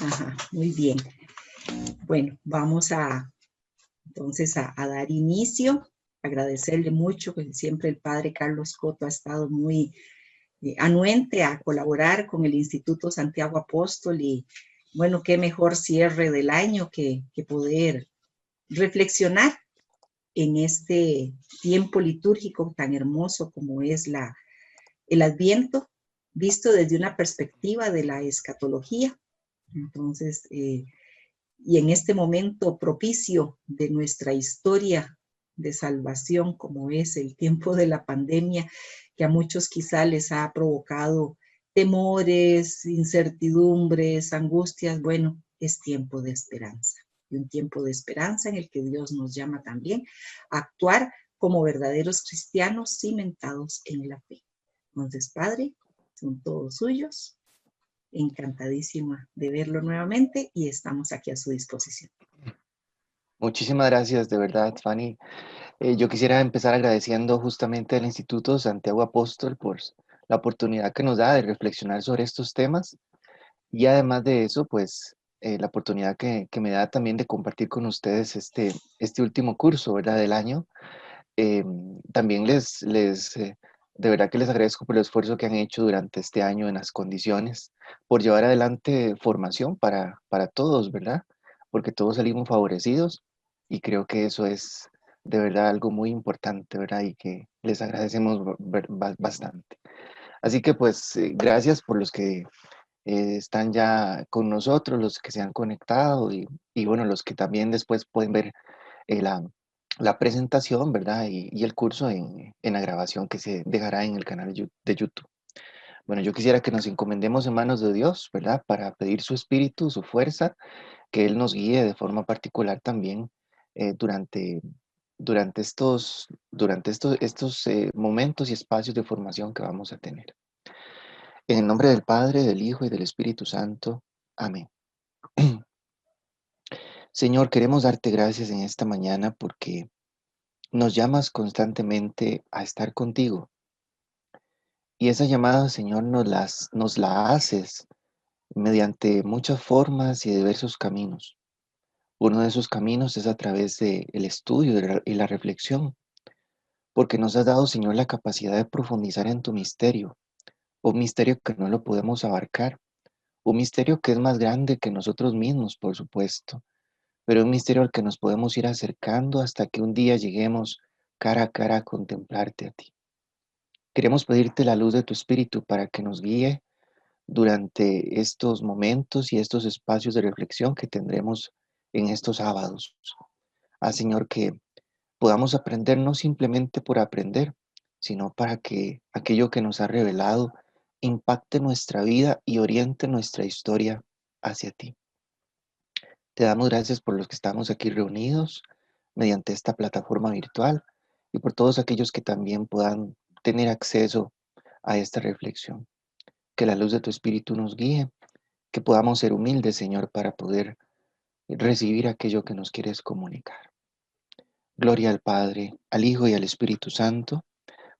Ajá, muy bien. Bueno, vamos entonces a dar inicio. Agradecerle mucho, que siempre el padre Carlos Coto ha estado muy anuente a colaborar con el Instituto Santiago Apóstol y bueno, qué mejor cierre del año que poder reflexionar en este tiempo litúrgico tan hermoso como es el Adviento, visto desde una perspectiva de la escatología. Entonces, y en este momento propicio de nuestra historia de salvación, como es el tiempo de la pandemia, que a muchos quizá les ha provocado temores, incertidumbres, angustias, bueno, es tiempo de esperanza. Y un tiempo de esperanza en el que Dios nos llama también a actuar como verdaderos cristianos cimentados en la fe. Entonces, Padre, son todos suyos. Encantadísima de verlo nuevamente y estamos aquí a su disposición. Muchísimas gracias, de verdad, Fanny. Yo quisiera empezar agradeciendo justamente al Instituto Santiago Apóstol por la oportunidad que nos da de reflexionar sobre estos temas y además de eso, pues la oportunidad que me da también de compartir con ustedes este último curso, ¿verdad? Del año. También de verdad que les agradezco por el esfuerzo que han hecho durante este año en las condiciones, por llevar adelante formación para todos, ¿verdad? Porque todos salimos favorecidos y creo que eso es de verdad algo muy importante, ¿verdad? Y que les agradecemos bastante. Así que pues gracias por los que están ya con nosotros, los que se han conectado y bueno, los que también después pueden ver eh, la, la presentación, ¿verdad? Y el curso en la grabación que se dejará en el canal de YouTube. Bueno, yo quisiera que nos encomendemos en manos de Dios, ¿verdad? Para pedir su espíritu, su fuerza, que Él nos guíe de forma particular también durante estos momentos y espacios de formación que vamos a tener. En el nombre del Padre, del Hijo y del Espíritu Santo. Amén. Señor, queremos darte gracias en esta mañana porque nos llamas constantemente a estar contigo. Y esa llamada, Señor, nos la haces mediante muchas formas y diversos caminos. Uno de esos caminos es a través del estudio y la reflexión, porque nos has dado, Señor, la capacidad de profundizar en tu misterio, un misterio que no lo podemos abarcar, un misterio que es más grande que nosotros mismos, por supuesto, pero un misterio al que nos podemos ir acercando hasta que un día lleguemos cara a cara a contemplarte a ti. Queremos pedirte la luz de tu Espíritu para que nos guíe durante estos momentos y estos espacios de reflexión que tendremos en estos sábados. Señor, que podamos aprender no simplemente por aprender, sino para que aquello que nos ha revelado impacte nuestra vida y oriente nuestra historia hacia ti. Te damos gracias por los que estamos aquí reunidos mediante esta plataforma virtual y por todos aquellos que también puedan tener acceso a esta reflexión. Que la luz de tu Espíritu nos guíe, que podamos ser humildes, Señor, para poder recibir aquello que nos quieres comunicar. Gloria al Padre, al Hijo y al Espíritu Santo,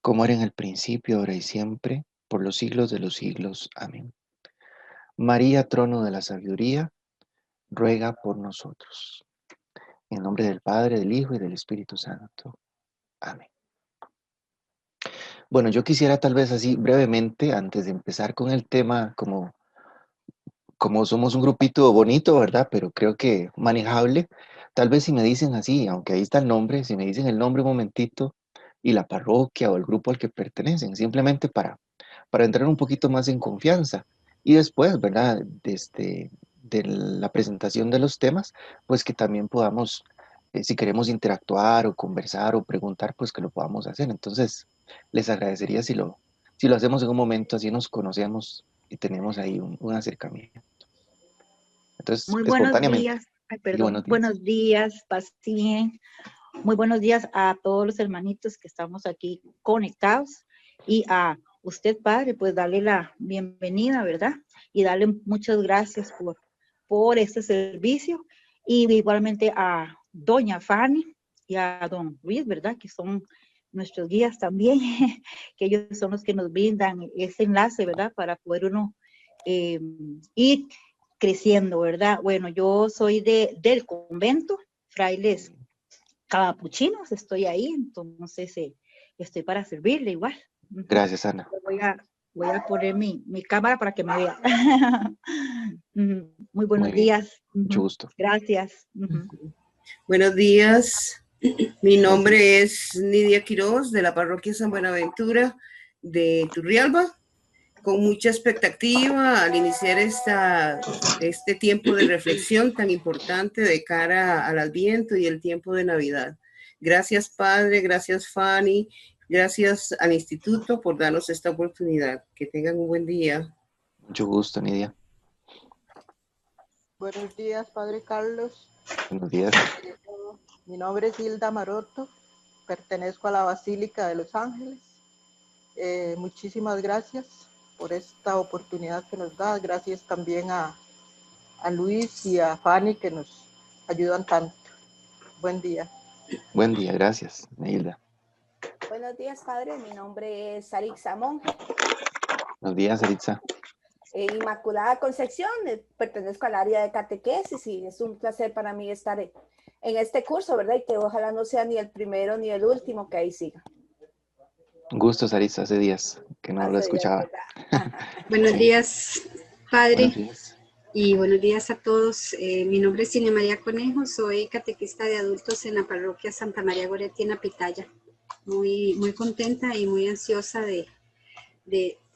como era en el principio, ahora y siempre, por los siglos de los siglos. Amén. María, trono de la sabiduría, ruega por nosotros. En nombre del Padre, del Hijo y del Espíritu Santo. Amén. Bueno, yo quisiera tal vez así brevemente, antes de empezar con el tema, como somos un grupito bonito, ¿verdad? Pero creo que manejable, tal vez si me dicen así, aunque ahí está el nombre, si me dicen el nombre un momentito y la parroquia o el grupo al que pertenecen, simplemente para entrar un poquito más en confianza. Y después, ¿verdad? De la presentación de los temas, pues que también podamos, si queremos interactuar o conversar o preguntar, pues que lo podamos hacer. Entonces, les agradecería si lo hacemos en un momento, así nos conocemos y tenemos ahí un acercamiento. Entonces, Muy buenos espontáneamente. días, ay, Sí, perdón, buenos días. buenos días, paz y bien. Muy buenos días a todos los hermanitos que estamos aquí conectados y a usted, padre, pues darle la bienvenida, ¿verdad? Y darle muchas gracias por este servicio y igualmente a doña Fanny y a don Luis, ¿verdad? Que son nuestros guías también, que ellos son los que nos brindan ese enlace, ¿verdad? Para poder uno ir creciendo, ¿verdad? Bueno, yo soy del convento, frailes capuchinos, estoy ahí, entonces estoy para servirle igual. Gracias, Ana. Voy a poner mi cámara para que me vea. Muy buenos Muy bien. días. Mucho gusto. Gracias. Buenos días. Mi nombre es Nidia Quiroz, de la parroquia San Buenaventura de Turrialba, con mucha expectativa al iniciar este tiempo de reflexión tan importante de cara al Adviento y el tiempo de Navidad. Gracias, Padre, gracias, Fanny, gracias al Instituto por darnos esta oportunidad. Que tengan un buen día. Mucho gusto, Nidia. Buenos días, Padre Carlos. Buenos días. Mi nombre es Hilda Maroto, pertenezco a la Basílica de Los Ángeles. Muchísimas gracias por esta oportunidad que nos da. Gracias también a Luis y a Fanny que nos ayudan tanto. Buen día. Buen día, gracias, Hilda. Buenos días, Padre. Mi nombre es Sarixa Monge. Buenos días, Aritza. Inmaculada Concepción, pertenezco al área de catequesis y es un placer para mí estar en este curso, ¿verdad? Y que ojalá no sea ni el primero ni el último, que ahí siga. Un gusto, Aritza, hace días que no lo escuchaba. Buenos días, Padre. Buenos días. Y buenos días a todos. Mi nombre es Cilia María Conejo, soy catequista de adultos en la parroquia Santa María Goretti en Pitaya. Muy contenta y muy ansiosa de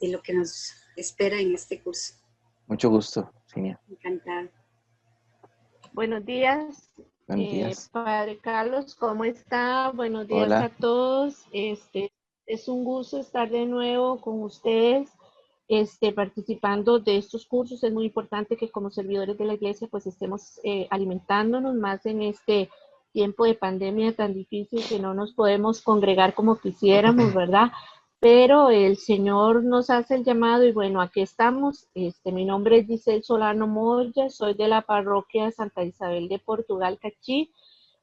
lo que nos espera en este curso. Mucho gusto, Cilia. Encantada. Buenos días. Buenos días. Padre Carlos, ¿cómo está? Buenos días. Hola a todos. Es un gusto estar de nuevo con ustedes, participando de estos cursos. Es muy importante que como servidores de la iglesia pues estemos alimentándonos más en este tiempo de pandemia tan difícil, que no nos podemos congregar como quisiéramos, ¿verdad? Pero el Señor nos hace el llamado y bueno, aquí estamos. Mi nombre es Giselle Solano Moya, soy de la parroquia Santa Isabel de Portugal, Cachí.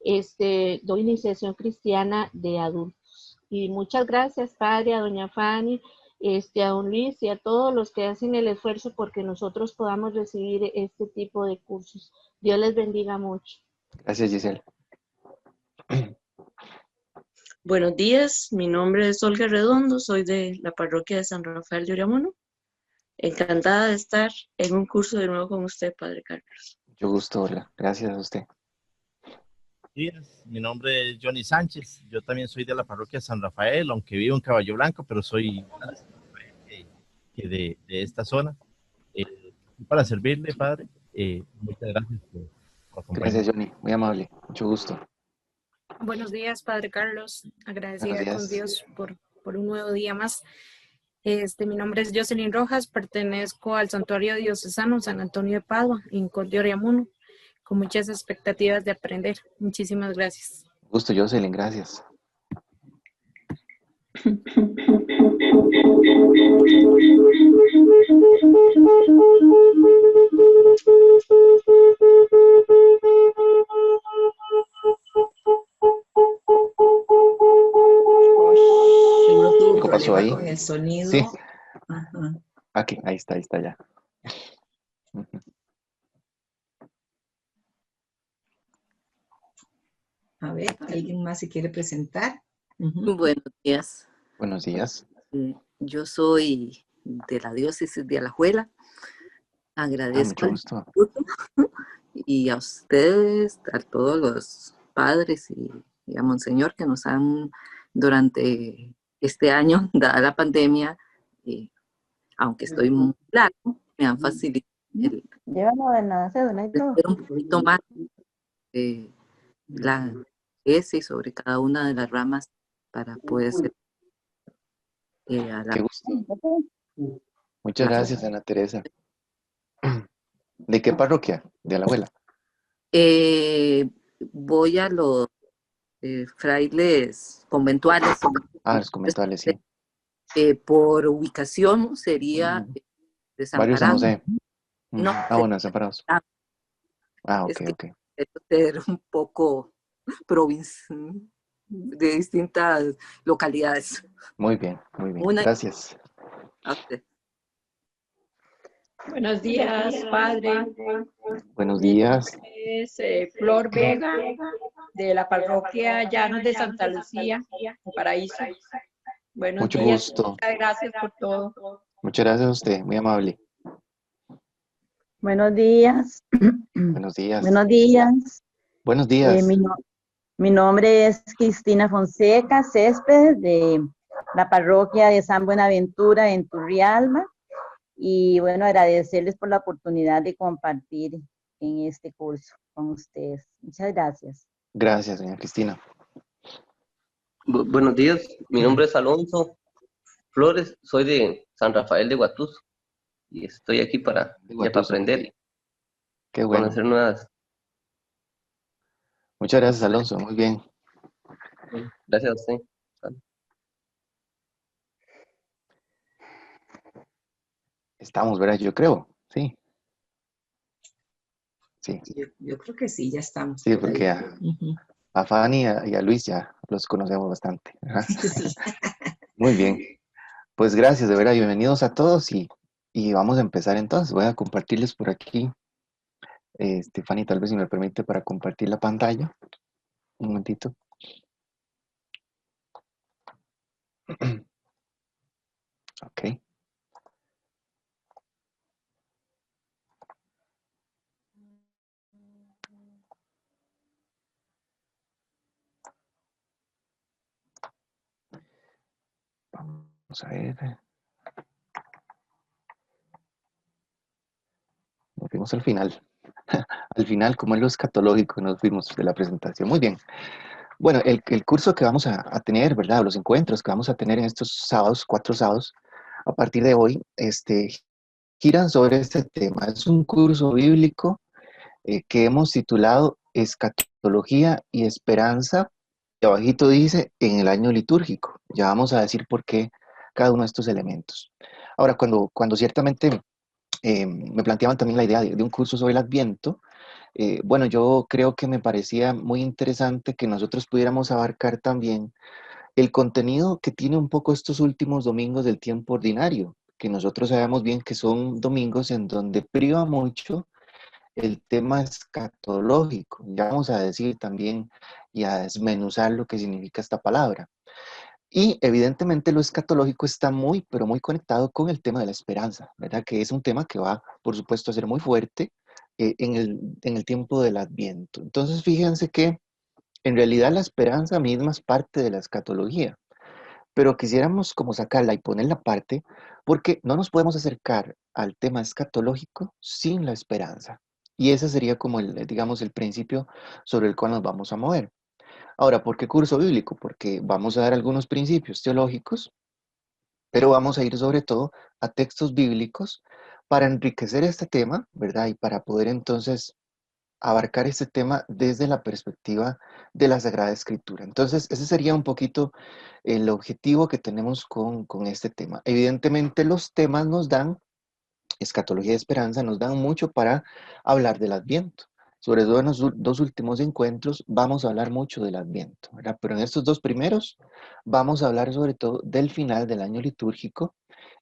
Doy iniciación cristiana de adultos. Y muchas gracias, Padre, a doña Fanny, a don Luis y a todos los que hacen el esfuerzo porque nosotros podamos recibir este tipo de cursos. Dios les bendiga mucho. Gracias, Giselle. Buenos días, mi nombre es Olga Redondo, soy de la parroquia de San Rafael de Oriamuno. Encantada de estar en un curso de nuevo con usted, Padre Carlos. Mucho gusto, Olga. Gracias a usted. Buenos días, mi nombre es Johnny Sánchez, yo también soy de la parroquia San Rafael, aunque vivo en Caballo Blanco, pero soy que de esta zona. Para servirle, Padre, muchas gracias por acompañarme. Gracias, Johnny, muy amable, mucho gusto. Buenos días, Padre Carlos. Agradecida con Dios por un nuevo día más. Mi nombre es Jocelyn Rojas, pertenezco al Santuario Diocesano San Antonio de Padua, en Col de Oriamuno, con muchas expectativas de aprender. Muchísimas gracias. Gusto, Jocelyn, gracias. ¿Qué pasó ahí? Con el sonido. Sí. Aquí, ahí está ya. A ver, ¿alguien más se quiere presentar? Buenos días. Buenos días. Yo soy de la diócesis de Alajuela. Agradezco al Instituto y a ustedes, a todos los padres y a Monseñor que nos han, durante este año, dada la pandemia, aunque estoy muy largo, me han facilitado un poquito más la tesis sobre cada una de las ramas para poder ser a la... Qué gusto. Muchas gracias, Ana Teresa. ¿De qué parroquia? ¿De Alajuela? Voy a los frailes conventuales. Los conventuales, sí. Por ubicación sería Barrio San Desamparados. José. No. Bueno, Desamparados. Ok. Ser un poco de distintas localidades. Muy bien. Gracias. A usted. Buenos días, padre. Buenos días. Es Flor Vega, de la parroquia Llanos de Santa Lucía, en Paraíso. Buenos Mucho días. gusto. Muchas gracias por todo. Muchas gracias a usted, muy amable. Buenos días. Buenos días. Buenos días. Buenos días. Mi nombre es Cristina Fonseca Céspedes, de la parroquia de San Buenaventura en Turrialba. Y bueno, agradecerles por la oportunidad de compartir en este curso con ustedes. Muchas gracias. Gracias, doña Cristina. Buenos días, mi nombre es Alonso Flores, soy de San Rafael de Guatuso y estoy aquí para aprender. Qué bueno. Conocer nuevas. Muchas gracias, Alonso, muy bien. Gracias a usted. Estamos, ¿verdad? Yo creo, sí. Sí. Yo creo que sí, ya estamos. Sí, porque a Fanny y a Luis ya los conocemos bastante. Sí. Muy bien. Pues gracias, de verdad, bienvenidos a todos y vamos a empezar entonces. Voy a compartirles por aquí. Fanny, tal vez si me permite para compartir la pantalla. Un momentito. Ok. Vamos a ver. Nos fuimos al final. Al final, como es lo escatológico, nos fuimos de la presentación. Muy bien. Bueno, el curso que vamos a tener, ¿verdad? Los encuentros que vamos a tener en estos sábados, 4 sábados, a partir de hoy, giran sobre este tema. Es un curso bíblico que hemos titulado Escatología y Esperanza. Y abajito dice, en el año litúrgico. Ya vamos a decir por qué cada uno de estos elementos. Ahora, cuando ciertamente me planteaban también la idea de un curso sobre el Adviento, bueno, yo creo que me parecía muy interesante que nosotros pudiéramos abarcar también el contenido que tiene un poco estos últimos domingos del tiempo ordinario, que nosotros sabemos bien que son domingos en donde priva mucho el tema escatológico. Ya vamos a decir también y a desmenuzar lo que significa esta palabra. Y evidentemente lo escatológico está muy, pero muy conectado con el tema de la esperanza, ¿verdad? Que es un tema que va, por supuesto, a ser muy fuerte en el tiempo del Adviento. Entonces, fíjense que en realidad la esperanza misma es parte de la escatología, pero quisiéramos como sacarla y ponerla aparte porque no nos podemos acercar al tema escatológico sin la esperanza. Y ese sería como digamos, el principio sobre el cual nos vamos a mover. Ahora, ¿por qué curso bíblico? Porque vamos a dar algunos principios teológicos, pero vamos a ir sobre todo a textos bíblicos para enriquecer este tema, ¿verdad? Y para poder entonces abarcar este tema desde la perspectiva de la Sagrada Escritura. Entonces, ese sería un poquito el objetivo que tenemos con este tema. Evidentemente, los temas nos dan, escatología y esperanza, nos dan mucho para hablar del Adviento. Sobre todo en los 2 últimos encuentros vamos a hablar mucho del Adviento, ¿verdad? Pero en estos 2 primeros vamos a hablar sobre todo del final del año litúrgico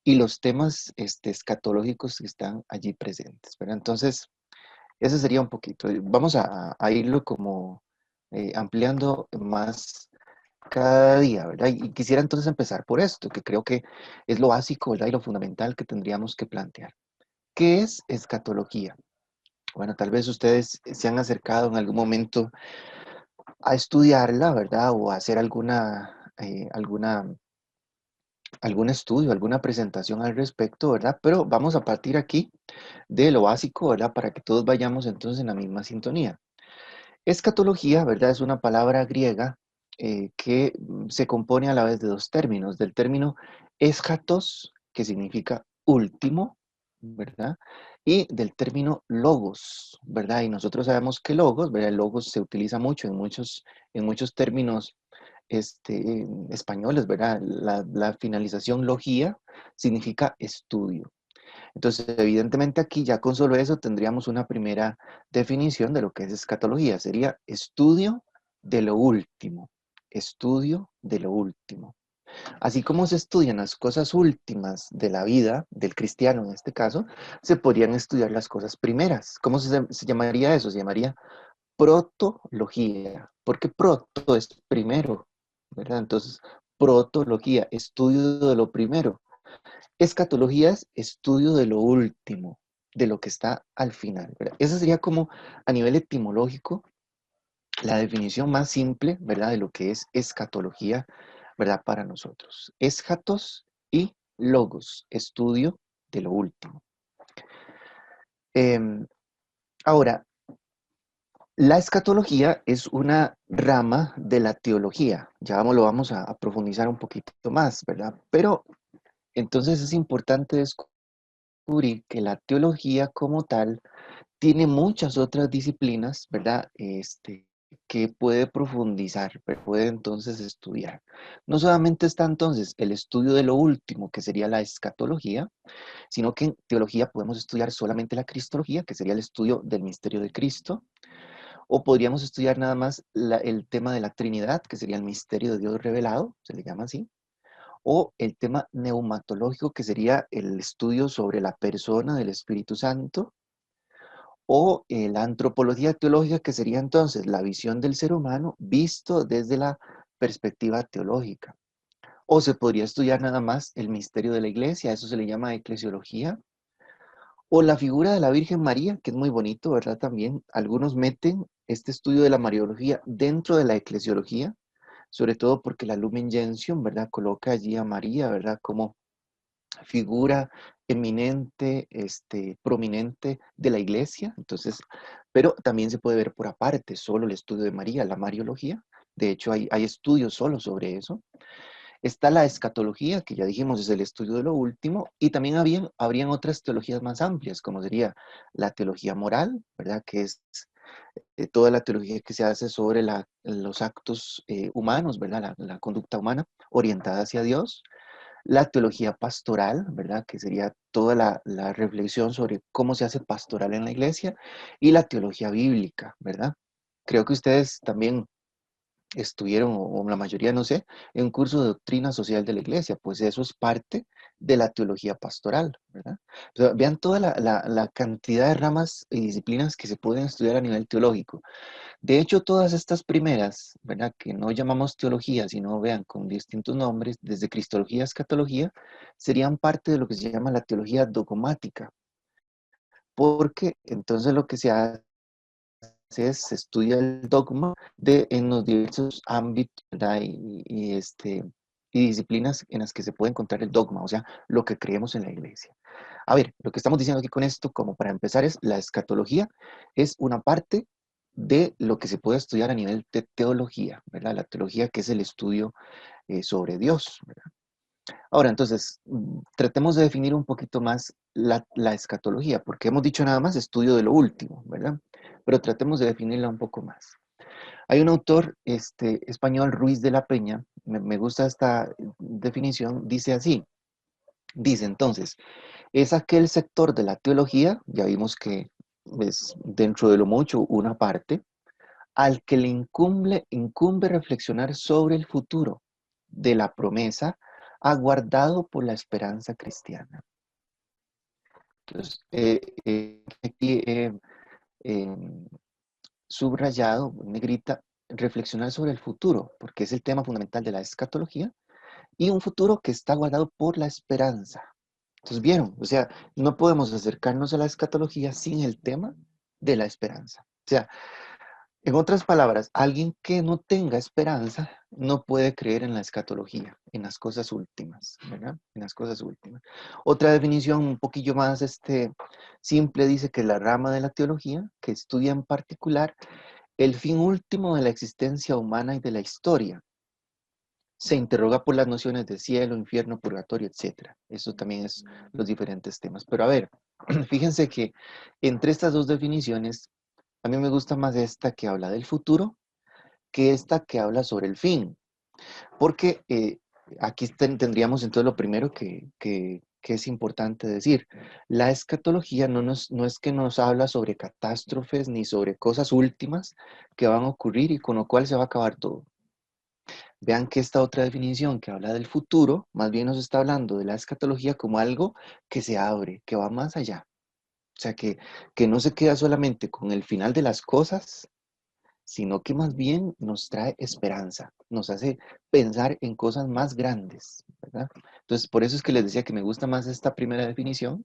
y los temas escatológicos que están allí presentes, ¿verdad? Entonces, ese sería un poquito. Vamos a irlo como ampliando más cada día, ¿verdad? Y quisiera entonces empezar por esto, que creo que es lo básico, ¿verdad? Y lo fundamental que tendríamos que plantear. ¿Qué es escatología? Bueno, tal vez ustedes se han acercado en algún momento a estudiarla, ¿verdad? O a hacer algún estudio, alguna presentación al respecto, ¿verdad? Pero vamos a partir aquí de lo básico, ¿verdad? Para que todos vayamos entonces en la misma sintonía. Escatología, ¿verdad? Es una palabra griega que se compone a la vez de 2 términos. Del término eschatos, que significa último, ¿verdad? Y del término logos, ¿verdad? Y nosotros sabemos que logos, ¿verdad? El logos se utiliza mucho en muchos términos españoles, ¿verdad? La finalización logía significa estudio. Entonces, evidentemente aquí ya con solo eso tendríamos una primera definición de lo que es escatología. Sería estudio de lo último. Estudio de lo último. Así como se estudian las cosas últimas de la vida, del cristiano en este caso, se podrían estudiar las cosas primeras. ¿Cómo se llamaría eso? Se llamaría protología, porque proto es primero, ¿verdad? Entonces, protología, estudio de lo primero. Escatología es estudio de lo último, de lo que está al final, ¿verdad? Esa sería como a nivel etimológico la definición más simple, ¿verdad? De lo que es escatología, ¿verdad? Para nosotros. Eschatos y logos, estudio de lo último. Ahora, la escatología es una rama de la teología. Ya lo vamos a profundizar un poquito más, ¿verdad? Pero entonces es importante descubrir que la teología como tal tiene muchas otras disciplinas, ¿verdad? Que puede profundizar, puede entonces estudiar. No solamente está entonces el estudio de lo último, que sería la escatología, sino que en teología podemos estudiar solamente la cristología, que sería el estudio del misterio de Cristo, o podríamos estudiar nada más el tema de la Trinidad, que sería el misterio de Dios revelado, se le llama así, o el tema neumatológico, que sería el estudio sobre la persona del Espíritu Santo, o la antropología teológica, que sería entonces la visión del ser humano visto desde la perspectiva teológica. O se podría estudiar nada más el misterio de la iglesia, eso se le llama eclesiología. O la figura de la Virgen María, que es muy bonito, ¿verdad? También algunos meten este estudio de la Mariología dentro de la eclesiología, sobre todo porque la Lumen Gentium, ¿verdad? Coloca allí a María, ¿verdad? Como figura eminente, prominente de la iglesia. Entonces, pero también se puede ver por aparte, solo el estudio de María, la Mariología. De hecho, hay estudios solo sobre eso. Está la escatología, que ya dijimos es el estudio de lo último, y también habrían otras teologías más amplias, como sería la teología moral, ¿verdad? Que es toda la teología que se hace sobre los actos humanos, ¿verdad? La conducta humana orientada hacia Dios. La teología pastoral, ¿verdad? Que sería toda la reflexión sobre cómo se hace pastoral en la iglesia. Y la teología bíblica, ¿verdad? Creo que ustedes también estuvieron, o la mayoría, no sé, en un curso de doctrina social de la iglesia, pues eso es parte de la teología pastoral, ¿verdad? Entonces, vean toda la cantidad de ramas y disciplinas que se pueden estudiar a nivel teológico. De hecho, todas estas primeras, ¿verdad? Que no llamamos teología, sino vean con distintos nombres, desde cristología a escatología, serían parte de lo que se llama la teología dogmática, porque entonces lo que se hace se estudia el dogma en los diversos ámbitos, ¿verdad? Y disciplinas en las que se puede encontrar el dogma, o sea, lo que creemos en la iglesia. A ver, lo que estamos diciendo aquí con esto, como para empezar, es la escatología, es una parte de lo que se puede estudiar a nivel de teología, ¿verdad? La teología, que es el estudio sobre Dios, ¿verdad? Ahora, entonces, tratemos de definir un poquito más la escatología, porque hemos dicho nada más estudio de lo último, ¿verdad? Pero tratemos de definirla un poco más. Hay un autor español, Ruiz de la Peña, me gusta esta definición, dice así, dice entonces, es aquel sector de la teología, ya vimos que es dentro de lo mucho una parte, al que le incumbe reflexionar sobre el futuro de la promesa aguardado por la esperanza cristiana. Entonces, aquí subrayado, negrita, reflexionar sobre el futuro, porque es el tema fundamental de la escatología, y un futuro que está guardado por la esperanza. Entonces, ¿vieron? O sea, no podemos acercarnos a la escatología sin el tema de la esperanza. O sea, en otras palabras, alguien que no tenga esperanza no puede creer en la escatología, en las cosas últimas, ¿verdad? En las cosas últimas. Otra definición un poquillo más simple dice que la rama de la teología que estudia en particular el fin último de la existencia humana y de la historia. Se interroga por las nociones de cielo, infierno, purgatorio, etc. Eso también es los diferentes temas. Pero a ver, fíjense que entre estas dos definiciones, a mí me gusta más esta que habla del futuro que esta que habla sobre el fin. Porque aquí tendríamos entonces lo primero que es importante decir. La escatología no es que nos habla sobre catástrofes ni sobre cosas últimas que van a ocurrir y con lo cual se va a acabar todo. Vean que esta otra definición que habla del futuro, más bien nos está hablando de la escatología como algo que se abre, que va más allá. O sea, que no se queda solamente con el final de las cosas, sino que más bien nos trae esperanza, nos hace pensar en cosas más grandes, ¿verdad? Entonces, por eso es que les decía que me gusta más esta primera definición,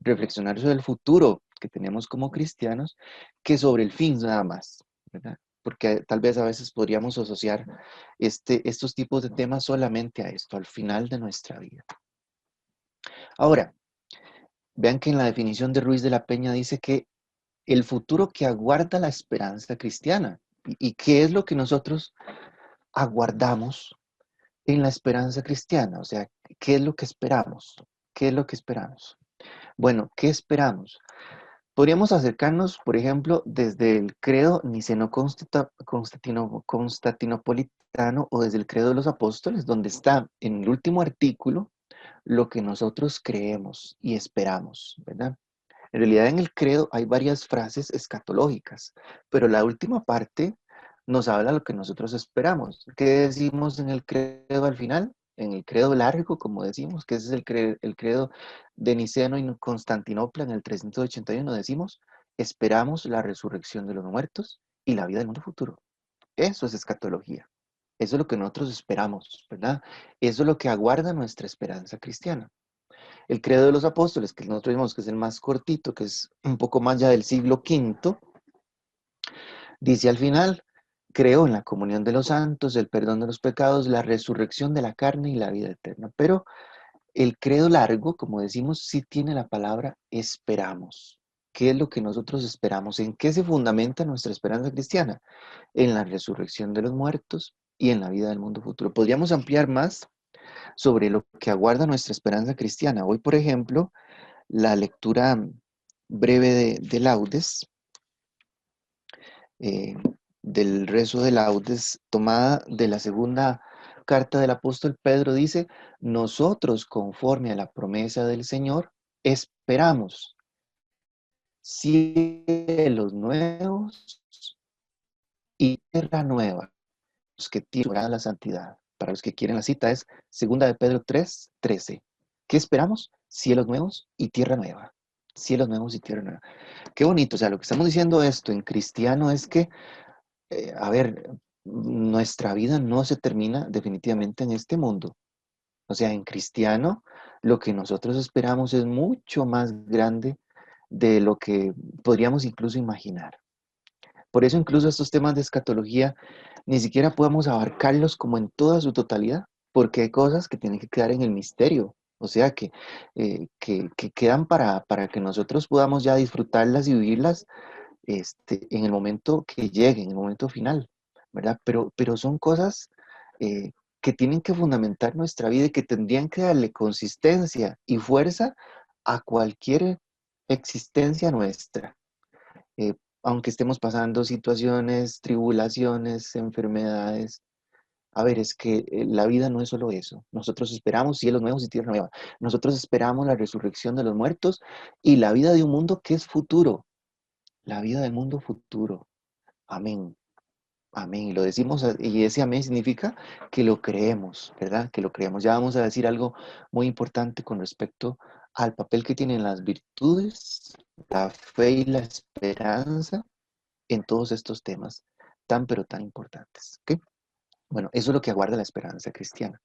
reflexionar sobre el futuro que tenemos como cristianos, que sobre el fin nada más, ¿verdad? Porque tal vez a veces podríamos asociar estos tipos de temas solamente a esto, al final de nuestra vida. Ahora, vean que en la definición de Ruiz de la Peña dice que el futuro que aguarda la esperanza cristiana. ¿Y qué es lo que nosotros aguardamos en la esperanza cristiana? O sea, ¿qué es lo que esperamos? ¿Qué es lo que esperamos? Bueno, ¿qué esperamos? Podríamos acercarnos, por ejemplo, desde el credo niceno-constantinopolitano o desde el credo de los apóstoles, donde está en el último artículo lo que nosotros creemos y esperamos, ¿verdad? En realidad en el credo hay varias frases escatológicas, pero la última parte nos habla de lo que nosotros esperamos. ¿Qué decimos en el credo al final? En el credo largo, como decimos, que ese es el credo de Niceno y Constantinopla en el 381, decimos, esperamos la resurrección de los muertos y la vida del mundo futuro. Eso es escatología. Eso es lo que nosotros esperamos, ¿verdad? Eso es lo que aguarda nuestra esperanza cristiana. El credo de los apóstoles, que nosotros vimos que es el más cortito, que es un poco más ya del siglo V, dice al final, creo en la comunión de los santos, el perdón de los pecados, la resurrección de la carne y la vida eterna. Pero el credo largo, como decimos, sí tiene la palabra esperamos. ¿Qué es lo que nosotros esperamos? ¿En qué se fundamenta nuestra esperanza cristiana? En la resurrección de los muertos y en la vida del mundo futuro. Podríamos ampliar más sobre lo que aguarda nuestra esperanza cristiana. Hoy, por ejemplo, la lectura breve de Laudes, del rezo de Laudes, tomada de la segunda carta del apóstol Pedro, dice, nosotros, conforme a la promesa del Señor, esperamos cielos nuevos y tierra nueva, los que tienen la santidad. Para los que quieren la cita es 2 de Pedro 3:13. ¿Qué esperamos? Cielos nuevos y tierra nueva. Cielos nuevos y tierra nueva. Qué bonito. O sea, lo que estamos diciendo esto en cristiano es que, a ver, nuestra vida no se termina definitivamente en este mundo. O sea, en cristiano, lo que nosotros esperamos es mucho más grande de lo que podríamos incluso imaginar. Por eso incluso estos temas de escatología ni siquiera podemos abarcarlos como en toda su totalidad, porque hay cosas que tienen que quedar en el misterio, o sea, que quedan para que nosotros podamos ya disfrutarlas y vivirlas en el momento que llegue, en el momento final, ¿verdad? Pero son cosas que tienen que fundamentar nuestra vida y que tendrían que darle consistencia y fuerza a cualquier existencia nuestra. Aunque estemos pasando situaciones, tribulaciones, enfermedades. A ver, es que la vida no es solo eso. Nosotros esperamos cielos nuevos y tierra nueva. Nosotros esperamos la resurrección de los muertos y la vida de un mundo que es futuro. La vida del mundo futuro. Amén. Amén. Y lo decimos, y ese amén significa que lo creemos, ¿verdad? Que lo creemos. Ya vamos a decir algo muy importante con respecto al papel que tienen las virtudes, la fe y la esperanza en todos estos temas tan pero tan importantes. ¿Okay? Bueno, eso es lo que aguarda la esperanza cristiana.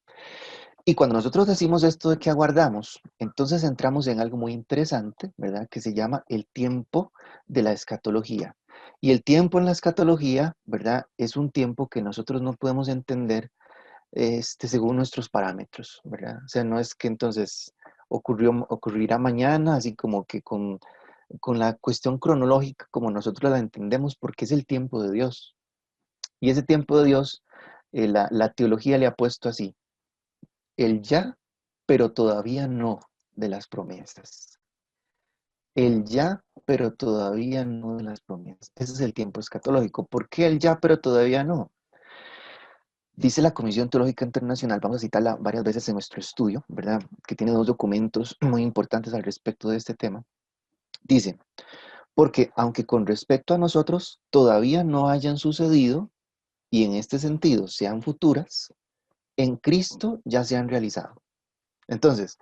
Y cuando nosotros decimos esto de que aguardamos, entonces entramos en algo muy interesante, ¿verdad? Que se llama el tiempo de la escatología. Y el tiempo en la escatología, ¿verdad? Es un tiempo que nosotros no podemos entender según nuestros parámetros, ¿verdad? O sea, no es que entonces ocurrirá mañana, así como que con la cuestión cronológica como nosotros la entendemos, porque es el tiempo de Dios. Y ese tiempo de Dios, la teología le ha puesto así, el ya, pero todavía no de las promesas. El ya, pero todavía no de las promesas. Ese es el tiempo escatológico. ¿Por qué el ya, pero todavía no? Dice la Comisión Teológica Internacional, vamos a citarla varias veces en nuestro estudio, ¿verdad? Que tiene 2 documentos muy importantes al respecto de este tema. Dice, porque aunque con respecto a nosotros todavía no hayan sucedido, y en este sentido sean futuras, en Cristo ya se han realizado. Entonces,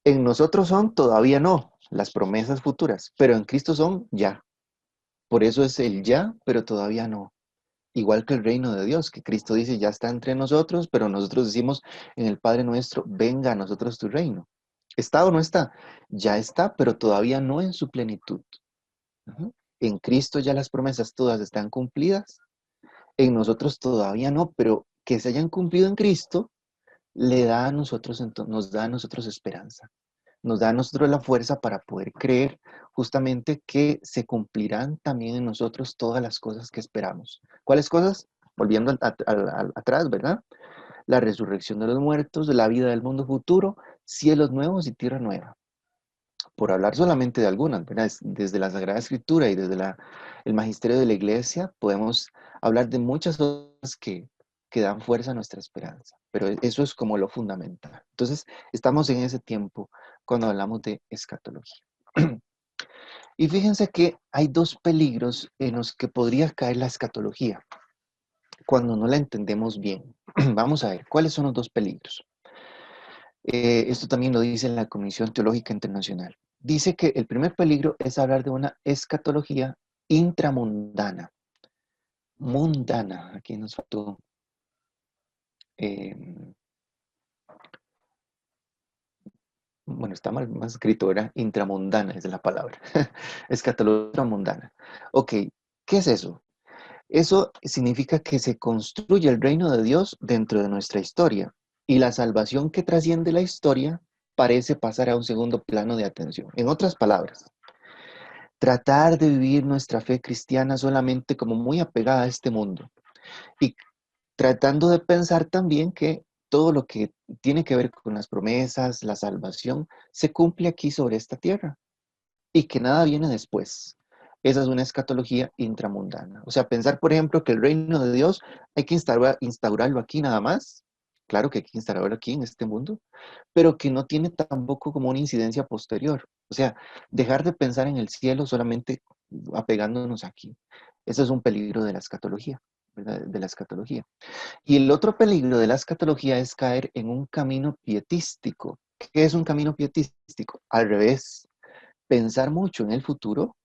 en nosotros son todavía no las promesas futuras, pero en Cristo son ya. Por eso es el ya, pero todavía no. Igual que el reino de Dios, que Cristo dice ya está entre nosotros, pero nosotros decimos en el Padre nuestro, venga a nosotros tu reino. ¿Está o no está? Ya está, pero todavía no en su plenitud. En Cristo ya las promesas todas están cumplidas. En nosotros todavía no, pero que se hayan cumplido en Cristo le da a nosotros, nos da a nosotros esperanza. Nos da a nosotros la fuerza para poder creer justamente que se cumplirán también en nosotros todas las cosas que esperamos. ¿Cuáles cosas? Volviendo atrás, ¿verdad? La resurrección de los muertos, la vida del mundo futuro, cielos nuevos y tierra nueva. Por hablar solamente de algunas, ¿verdad? Desde la Sagrada Escritura y desde el magisterio de la Iglesia podemos hablar de muchas cosas que dan fuerza a nuestra esperanza, pero eso es como lo fundamental. Entonces, estamos en ese tiempo cuando hablamos de escatología. Y fíjense que hay dos peligros en los que podría caer la escatología cuando no la entendemos bien. Vamos a ver, ¿cuáles son los dos peligros? Esto también lo dice la Comisión Teológica Internacional. Dice que el primer peligro es hablar de una escatología intramundana. Mundana, aquí nos faltó. Bueno, está más escrito, ¿verdad? Intramundana es la palabra. Escatología intramundana. Ok, ¿qué es eso? Eso significa que se construye el reino de Dios dentro de nuestra historia y la salvación que trasciende la historia parece pasar a un segundo plano de atención. En otras palabras, tratar de vivir nuestra fe cristiana solamente como muy apegada a este mundo y tratando de pensar también que todo lo que tiene que ver con las promesas, la salvación, se cumple aquí sobre esta tierra y que nada viene después. Esa es una escatología intramundana. O sea, pensar, por ejemplo, que el reino de Dios hay que instaurarlo aquí nada más. Claro que hay que instaurarlo aquí en este mundo, pero que no tiene tampoco como una incidencia posterior. O sea, dejar de pensar en el cielo solamente apegándonos aquí. Ese es un peligro de la escatología, ¿verdad? De la escatología. Y el otro peligro de la escatología es caer en un camino pietístico. ¿Qué es un camino pietístico? Al revés, pensar mucho en el futuro,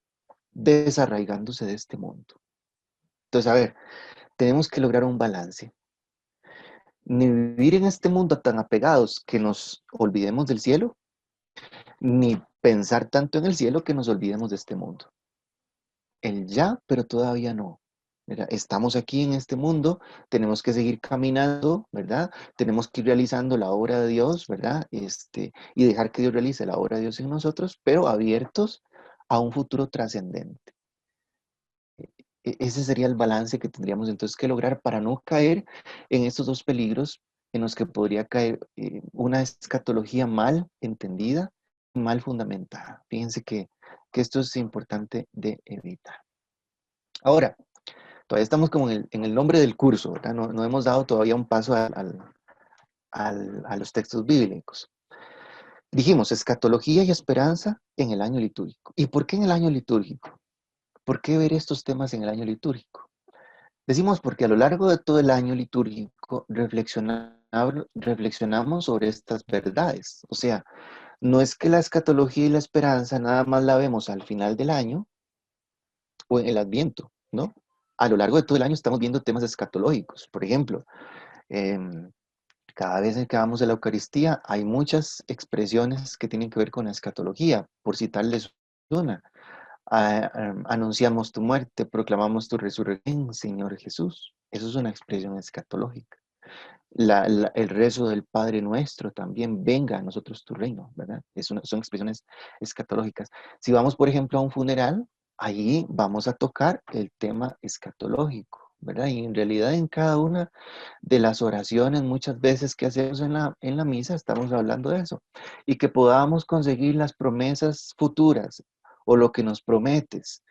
desarraigándose de este mundo. Entonces, a ver, tenemos que lograr un balance. Ni vivir en este mundo tan apegados que nos olvidemos del cielo, ni pensar tanto en el cielo que nos olvidemos de este mundo. El ya, pero todavía no. ¿Verdad? Estamos aquí en este mundo, tenemos que seguir caminando, ¿verdad? Tenemos que ir realizando la obra de Dios, ¿verdad? Y dejar que Dios realice la obra de Dios en nosotros, pero abiertos a un futuro trascendente. Ese sería el balance que tendríamos entonces que lograr para no caer en estos dos peligros en los que podría caer una escatología mal entendida, mal fundamentada. Fíjense que esto es importante de evitar. Ahora, todavía estamos como en el nombre del curso, ¿verdad? No hemos dado todavía un paso a los textos bíblicos. Dijimos escatología y esperanza en el año litúrgico. ¿Y por qué en el año litúrgico? ¿Por qué ver estos temas en el año litúrgico? Decimos porque a lo largo de todo el año litúrgico reflexionamos sobre estas verdades. O sea, no es que la escatología y la esperanza nada más la vemos al final del año o en el Adviento, ¿no? A lo largo de todo el año estamos viendo temas escatológicos. Por ejemplo, cada vez que vamos a la Eucaristía hay muchas expresiones que tienen que ver con la escatología. Por citarles una, anunciamos tu muerte, proclamamos tu resurrección, Señor Jesús. Eso es una expresión escatológica. El rezo del Padre Nuestro también, venga a nosotros tu reino, ¿verdad? Son expresiones escatológicas. Si vamos, por ejemplo, a un funeral, ahí vamos a tocar el tema escatológico, ¿verdad? Y en realidad en cada una de las oraciones, muchas veces que hacemos en la misa, estamos hablando de eso. Y que podamos conseguir las promesas futuras o lo que nos prometes.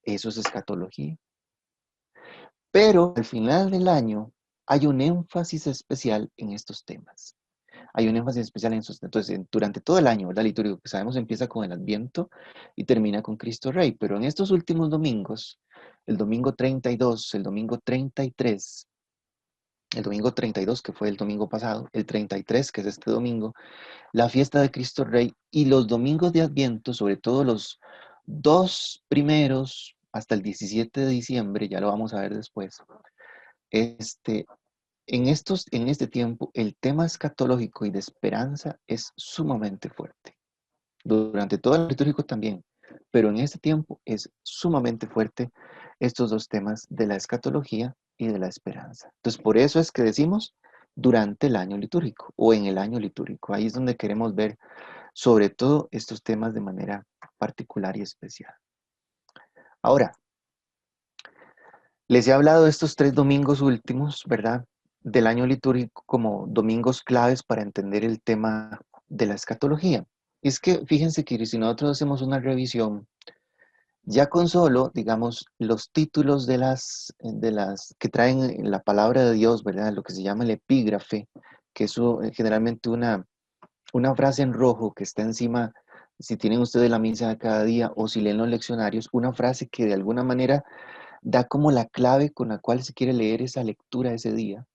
Eso es escatología. Pero al final del año hay un énfasis especial en estos temas. Hay un énfasis especial en estos. Entonces, durante todo el año, ¿verdad? Litúrgico, que sabemos empieza con el Adviento y termina con Cristo Rey. Pero en estos últimos domingos, el domingo 32, el domingo 33, el domingo 32, que fue el domingo pasado, el 33, que es este domingo, la fiesta de Cristo Rey, y los domingos de Adviento, sobre todo los 2 primeros hasta el 17 de diciembre, ya lo vamos a ver después. En este tiempo, el tema escatológico y de esperanza es sumamente fuerte. Durante todo el litúrgico también, pero en este tiempo es sumamente fuerte estos dos temas de la escatología y de la esperanza. Entonces, por eso es que decimos durante el año litúrgico o en el año litúrgico. Ahí es donde queremos ver sobre todo estos temas de manera particular y especial. Ahora, les he hablado de estos 3 domingos últimos, ¿verdad? Del año litúrgico como domingos claves para entender el tema de la escatología. Es que fíjense que si nosotros hacemos una revisión, ya con solo, digamos, los títulos de las que traen la palabra de Dios, ¿verdad? Lo que se llama el epígrafe, que es generalmente una frase en rojo que está encima, si tienen ustedes la misa de cada día o si leen los leccionarios, una frase que de alguna manera da como la clave con la cual se quiere leer esa lectura ese día.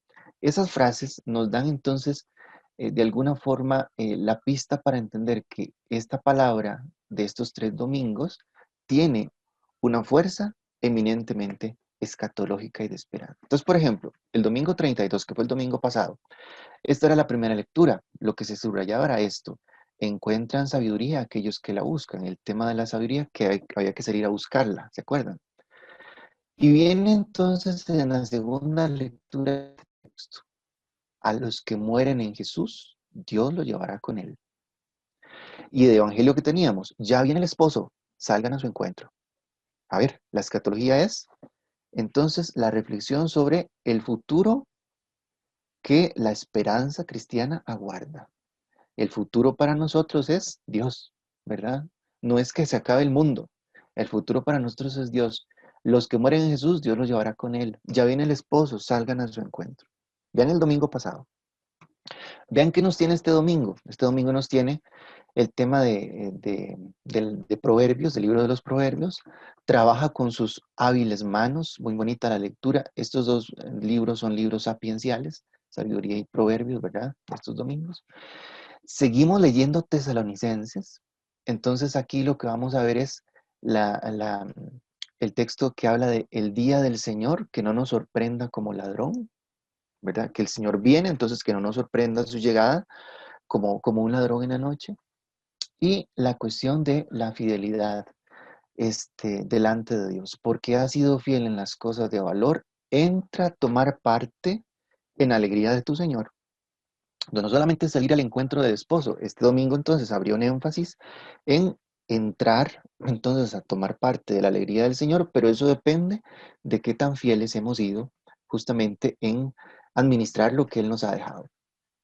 Esas frases nos dan entonces, de alguna forma, la pista para entender que esta palabra de estos 3 domingos tiene una fuerza eminentemente escatológica y de esperanza. Entonces, por ejemplo, el domingo 32, que fue el domingo pasado, esta era la primera lectura. Lo que se subrayaba era esto: encuentran sabiduría aquellos que la buscan. El tema de la sabiduría, que había que salir a buscarla, ¿se acuerdan? Y viene entonces en la segunda lectura del texto: a los que mueren en Jesús, Dios los llevará con él. Y de evangelio que teníamos: ya viene el esposo, salgan a su encuentro. A ver, la escatología es entonces la reflexión sobre el futuro que la esperanza cristiana aguarda. El futuro para nosotros es Dios, ¿verdad? No es que se acabe el mundo. El futuro para nosotros es Dios. Los que mueren en Jesús, Dios los llevará con él. Ya viene el esposo, salgan a su encuentro. Vean el domingo pasado. Vean qué nos tiene este domingo. Este domingo nos tiene el tema de Proverbios, del libro de los Proverbios. Trabaja con sus hábiles manos. Muy bonita la lectura. Estos 2 libros son libros sapienciales, Sabiduría y Proverbios, ¿verdad? Estos domingos. Seguimos leyendo Tesalonicenses. Entonces aquí lo que vamos a ver es el texto que habla de el día del Señor, que no nos sorprenda como ladrón, ¿verdad? Que el Señor viene, entonces que no nos sorprenda su llegada como un ladrón en la noche. Y la cuestión de la fidelidad delante de Dios. Porque has sido fiel en las cosas de valor, entra a tomar parte en la alegría de tu Señor. No solamente salir al encuentro del esposo. Este domingo entonces abrió un énfasis en entrar entonces a tomar parte de la alegría del Señor, pero eso depende de qué tan fieles hemos sido justamente en administrar lo que Él nos ha dejado.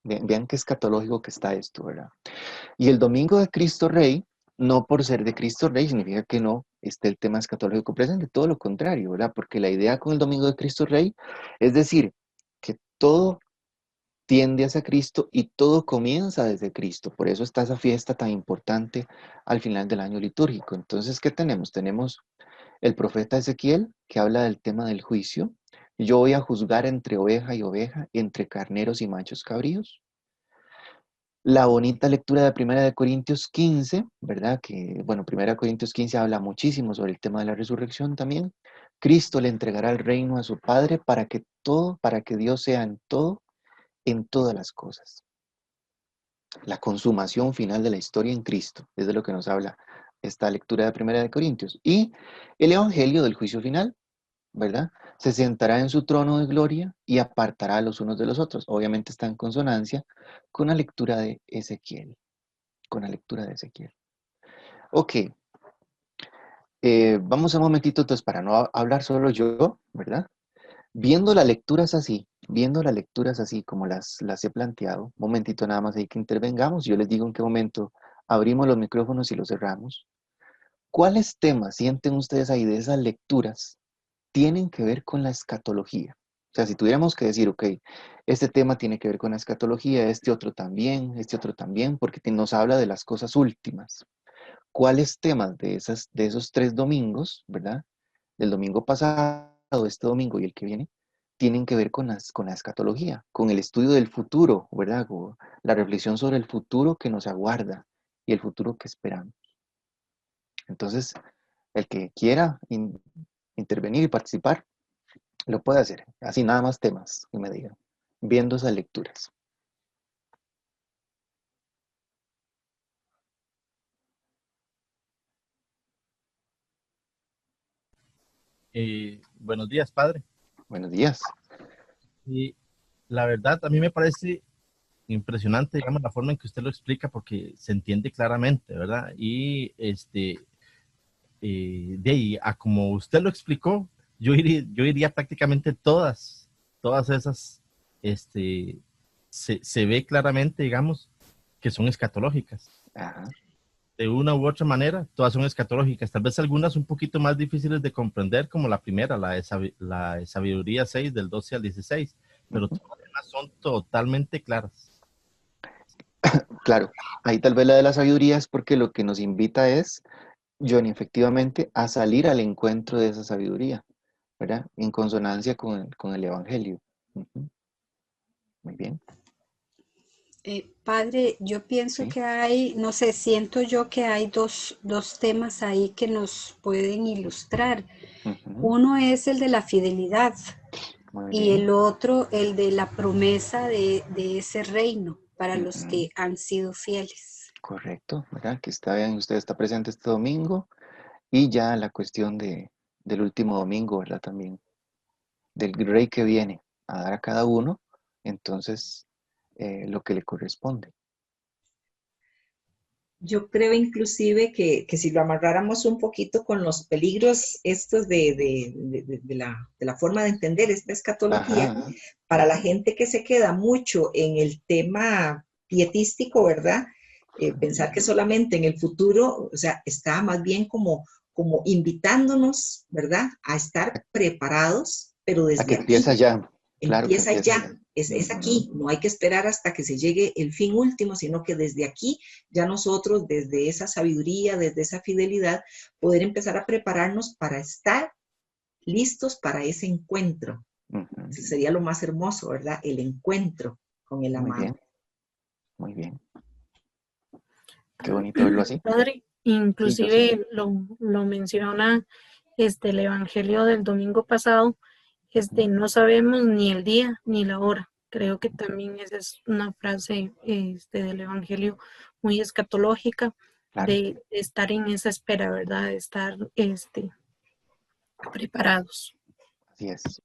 Vean qué escatológico que está esto, ¿verdad? Y el domingo de Cristo Rey, no por ser de Cristo Rey significa que no esté el tema escatológico presente, todo lo contrario, ¿verdad? Porque la idea con el domingo de Cristo Rey es decir, que todo tiende hacia Cristo y todo comienza desde Cristo. Por eso está esa fiesta tan importante al final del año litúrgico. Entonces, ¿qué tenemos? Tenemos el profeta Ezequiel, que habla del tema del juicio. Yo voy a juzgar entre oveja y oveja, entre carneros y machos cabríos. La bonita lectura de 1 Corintios 15, ¿verdad? Que, bueno, 1 Corintios 15 habla muchísimo sobre el tema de la resurrección también. Cristo le entregará el reino a su Padre para que Dios sea en todo, en todas las cosas. La consumación final de la historia en Cristo, es de lo que nos habla esta lectura de 1 Corintios. Y el evangelio del juicio final, ¿verdad? Se sentará en su trono de gloria y apartará a los unos de los otros. Obviamente está en consonancia con la lectura de Ezequiel. Ok. Vamos un momentito entonces para no hablar solo yo, ¿verdad? Viendo las lecturas así como las he planteado, un momentito nada más hay que intervengamos, yo les digo en qué momento abrimos los micrófonos y los cerramos. ¿Cuáles temas sienten ustedes ahí de esas lecturas tienen que ver con la escatología? O sea, si tuviéramos que decir, ok, este tema tiene que ver con la escatología, este otro también, porque nos habla de las cosas últimas. ¿Cuáles temas de esos 3 domingos, ¿verdad? Del domingo pasado, este domingo y el que viene, tienen que ver con la escatología, con el estudio del futuro, ¿verdad? Con la reflexión sobre el futuro que nos aguarda y el futuro que esperamos. Entonces, el que quiera intervenir y participar, lo puede hacer. Así nada más temas que me digan, viendo esas lecturas. Buenos días, padre. Buenos días. Y la verdad, a mí me parece impresionante, digamos, la forma en que usted lo explica, porque se entiende claramente, ¿verdad? Y de ahí a como usted lo explicó, yo iría prácticamente todas esas, se ve claramente, digamos, que son escatológicas. Ajá. De una u otra manera, todas son escatológicas. Tal vez algunas un poquito más difíciles de comprender, como la primera, la de Sabiduría 6, del 12 al 16, pero todas las demás son totalmente claras. Claro, ahí tal vez la de la sabiduría es porque lo que nos invita es, Johnny, efectivamente, a salir al encuentro de esa sabiduría, ¿verdad? En consonancia con el Evangelio. Muy bien. Padre, yo pienso que hay, no sé, siento yo que hay dos temas ahí que nos pueden ilustrar. Uno es el de la fidelidad y el otro el de la promesa de ese reino para los que han sido fieles. Correcto, ¿verdad? Que usted está presente este domingo y ya la cuestión del último domingo, ¿verdad? También del rey que viene a dar a cada uno, entonces, lo que le corresponde. Yo creo inclusive que si lo amarráramos un poquito con los peligros estos de la forma de entender esta escatología, para la gente que se queda mucho en el tema pietístico, ¿verdad? Pensar que solamente en el futuro, o sea, está más bien como invitándonos, ¿verdad? A estar preparados, pero desde que empieza aquí. ya. Claro, Empieza ya, es aquí, no hay que esperar hasta que se llegue el fin último, sino que desde aquí ya nosotros, desde esa sabiduría, desde esa fidelidad, poder empezar a prepararnos para estar listos para ese encuentro. Eso sería lo más hermoso, ¿verdad? El encuentro con el amado. Muy bien, muy bien. Qué bonito verlo así. Padre, inclusive lo menciona el Evangelio del domingo pasado. No sabemos ni el día ni la hora. Creo que también esa es una frase del Evangelio muy escatológica, de estar en esa espera, ¿verdad? De estar preparados. Así es.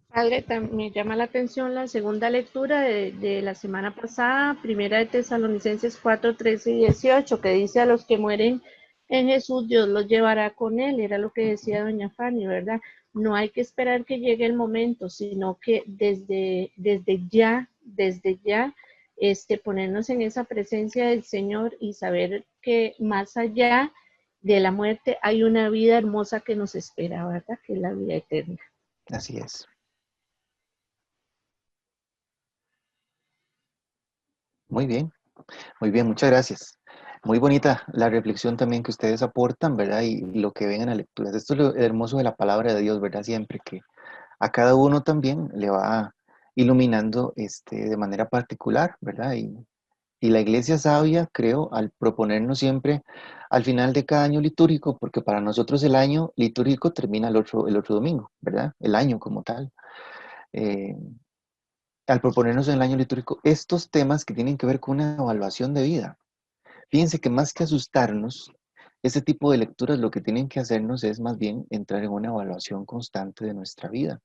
Padre, me llama la atención la segunda lectura de la semana pasada, primera de Tesalonicenses 4, 13 y 18, que dice: a los que mueren en Jesús, Dios los llevará con él. Era lo que decía doña Fanny, ¿verdad? No hay que esperar que llegue el momento, sino que desde ya, ponernos en esa presencia del Señor y saber que más allá de la muerte hay una vida hermosa que nos espera, ¿verdad? Que es la vida eterna. Así es. Muy bien, muchas gracias. Muy bonita la reflexión también que ustedes aportan, ¿verdad? Y lo que ven en la lectura. Esto es lo hermoso de la palabra de Dios, ¿verdad? Siempre que a cada uno también le va iluminando de manera particular, ¿verdad? Y la iglesia sabia, creo, al proponernos siempre al final de cada año litúrgico, porque para nosotros el año litúrgico termina el otro domingo, ¿verdad? El año como tal. Al proponernos en el año litúrgico estos temas que tienen que ver con una evaluación de vida. Fíjense que más que asustarnos, ese tipo de lecturas lo que tienen que hacernos es más bien entrar en una evaluación constante de nuestra vida.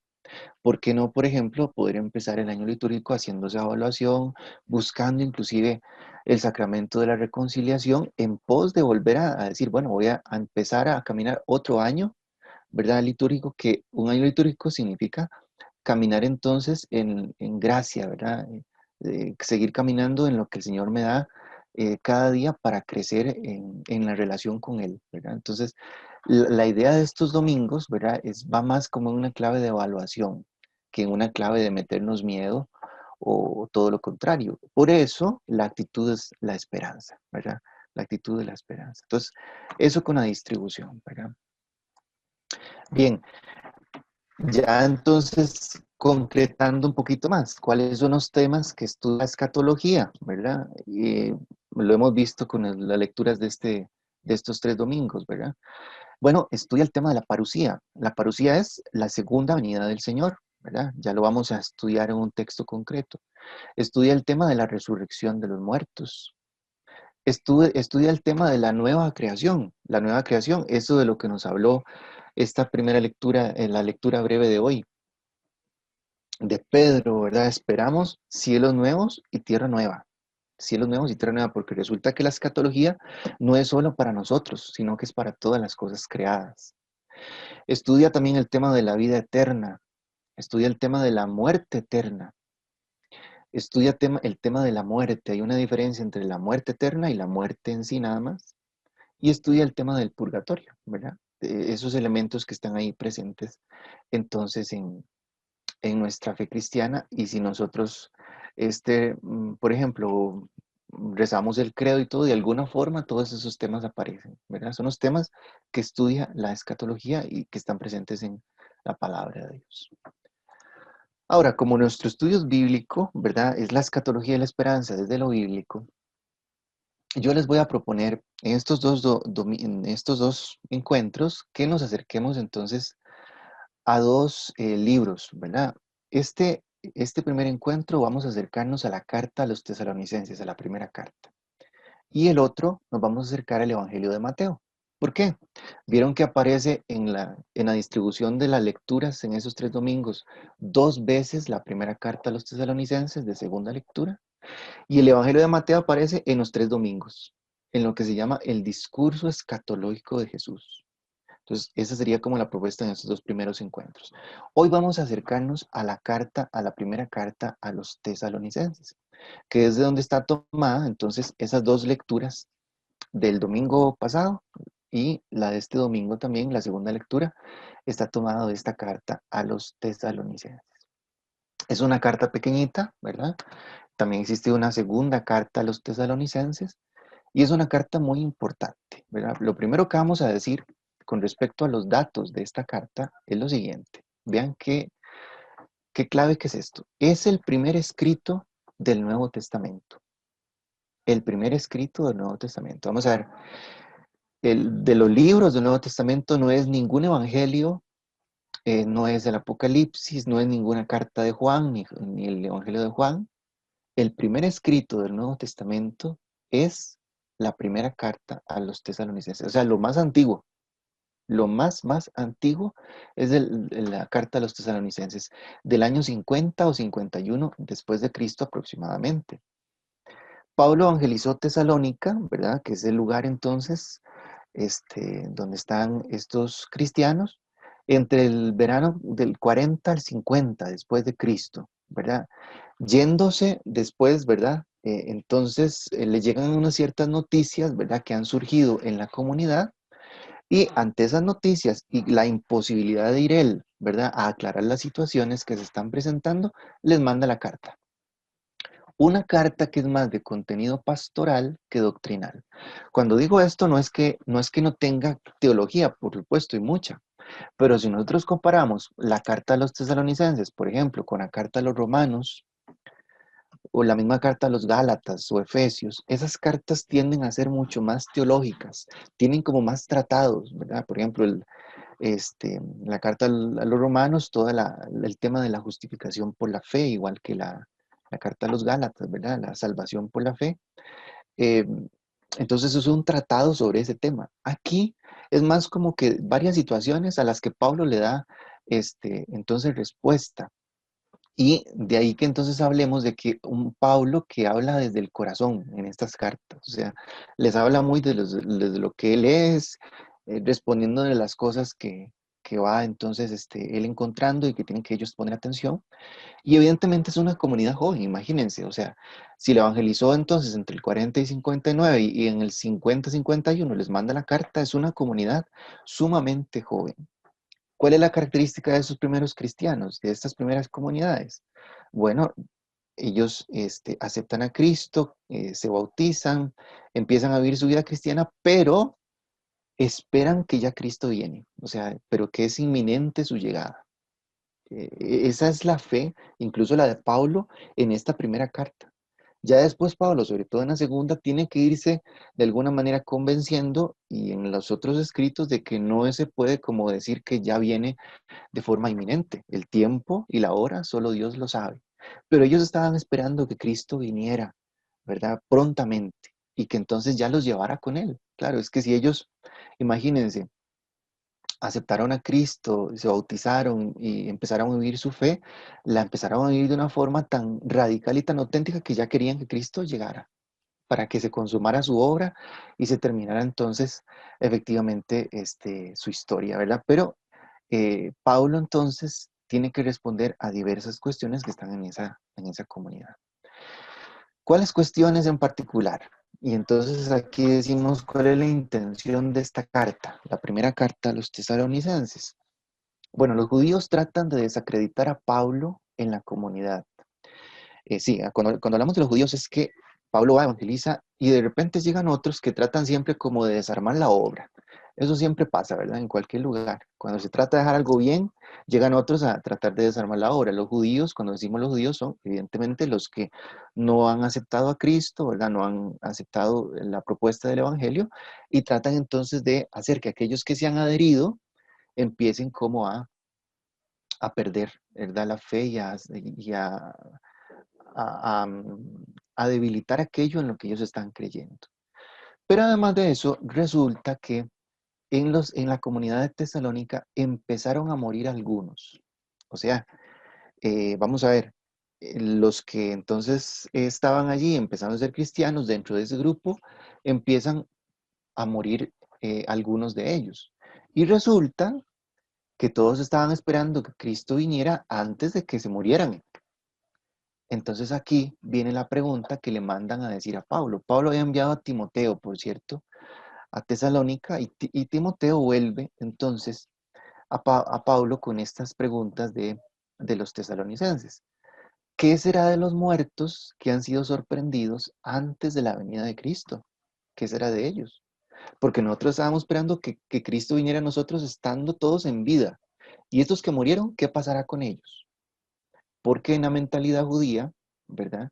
¿Por qué no, por ejemplo, poder empezar el año litúrgico haciendo esa evaluación, buscando inclusive el sacramento de la reconciliación en pos de volver a decir, bueno, voy a empezar a caminar otro año, ¿verdad? Litúrgico, que un año litúrgico significa caminar entonces en gracia, ¿verdad? Seguir caminando en lo que el Señor me da cada día para crecer en la relación con Él, ¿verdad? Entonces, la idea de estos domingos, ¿verdad? Va más como en una clave de evaluación que en una clave de meternos miedo o todo lo contrario. Por eso, la actitud es la esperanza, ¿verdad? La actitud de la esperanza. Entonces, eso con la distribución, ¿verdad? Bien. Ya entonces, concretando un poquito más, ¿cuáles son los temas que estudia la escatología, verdad? Y lo hemos visto con las lecturas de estos 3 domingos, ¿verdad? Bueno, estudia el tema de la parusía. La parusía es la segunda venida del Señor, ¿verdad? Ya lo vamos a estudiar en un texto concreto. Estudia el tema de la resurrección de los muertos. Estudia el tema de la nueva creación. La nueva creación, eso de lo que nos habló esta primera lectura, en la lectura breve de hoy, de Pedro, ¿verdad? Esperamos cielos nuevos y tierra nueva. Cielos nuevos y tierra nueva, porque resulta que la escatología no es solo para nosotros, sino que es para todas las cosas creadas. Estudia también el tema de la vida eterna. Estudia el tema de la muerte eterna. Estudia el tema de la muerte. Hay una diferencia entre la muerte eterna y la muerte en sí nada más. Y estudia el tema del purgatorio, ¿verdad? Esos elementos que están ahí presentes entonces en nuestra fe cristiana. Y si nosotros, por ejemplo, rezamos el credo y todo, de alguna forma todos esos temas aparecen, ¿verdad? Son los temas que estudia la escatología y que están presentes en la palabra de Dios. Ahora, como nuestro estudio es bíblico, ¿verdad? Es la escatología de la esperanza desde lo bíblico. Yo les voy a proponer en estos dos encuentros que nos acerquemos entonces a 2 libros, ¿verdad? Este primer encuentro vamos a acercarnos a la carta a los tesalonicenses, a la primera carta. Y el otro nos vamos a acercar al Evangelio de Mateo. ¿Por qué? Vieron que aparece en la distribución de las lecturas en esos 3 domingos 2 veces la primera carta a los tesalonicenses de segunda lectura. Y el Evangelio de Mateo aparece en los 3 domingos, en lo que se llama el discurso escatológico de Jesús. Entonces, esa sería como la propuesta en estos 2 primeros encuentros. Hoy vamos a acercarnos a la primera carta a los tesalonicenses, que es de donde está tomada entonces esas 2 lecturas del domingo pasado y la de este domingo también, la segunda lectura, está tomada de esta carta a los tesalonicenses. Es una carta pequeñita, ¿verdad? También existe una segunda carta a los tesalonicenses y es una carta muy importante, ¿verdad? Lo primero que vamos a decir con respecto a los datos de esta carta es lo siguiente. Vean qué clave que es esto. Es el primer escrito del Nuevo Testamento. El primer escrito del Nuevo Testamento. Vamos a ver. De los libros del Nuevo Testamento no es ningún evangelio, no es el Apocalipsis, no es ninguna carta de Juan, ni el Evangelio de Juan. El primer escrito del Nuevo Testamento es la primera carta a los tesalonicenses. O sea, lo más antiguo. Lo más antiguo es la carta a los tesalonicenses, del año 50 o 51 después de Cristo aproximadamente. Pablo evangelizó Tesalónica, ¿verdad? Que es el lugar entonces donde están estos cristianos, entre el verano del 40 al 50 después de Cristo, ¿verdad? Yéndose después, ¿verdad? Entonces le llegan unas ciertas noticias, ¿verdad? Que han surgido en la comunidad. Y ante esas noticias y la imposibilidad de ir él, ¿verdad?, a aclarar las situaciones que se están presentando, les manda la carta. Una carta que es más de contenido pastoral que doctrinal. Cuando digo esto, no es que no tenga teología, por supuesto, y mucha. Pero si nosotros comparamos la carta a los tesalonicenses, por ejemplo, con la carta a los romanos, o la misma carta a los Gálatas o Efesios, esas cartas tienden a ser mucho más teológicas, tienen como más tratados, ¿verdad? Por ejemplo, la carta a los Romanos, todo el tema de la justificación por la fe, igual que la carta a los Gálatas, ¿verdad? La salvación por la fe. Entonces es un tratado sobre ese tema. Aquí es más como que varias situaciones a las que Pablo le da entonces respuesta. Y de ahí que entonces hablemos de que un Pablo que habla desde el corazón en estas cartas, o sea, les habla muy de lo que él es, respondiendo de las cosas que va entonces él encontrando y que tienen que ellos poner atención. Y evidentemente es una comunidad joven, imagínense, o sea, si le evangelizó entonces entre el 40 y 59 y en el 50-51 les manda la carta, es una comunidad sumamente joven. ¿Cuál es la característica de esos primeros cristianos, de estas primeras comunidades? Bueno, ellos aceptan a Cristo, se bautizan, empiezan a vivir su vida cristiana, pero esperan que ya Cristo viene, o sea, pero que es inminente su llegada. esa es la fe, incluso la de Pablo en esta primera carta. Ya después Pablo, sobre todo en la segunda, tiene que irse de alguna manera convenciendo, y en los otros escritos, de que no se puede como decir que ya viene de forma inminente. El tiempo y la hora solo Dios lo sabe. Pero ellos estaban esperando que Cristo viniera, ¿verdad? Prontamente, y que entonces ya los llevara con él. Claro, es que si ellos, imagínense, aceptaron a Cristo, se bautizaron y empezaron a vivir su fe, la empezaron a vivir de una forma tan radical y tan auténtica que ya querían que Cristo llegara para que se consumara su obra y se terminara entonces efectivamente su historia, ¿verdad? Pero Pablo entonces tiene que responder a diversas cuestiones que están en esa comunidad. ¿Cuáles cuestiones en particular? Y entonces aquí decimos cuál es la intención de esta carta, la primera carta a los tesalonicenses. Bueno, los judíos tratan de desacreditar a Pablo en la comunidad. Sí, cuando hablamos de los judíos es que Pablo va, evangeliza, y de repente llegan otros que tratan siempre como de desarmar la obra. Eso siempre pasa, ¿verdad? En cualquier lugar. Cuando se trata de dejar algo bien, llegan otros a tratar de desarmar la obra. Los judíos, cuando decimos los judíos, son evidentemente los que no han aceptado a Cristo, ¿verdad? No han aceptado la propuesta del Evangelio, y tratan entonces de hacer que aquellos que se han adherido empiecen como a perder, ¿verdad? La fe y a debilitar aquello en lo que ellos están creyendo. Pero además de eso, resulta que en la comunidad de Tesalónica empezaron a morir algunos. O sea, vamos a ver, los que entonces estaban allí, empezaron a ser cristianos dentro de ese grupo, empiezan a morir algunos de ellos. Y resulta que todos estaban esperando que Cristo viniera antes de que se murieran. Entonces aquí viene la pregunta que le mandan a decir a Pablo. Pablo había enviado a Timoteo, por cierto, a Tesalónica, y Timoteo vuelve entonces a Pablo con estas preguntas de los tesalonicenses. ¿Qué será de los muertos que han sido sorprendidos antes de la venida de Cristo? ¿Qué será de ellos? Porque nosotros estábamos esperando que Cristo viniera a nosotros estando todos en vida. ¿Y estos que murieron, qué pasará con ellos? Porque en la mentalidad judía, ¿verdad?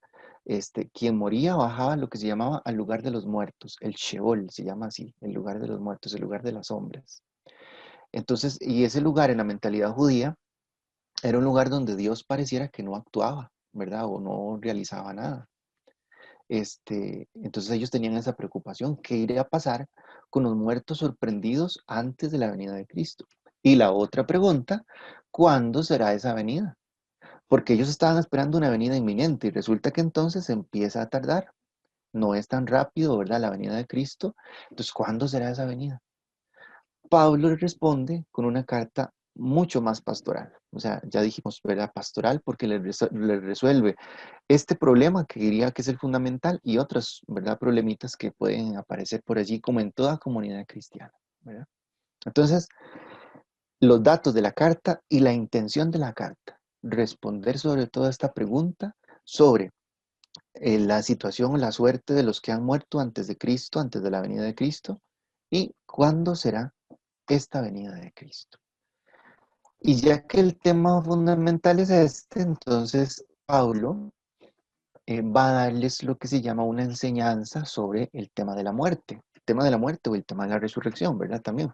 Quien moría bajaba a lo que se llamaba al lugar de los muertos, el Sheol se llama así, el lugar de los muertos, el lugar de las sombras. Entonces, y ese lugar en la mentalidad judía era un lugar donde Dios pareciera que no actuaba, ¿verdad? O no realizaba nada. Entonces ellos tenían esa preocupación, ¿qué iría a pasar con los muertos sorprendidos antes de la venida de Cristo? Y la otra pregunta, ¿cuándo será esa venida? Porque ellos estaban esperando una venida inminente y resulta que entonces empieza a tardar. No es tan rápido, ¿verdad? La venida de Cristo. Entonces, ¿cuándo será esa venida? Pablo le responde con una carta mucho más pastoral. O sea, ya dijimos, ¿verdad? Pastoral porque le resuelve este problema que diría que es el fundamental y otros, ¿verdad? Problemitas que pueden aparecer por allí como en toda comunidad cristiana, ¿verdad? Entonces, los datos de la carta y la intención de la carta. Responder sobre toda esta pregunta sobre la situación o la suerte de los que han muerto antes de Cristo, antes de la venida de Cristo, y cuándo será esta venida de Cristo. Y ya que el tema fundamental es entonces Pablo va a darles lo que se llama una enseñanza sobre el tema de la muerte o el tema de la resurrección, ¿verdad? También.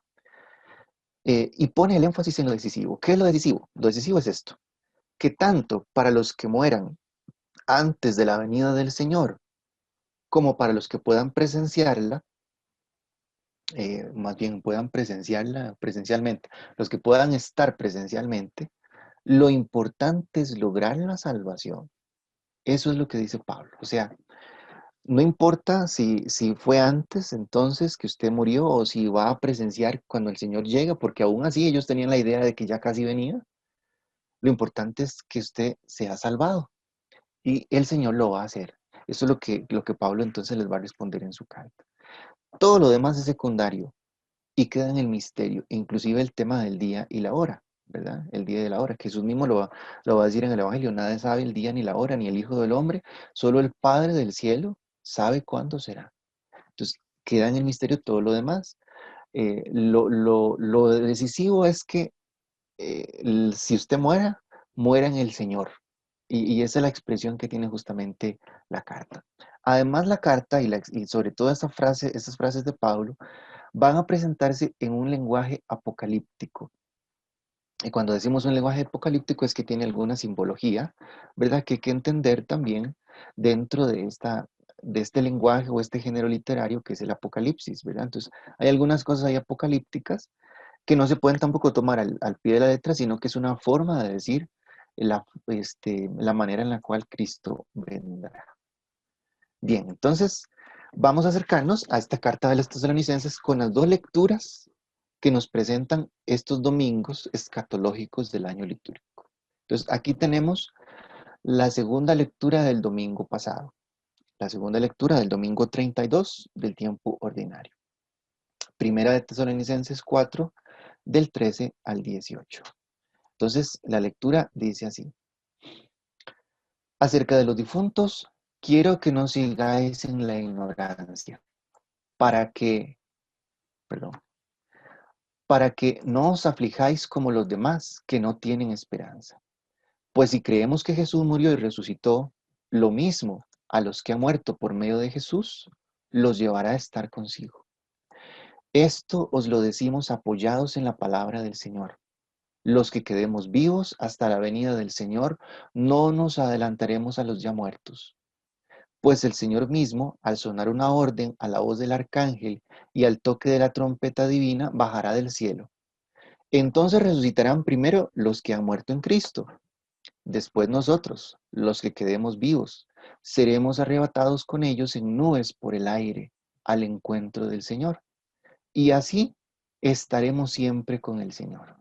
Y pone el énfasis en lo decisivo. ¿Qué es lo decisivo? Lo decisivo es esto, que tanto para los que mueran antes de la venida del Señor, como para los que puedan presenciarla, más bien puedan presenciarla presencialmente, los que puedan estar presencialmente, lo importante es lograr la salvación. Eso es lo que dice Pablo. O sea, no importa si fue antes entonces que usted murió o si va a presenciar cuando el Señor llega, porque aún así ellos tenían la idea de que ya casi venía. Lo importante es que usted sea salvado y el Señor lo va a hacer. Eso es lo que Pablo entonces les va a responder en su carta. Todo lo demás es secundario y queda en el misterio, inclusive el tema del día y la hora, ¿verdad? El día y la hora. Jesús mismo lo va a decir en el Evangelio, nadie sabe el día ni la hora, ni el Hijo del Hombre, solo el Padre del cielo sabe cuándo será. Entonces, queda en el misterio todo lo demás. Lo decisivo es que si usted muera, muera en el Señor. Y esa es la expresión que tiene justamente la carta. Además, la carta y sobre todo esas frases de Pablo van a presentarse en un lenguaje apocalíptico. Y cuando decimos un lenguaje apocalíptico es que tiene alguna simbología, ¿verdad? Que hay que entender también dentro de este lenguaje o este género literario que es el apocalipsis, ¿verdad? Entonces, hay algunas cosas ahí apocalípticas que no se pueden tampoco tomar al pie de la letra, sino que es una forma de decir la manera en la cual Cristo vendrá. Bien, entonces vamos a acercarnos a esta carta de los Tesalonicenses con las dos lecturas que nos presentan estos domingos escatológicos del año litúrgico. Entonces aquí tenemos la segunda lectura del domingo pasado, la segunda lectura del domingo 32 del tiempo ordinario. Primera de Tesalonicenses 4, del 13 al 18. Entonces, la lectura dice así. Acerca de los difuntos, quiero que no sigáis en la ignorancia, para que no os aflijáis como los demás, que no tienen esperanza. Pues si creemos que Jesús murió y resucitó, lo mismo a los que han muerto por medio de Jesús, los llevará a estar consigo. Esto os lo decimos apoyados en la palabra del Señor. Los que quedemos vivos hasta la venida del Señor, no nos adelantaremos a los ya muertos. Pues el Señor mismo, al sonar una orden a la voz del arcángel y al toque de la trompeta divina, bajará del cielo. Entonces resucitarán primero los que han muerto en Cristo. Después nosotros, los que quedemos vivos, seremos arrebatados con ellos en nubes por el aire, al encuentro del Señor. Y así estaremos siempre con el Señor.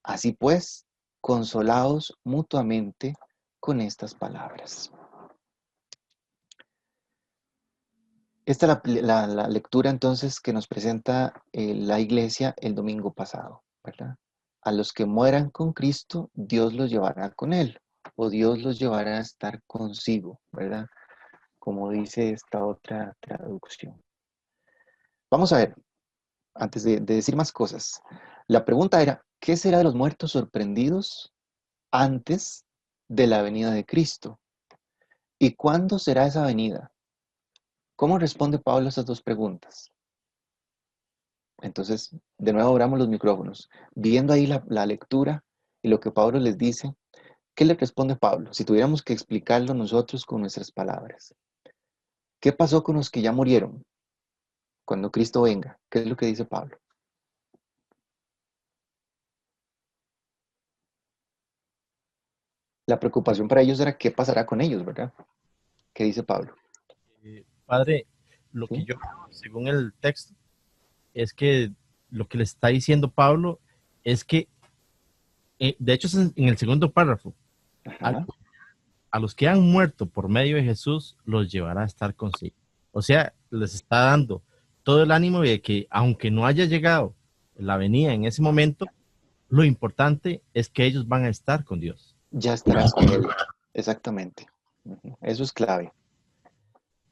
Así pues, consolaos mutuamente con estas palabras. Esta es la lectura entonces que nos presenta la iglesia el domingo pasado, ¿verdad? A los que mueran con Cristo, Dios los llevará con Él, o Dios los llevará a estar consigo, ¿verdad? Como dice esta otra traducción. Vamos a ver, antes de decir más cosas, la pregunta era, ¿qué será de los muertos sorprendidos antes de la venida de Cristo? ¿Y cuándo será esa venida? ¿Cómo responde Pablo a estas dos preguntas? Entonces, de nuevo abramos los micrófonos. Viendo ahí la lectura y lo que Pablo les dice, ¿qué le responde Pablo? Si tuviéramos que explicarlo nosotros con nuestras palabras. ¿Qué pasó con los que ya murieron cuando Cristo venga? ¿Qué es lo que dice Pablo? La preocupación para ellos era qué pasará con ellos, ¿verdad? ¿Qué dice Pablo? Padre, lo que yo, según el texto, es que lo que le está diciendo Pablo es que, de hecho es en el segundo párrafo, a los que han muerto por medio de Jesús, los llevará a estar consigo. O sea, les está dando todo el ánimo de que, aunque no haya llegado la venida en ese momento, lo importante es que ellos van a estar con Dios. Ya estarás con Él, exactamente. Eso es clave.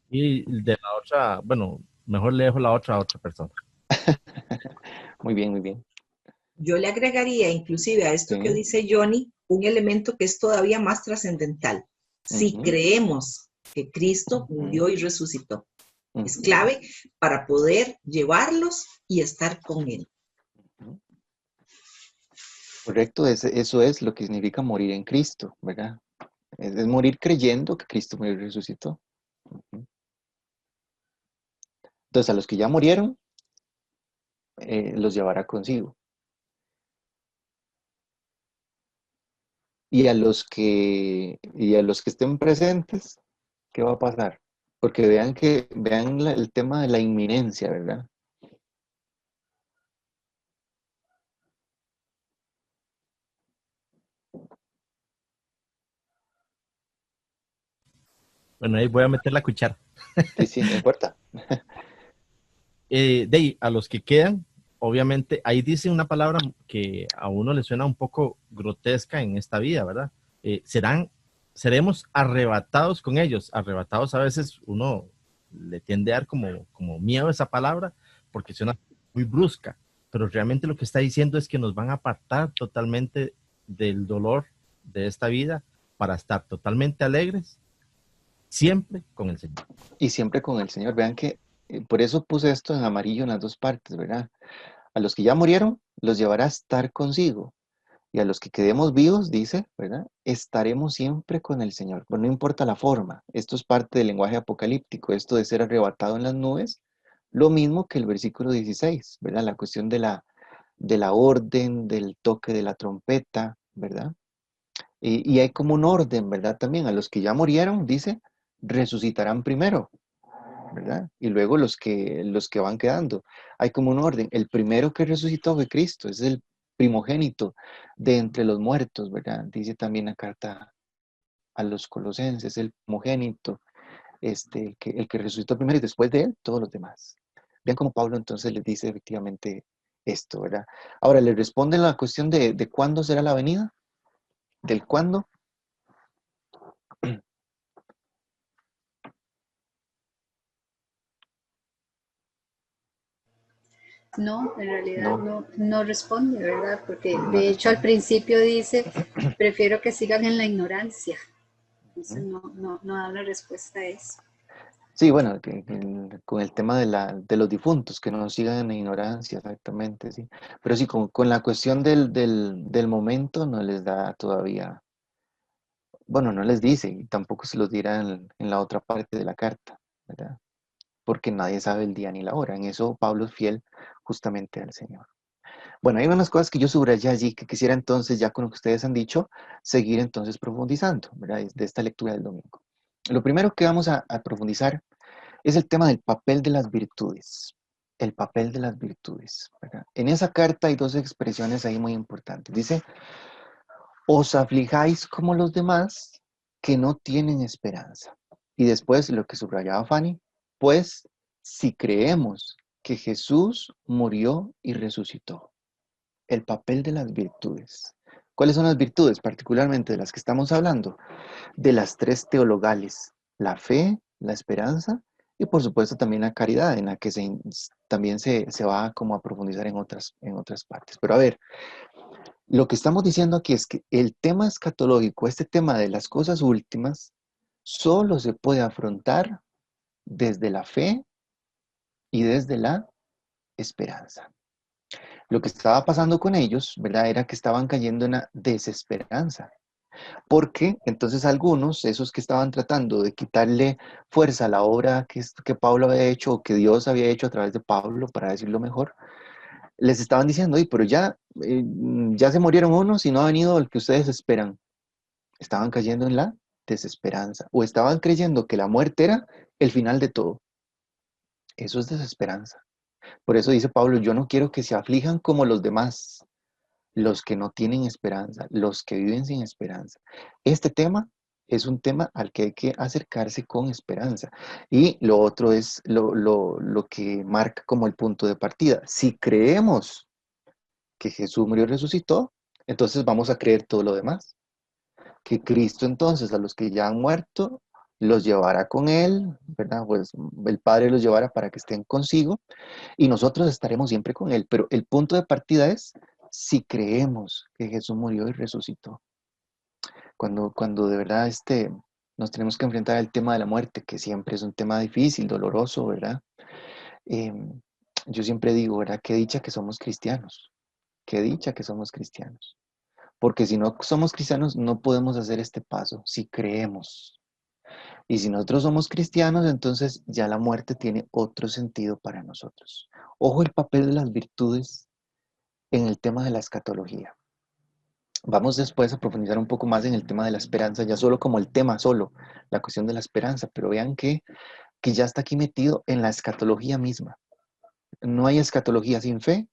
Y de la otra, bueno, mejor le dejo la otra a otra persona. Muy bien, muy bien. Yo le agregaría inclusive a esto que dice Johnny, un elemento que es todavía más trascendental. Si creemos que Cristo murió y resucitó, es clave para poder llevarlos y estar con Él. Correcto, eso es lo que significa morir en Cristo, ¿verdad? Es morir creyendo que Cristo murió y resucitó. Entonces, a los que ya murieron, los llevará consigo. Y a los que estén presentes, ¿qué va a pasar? Porque vean el tema de la inminencia, ¿verdad? Bueno, ahí voy a meter la cuchara. Sí, no importa. A los que quedan, obviamente, ahí dice una palabra que a uno le suena un poco grotesca en esta vida, ¿verdad? Seremos arrebatados con ellos. Arrebatados a veces uno le tiende a dar como miedo a esa palabra porque suena muy brusca, pero realmente lo que está diciendo es que nos van a apartar totalmente del dolor de esta vida para estar totalmente alegres, siempre con el Señor. Y siempre con el Señor. Vean que por eso puse esto en amarillo en las dos partes, ¿verdad? A los que ya murieron, los llevará a estar consigo. Y a los que quedemos vivos, dice, ¿verdad? Estaremos siempre con el Señor. Pues no importa la forma. Esto es parte del lenguaje apocalíptico, esto de ser arrebatado en las nubes. Lo mismo que el versículo 16, ¿verdad? La cuestión de la orden, del toque de la trompeta, ¿verdad? Y hay como un orden, ¿verdad? También a los que ya murieron, dice, resucitarán primero, ¿verdad? Y luego los que van quedando. Hay como un orden. El primero que resucitó fue Cristo, es el primogénito de entre los muertos, ¿verdad? Dice también la carta a los Colosenses, el primogénito, el que resucitó primero y después de él, todos los demás. Vean cómo Pablo entonces les dice efectivamente esto, ¿verdad? Ahora, le responden la cuestión de cuándo será la venida, del cuándo. No, en realidad no responde, ¿verdad? Porque de hecho al principio dice, prefiero que sigan en la ignorancia. Entonces no da una respuesta a eso. Sí, bueno, con el tema de los difuntos, que no sigan en la ignorancia, exactamente, sí. Pero sí, con la cuestión del momento no les da todavía, bueno, no les dice, y tampoco se los dirá en la otra parte de la carta, ¿verdad? Porque nadie sabe el día ni la hora. En eso Pablo es fiel justamente al Señor. Bueno, hay unas cosas que yo subrayé allí que quisiera entonces, ya con lo que ustedes han dicho, seguir entonces profundizando, ¿verdad? De esta lectura del domingo. Lo primero que vamos a profundizar es el tema del papel de las virtudes. El papel de las virtudes, ¿verdad? En esa carta hay dos expresiones ahí muy importantes. Dice, os aflijáis como los demás que no tienen esperanza. Y después lo que subrayaba Fanny, pues si creemos que Jesús murió y resucitó. El papel de las virtudes. ¿Cuáles son las virtudes? Particularmente de las que estamos hablando. De las tres teologales. La fe, la esperanza y por supuesto también la caridad, en la que también se va como a profundizar en otras partes. Pero a ver, lo que estamos diciendo aquí es que el tema escatológico, este tema de las cosas últimas, solo se puede afrontar desde la fe y desde la esperanza. Lo que estaba pasando con ellos, ¿verdad? Era que estaban cayendo en la desesperanza. Porque entonces algunos, esos que estaban tratando de quitarle fuerza a la obra que Pablo había hecho o que Dios había hecho a través de Pablo, para decirlo mejor, les estaban diciendo, pero ya se murieron unos y no ha venido el que ustedes esperan. Estaban cayendo en la desesperanza o estaban creyendo que la muerte era el final de todo. Eso es desesperanza. Por eso dice Pablo, yo no quiero que se aflijan como los demás, los que no tienen esperanza, los que viven sin esperanza. Este tema es un tema al que hay que acercarse con esperanza. Y lo otro es lo que marca como el punto de partida. Si creemos que Jesús murió y resucitó, entonces vamos a creer todo lo demás. Que Cristo entonces a los que ya han muerto los llevará con Él, ¿verdad? Pues el Padre los llevará para que estén consigo y nosotros estaremos siempre con Él. Pero el punto de partida es si creemos que Jesús murió y resucitó. Cuando de verdad nos tenemos que enfrentar al tema de la muerte, que siempre es un tema difícil, doloroso, ¿verdad? Yo siempre digo, ¿verdad? Qué dicha que somos cristianos. Qué dicha que somos cristianos. Porque si no somos cristianos, no podemos hacer este paso, si creemos. Y si nosotros somos cristianos, entonces ya la muerte tiene otro sentido para nosotros. Ojo el papel de las virtudes en el tema de la escatología. Vamos después a profundizar un poco más en el tema de la esperanza, ya solo como el tema solo, la cuestión de la esperanza, pero vean que ya está aquí metido en la escatología misma. No hay escatología sin fe,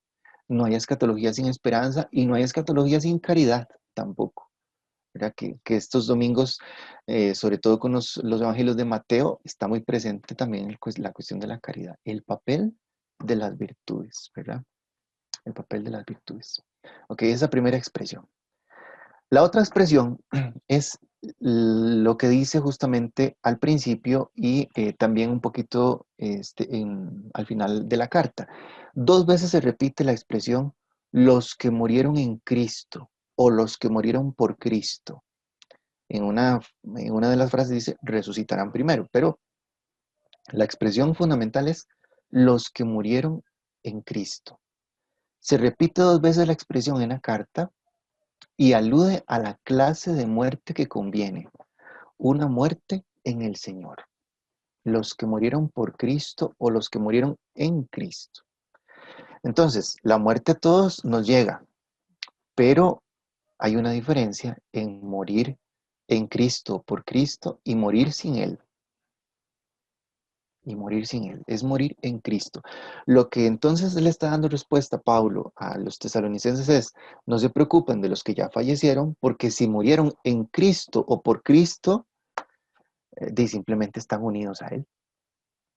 no hay escatología sin esperanza y no hay escatología sin caridad tampoco. ¿Verdad? Que estos domingos, sobre todo con los evangelios de Mateo, está muy presente también la cuestión de la caridad, el papel de las virtudes, ¿verdad? El papel de las virtudes. Ok, esa primera expresión. La otra expresión es lo que dice justamente al principio y también un poquito al final de la carta. 2 veces se repite la expresión los que murieron en Cristo o los que murieron por Cristo. En una de las frases dice, resucitarán primero, pero la expresión fundamental es los que murieron en Cristo. Se repite 2 veces la expresión en la carta y alude a la clase de muerte que conviene, una muerte en el Señor. Los que murieron por Cristo o los que murieron en Cristo. Entonces, la muerte a todos nos llega, pero hay una diferencia en morir en Cristo, por Cristo, y morir sin Él. Y morir sin Él, es morir en Cristo. Lo que entonces le está dando respuesta Pablo a los tesalonicenses es, no se preocupen de los que ya fallecieron, porque si murieron en Cristo o por Cristo, simplemente están unidos a Él.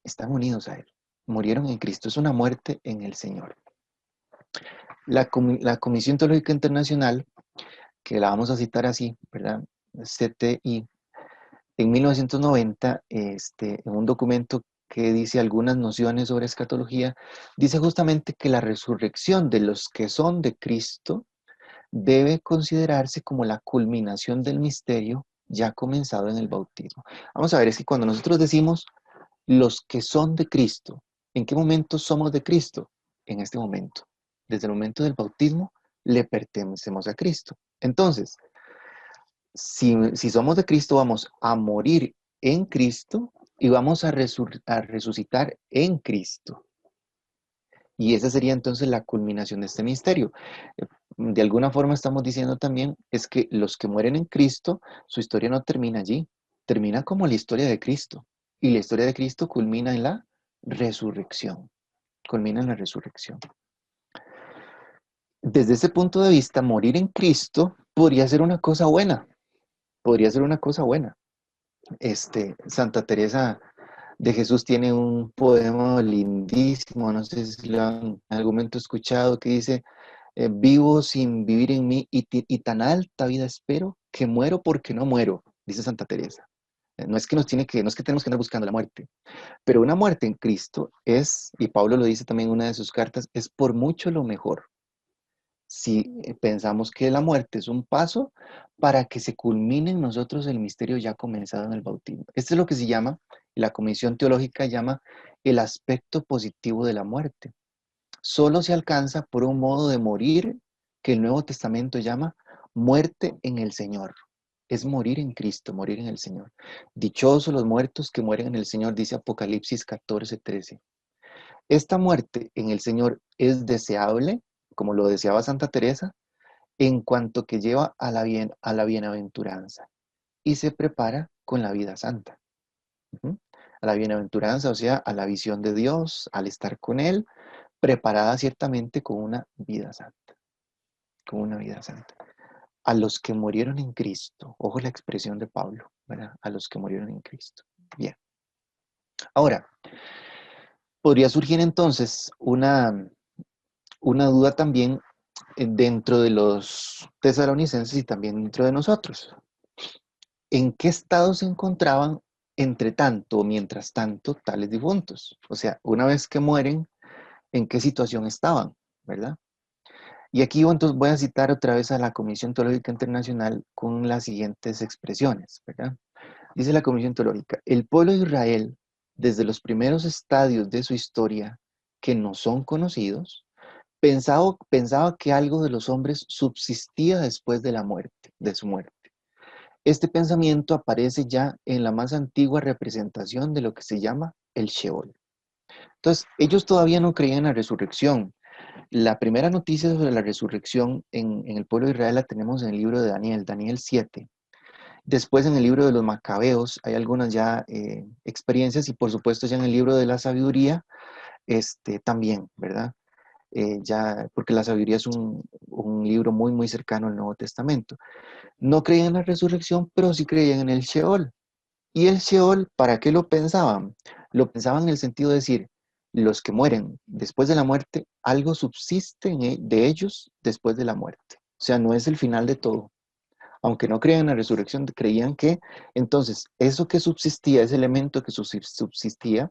Están unidos a Él. Murieron en Cristo, es una muerte en el Señor. La Comisión Teológica Internacional, que la vamos a citar así, ¿verdad? CTI, en 1990, en un documento que dice algunas nociones sobre escatología, dice justamente que la resurrección de los que son de Cristo debe considerarse como la culminación del misterio ya comenzado en el bautismo. Vamos a ver, es que cuando nosotros decimos los que son de Cristo, ¿en qué momento somos de Cristo? En este momento. Desde el momento del bautismo le pertenecemos a Cristo. Entonces, si somos de Cristo, vamos a morir en Cristo y vamos a resucitar en Cristo. Y esa sería entonces la culminación de este misterio. De alguna forma estamos diciendo también es que los que mueren en Cristo, su historia no termina allí, termina como la historia de Cristo. Y la historia de Cristo culmina en la resurrección. Culmina en la resurrección. Desde ese punto de vista, morir en Cristo podría ser una cosa buena. Podría ser una cosa buena. Santa Teresa de Jesús tiene un poema lindísimo, no sé si lo han en algún momento escuchado, que dice, vivo sin vivir en mí y tan alta vida espero que muero porque no muero, dice Santa Teresa. No es que no es que tenemos que andar buscando la muerte, pero una muerte en Cristo es, y Pablo lo dice también en una de sus cartas, es por mucho lo mejor. Si pensamos que la muerte es un paso para que se culmine en nosotros el misterio ya comenzado en el bautismo. Esto es lo que se llama, la Comisión Teológica llama, el aspecto positivo de la muerte. Solo se alcanza por un modo de morir que el Nuevo Testamento llama muerte en el Señor. Es morir en Cristo, morir en el Señor. Dichosos los muertos que mueren en el Señor, dice Apocalipsis 14:13. Esta muerte en el Señor es deseable, como lo deseaba Santa Teresa, en cuanto que lleva a la bienaventuranza y se prepara con la vida santa. A la bienaventuranza, o sea, a la visión de Dios, al estar con Él, preparada ciertamente con una vida santa. Con una vida santa. A los que murieron en Cristo, ojo la expresión de Pablo, ¿verdad? A los que murieron en Cristo. Bien. Ahora, podría surgir entonces una duda también dentro de los tesalonicenses y también dentro de nosotros. ¿En qué estado se encontraban entre tanto o mientras tanto tales difuntos? O sea, una vez que mueren, ¿en qué situación estaban? ¿Verdad? Y aquí entonces voy a citar otra vez a la Comisión Teológica Internacional con las siguientes expresiones, ¿verdad? Dice la Comisión Teológica, el pueblo de Israel, desde los primeros estadios de su historia, que no son conocidos, pensaba que algo de los hombres subsistía después de la muerte, de su muerte. Este pensamiento aparece ya en la más antigua representación de lo que se llama el Sheol. Entonces, ellos todavía no creían en la resurrección. La primera noticia sobre la resurrección en el pueblo de Israel la tenemos en el libro de Daniel 7. Después en el libro de los Macabeos hay algunas ya experiencias y por supuesto ya en el libro de la sabiduría también, ¿verdad? Ya, porque la sabiduría es un libro muy, muy cercano al Nuevo Testamento. No creían en la resurrección, pero sí creían en el Sheol. ¿Y el Sheol, para qué lo pensaban? Lo pensaban en el sentido de decir, los que mueren después de la muerte, algo subsiste de ellos después de la muerte. O sea, no es el final de todo. Aunque no creían en la resurrección, creían que entonces eso que subsistía, ese elemento que subsistía,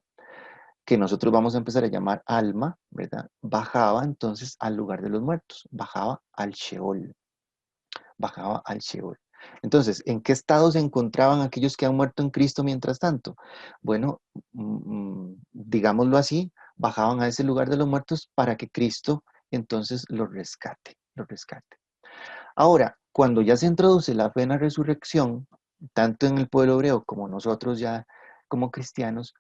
que nosotros vamos a empezar a llamar alma, ¿verdad? Bajaba entonces al lugar de los muertos, bajaba al Sheol. bajaba al Sheol. Entonces, ¿en qué estado se encontraban aquellos que han muerto en Cristo mientras tanto? Bueno, digámoslo así, bajaban a ese lugar de los muertos para que Cristo entonces los rescate, los rescate. Ahora, cuando ya se introduce la fe en la resurrección, tanto en el pueblo hebreo como nosotros ya como cristianos,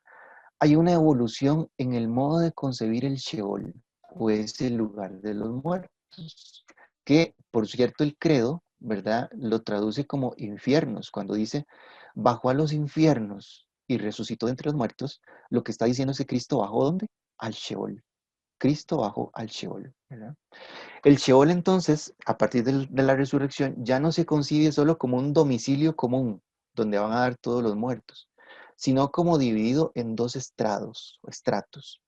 hay una evolución en el modo de concebir el Sheol, o ese lugar de los muertos, que por cierto el credo, ¿verdad?, lo traduce como infiernos. Cuando dice bajó a los infiernos y resucitó de entre los muertos, lo que está diciendo es que Cristo bajó ¿dónde? Al Sheol. Cristo bajó al Sheol, ¿verdad? El Sheol entonces, a partir de la resurrección, ya no se concibe solo como un domicilio común, donde van a dar todos los muertos, sino como dividido en dos estrados o estratos,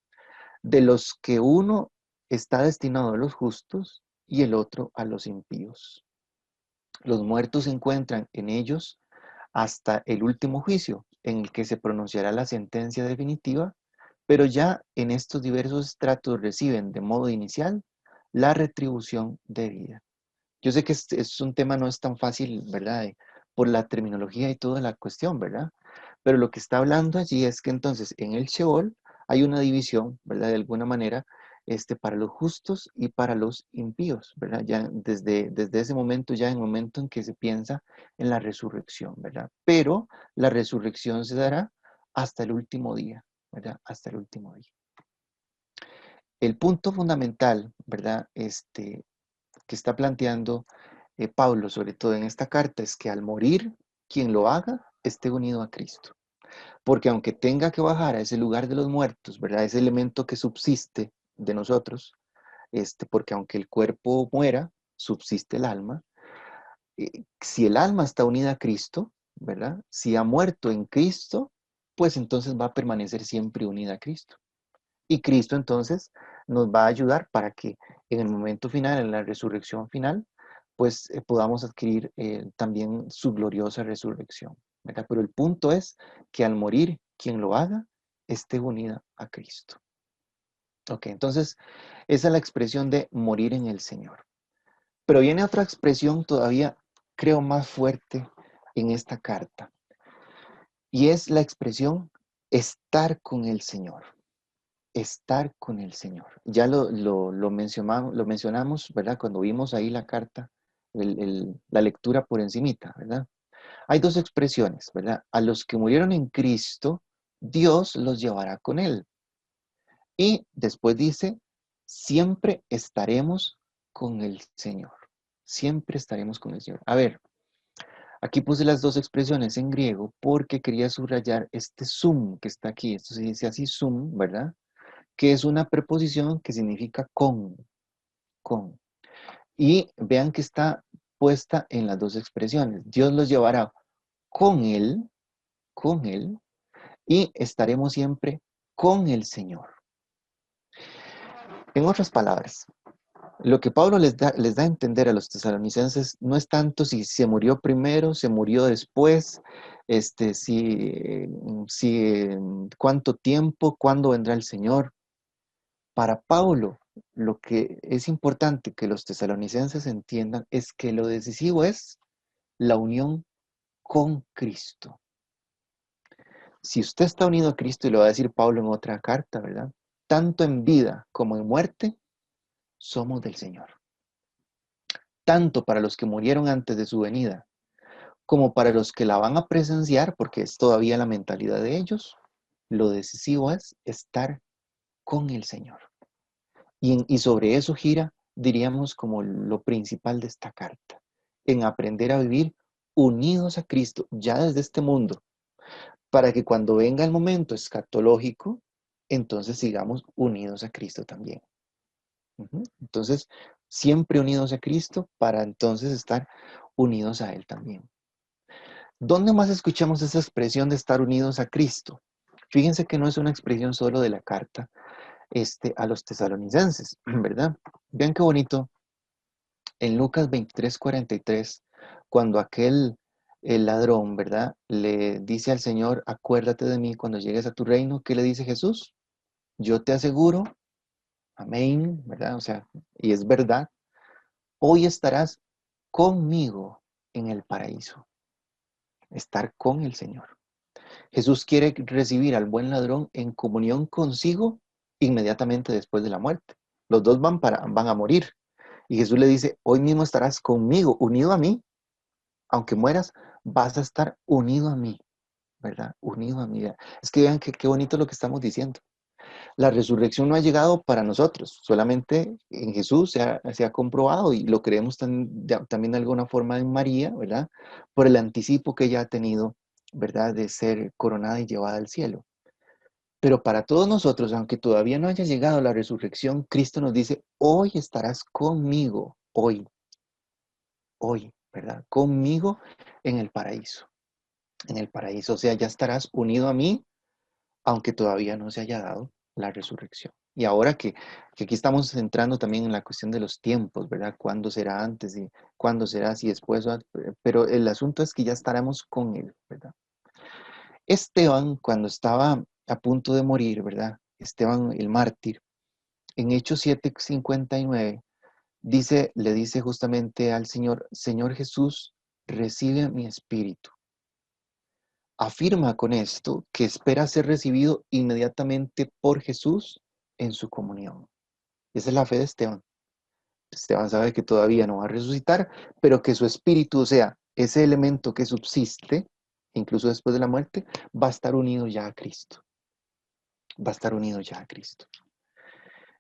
de los que uno está destinado a los justos y el otro a los impíos. Los muertos se encuentran en ellos hasta el último juicio, en el que se pronunciará la sentencia definitiva, pero ya en estos diversos estratos reciben de modo inicial la retribución debida. Yo sé que es un tema no es tan fácil, ¿verdad? Por la terminología y toda la cuestión, ¿verdad? Pero lo que está hablando allí es que entonces en el Sheol hay una división, ¿verdad? De alguna manera, para los justos y para los impíos, ¿verdad? Ya desde ese momento, ya en el momento en que se piensa en la resurrección, ¿verdad? Pero la resurrección se dará hasta el último día, ¿verdad? Hasta el último día. El punto fundamental, ¿verdad? Que está planteando Pablo, sobre todo en esta carta, es que al morir, quien lo haga esté unido a Cristo. Porque aunque tenga que bajar a ese lugar de los muertos, ¿verdad? Ese elemento que subsiste de nosotros, porque aunque el cuerpo muera, subsiste el alma. Si el alma está unida a Cristo, ¿verdad? Si ha muerto en Cristo, pues entonces va a permanecer siempre unida a Cristo. Y Cristo entonces nos va a ayudar para que en el momento final, en la resurrección final, pues podamos adquirir también su gloriosa resurrección, ¿verdad? Pero el punto es que al morir, quien lo haga, esté unida a Cristo. Ok, entonces esa es la expresión de morir en el Señor. Pero viene otra expresión todavía, creo, más fuerte en esta carta. Y es la expresión estar con el Señor. Estar con el Señor. Ya lo mencionamos, ¿verdad? Cuando vimos ahí la carta, la lectura por encimita, ¿verdad? Hay dos expresiones, ¿verdad? A los que murieron en Cristo, Dios los llevará con Él. Y después dice, siempre estaremos con el Señor. Siempre estaremos con el Señor. A ver, aquí puse las dos expresiones en griego porque quería subrayar este sum que está aquí. Esto se dice así, sum, ¿verdad? Que es una preposición que significa con. Y vean que está puesta en las dos expresiones. Dios los llevará con Él, y estaremos siempre con el Señor. En otras palabras, lo que Pablo les da a entender a los tesalonicenses no es tanto si se murió primero, se murió después, cuánto tiempo, cuándo vendrá el Señor. Para Pablo, lo que es importante que los tesalonicenses entiendan es que lo decisivo es la unión con Cristo. Si usted está unido a Cristo, y lo va a decir Pablo en otra carta, ¿verdad? Tanto en vida como en muerte, somos del Señor. Tanto para los que murieron antes de su venida, como para los que la van a presenciar, porque es todavía la mentalidad de ellos, lo decisivo es estar con el Señor. Y sobre eso gira, diríamos, como lo principal de esta carta, en aprender a vivir unidos a Cristo, ya desde este mundo, para que cuando venga el momento escatológico, entonces sigamos unidos a Cristo también. Entonces, siempre unidos a Cristo, para entonces estar unidos a Él también. ¿Dónde más escuchamos esa expresión de estar unidos a Cristo? Fíjense que no es una expresión solo de la carta a los tesalonicenses, ¿verdad? Vean qué bonito. En Lucas 23:43, cuando el ladrón, ¿verdad?, le dice al Señor, acuérdate de mí cuando llegues a tu reino, ¿qué le dice Jesús? Yo te aseguro, amén, ¿verdad? O sea, y es verdad, hoy estarás conmigo en el paraíso. Estar con el Señor. Jesús quiere recibir al buen ladrón en comunión consigo inmediatamente después de la muerte. Los dos van a morir. Y Jesús le dice, hoy mismo estarás conmigo, unido a mí. Aunque mueras, vas a estar unido a mí, ¿verdad? Unido a mí. Es que vean qué bonito lo que estamos diciendo. La resurrección no ha llegado para nosotros, solamente en Jesús se ha comprobado y lo creemos también de alguna forma en María, ¿verdad? Por el anticipo que ella ha tenido, ¿verdad? De ser coronada y llevada al cielo. Pero para todos nosotros, aunque todavía no haya llegado la resurrección, Cristo nos dice, hoy estarás conmigo, hoy, ¿verdad? Conmigo en el paraíso. En el paraíso, o sea, ya estarás unido a mí, aunque todavía no se haya dado la resurrección. Y ahora que aquí estamos entrando también en la cuestión de los tiempos, ¿verdad? ¿Cuándo será antes y cuándo será si después? Pero el asunto es que ya estaremos con Él, ¿verdad? Esteban, cuando estaba a punto de morir, ¿verdad? Esteban el mártir, en Hechos 7:59, le dice justamente al Señor, Señor Jesús, recibe mi espíritu. Afirma con esto que espera ser recibido inmediatamente por Jesús en su comunión. Esa es la fe de Esteban. Esteban sabe que todavía no va a resucitar, pero que su espíritu, o sea, ese elemento que subsiste, incluso después de la muerte, va a estar unido ya a Cristo. Va a estar unido ya a Cristo.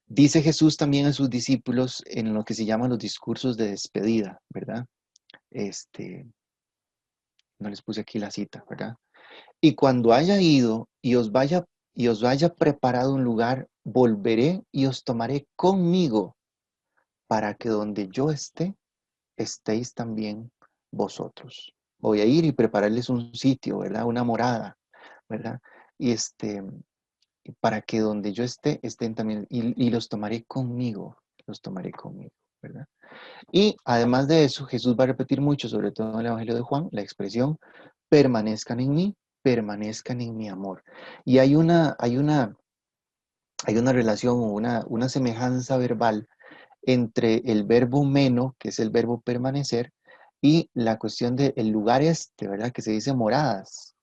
Dice Jesús también a sus discípulos en lo que se llaman los discursos de despedida, ¿verdad? No les puse aquí la cita, ¿verdad? Y cuando haya ido y os haya preparado un lugar, volveré y os tomaré conmigo, para que donde yo esté, estéis también vosotros. Voy a ir y prepararles un sitio, ¿verdad? Una morada, ¿verdad? Y para que donde yo esté, estén también, y los tomaré conmigo, ¿verdad? Y además de eso, Jesús va a repetir mucho, sobre todo en el Evangelio de Juan, la expresión, permanezcan en mí, permanezcan en mi amor. Y hay una relación o una semejanza verbal entre el verbo meno, que es el verbo permanecer, y la cuestión del lugar ¿verdad? Que se dice moradas.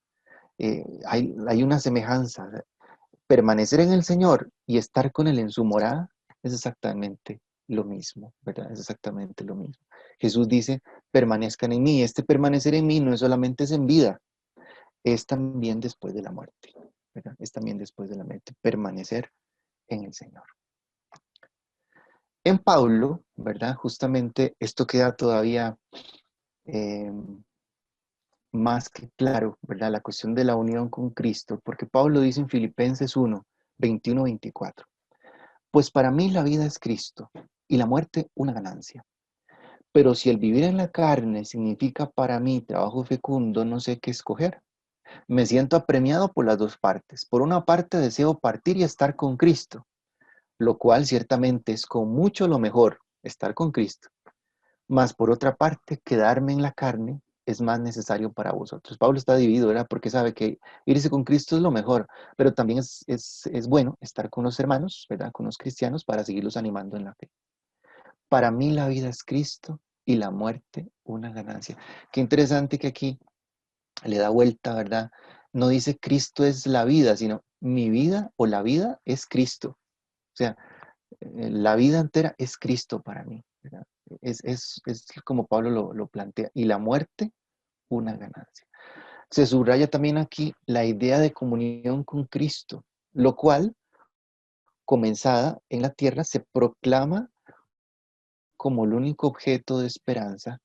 Hay una semejanza. Permanecer en el Señor y estar con Él en su morada es exactamente lo mismo, ¿verdad? Es exactamente lo mismo. Jesús dice, permanezcan en mí. Este permanecer en mí no es solamente en vida, es también después de la muerte, ¿verdad? Es también después de la muerte, permanecer en el Señor. En Pablo, ¿verdad? Justamente esto queda todavía más que claro, ¿verdad? La cuestión de la unión con Cristo, porque Pablo dice en Filipenses 1, 21-24, pues para mí la vida es Cristo y la muerte una ganancia. Pero si el vivir en la carne significa para mí trabajo fecundo, no sé qué escoger. Me siento apremiado por las dos partes. Por una parte deseo partir y estar con Cristo, lo cual ciertamente es con mucho lo mejor, estar con Cristo. Mas por otra parte, quedarme en la carne es más necesario para vosotros. Pablo está dividido, ¿verdad? Porque sabe que irse con Cristo es lo mejor, pero también es bueno estar con los hermanos, ¿verdad? Con los cristianos para seguirlos animando en la fe. Para mí la vida es Cristo y la muerte una ganancia. Qué interesante que aquí le da vuelta, ¿verdad? No dice Cristo es la vida, sino mi vida o la vida es Cristo. O sea, la vida entera es Cristo para mí, ¿verdad? Es como Pablo lo plantea. Y la muerte, una ganancia. Se subraya también aquí la idea de comunión con Cristo, lo cual, comenzada en la tierra, se proclama como el único objeto de esperanza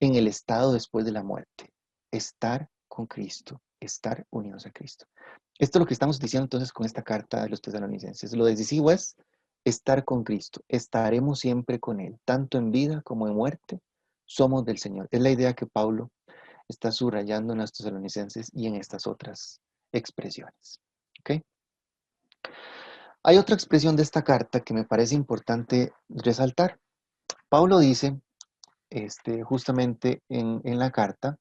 en el estado después de la muerte. Estar con Cristo, estar unidos a Cristo. Esto es lo que estamos diciendo entonces con esta carta de los tesalonicenses. Lo decisivo es estar con Cristo. Estaremos siempre con Él, tanto en vida como en muerte. Somos del Señor. Es la idea que Pablo está subrayando en los tesalonicenses y en estas otras expresiones. ¿Ok? Hay otra expresión de esta carta que me parece importante resaltar. Pablo dice, justamente en la carta,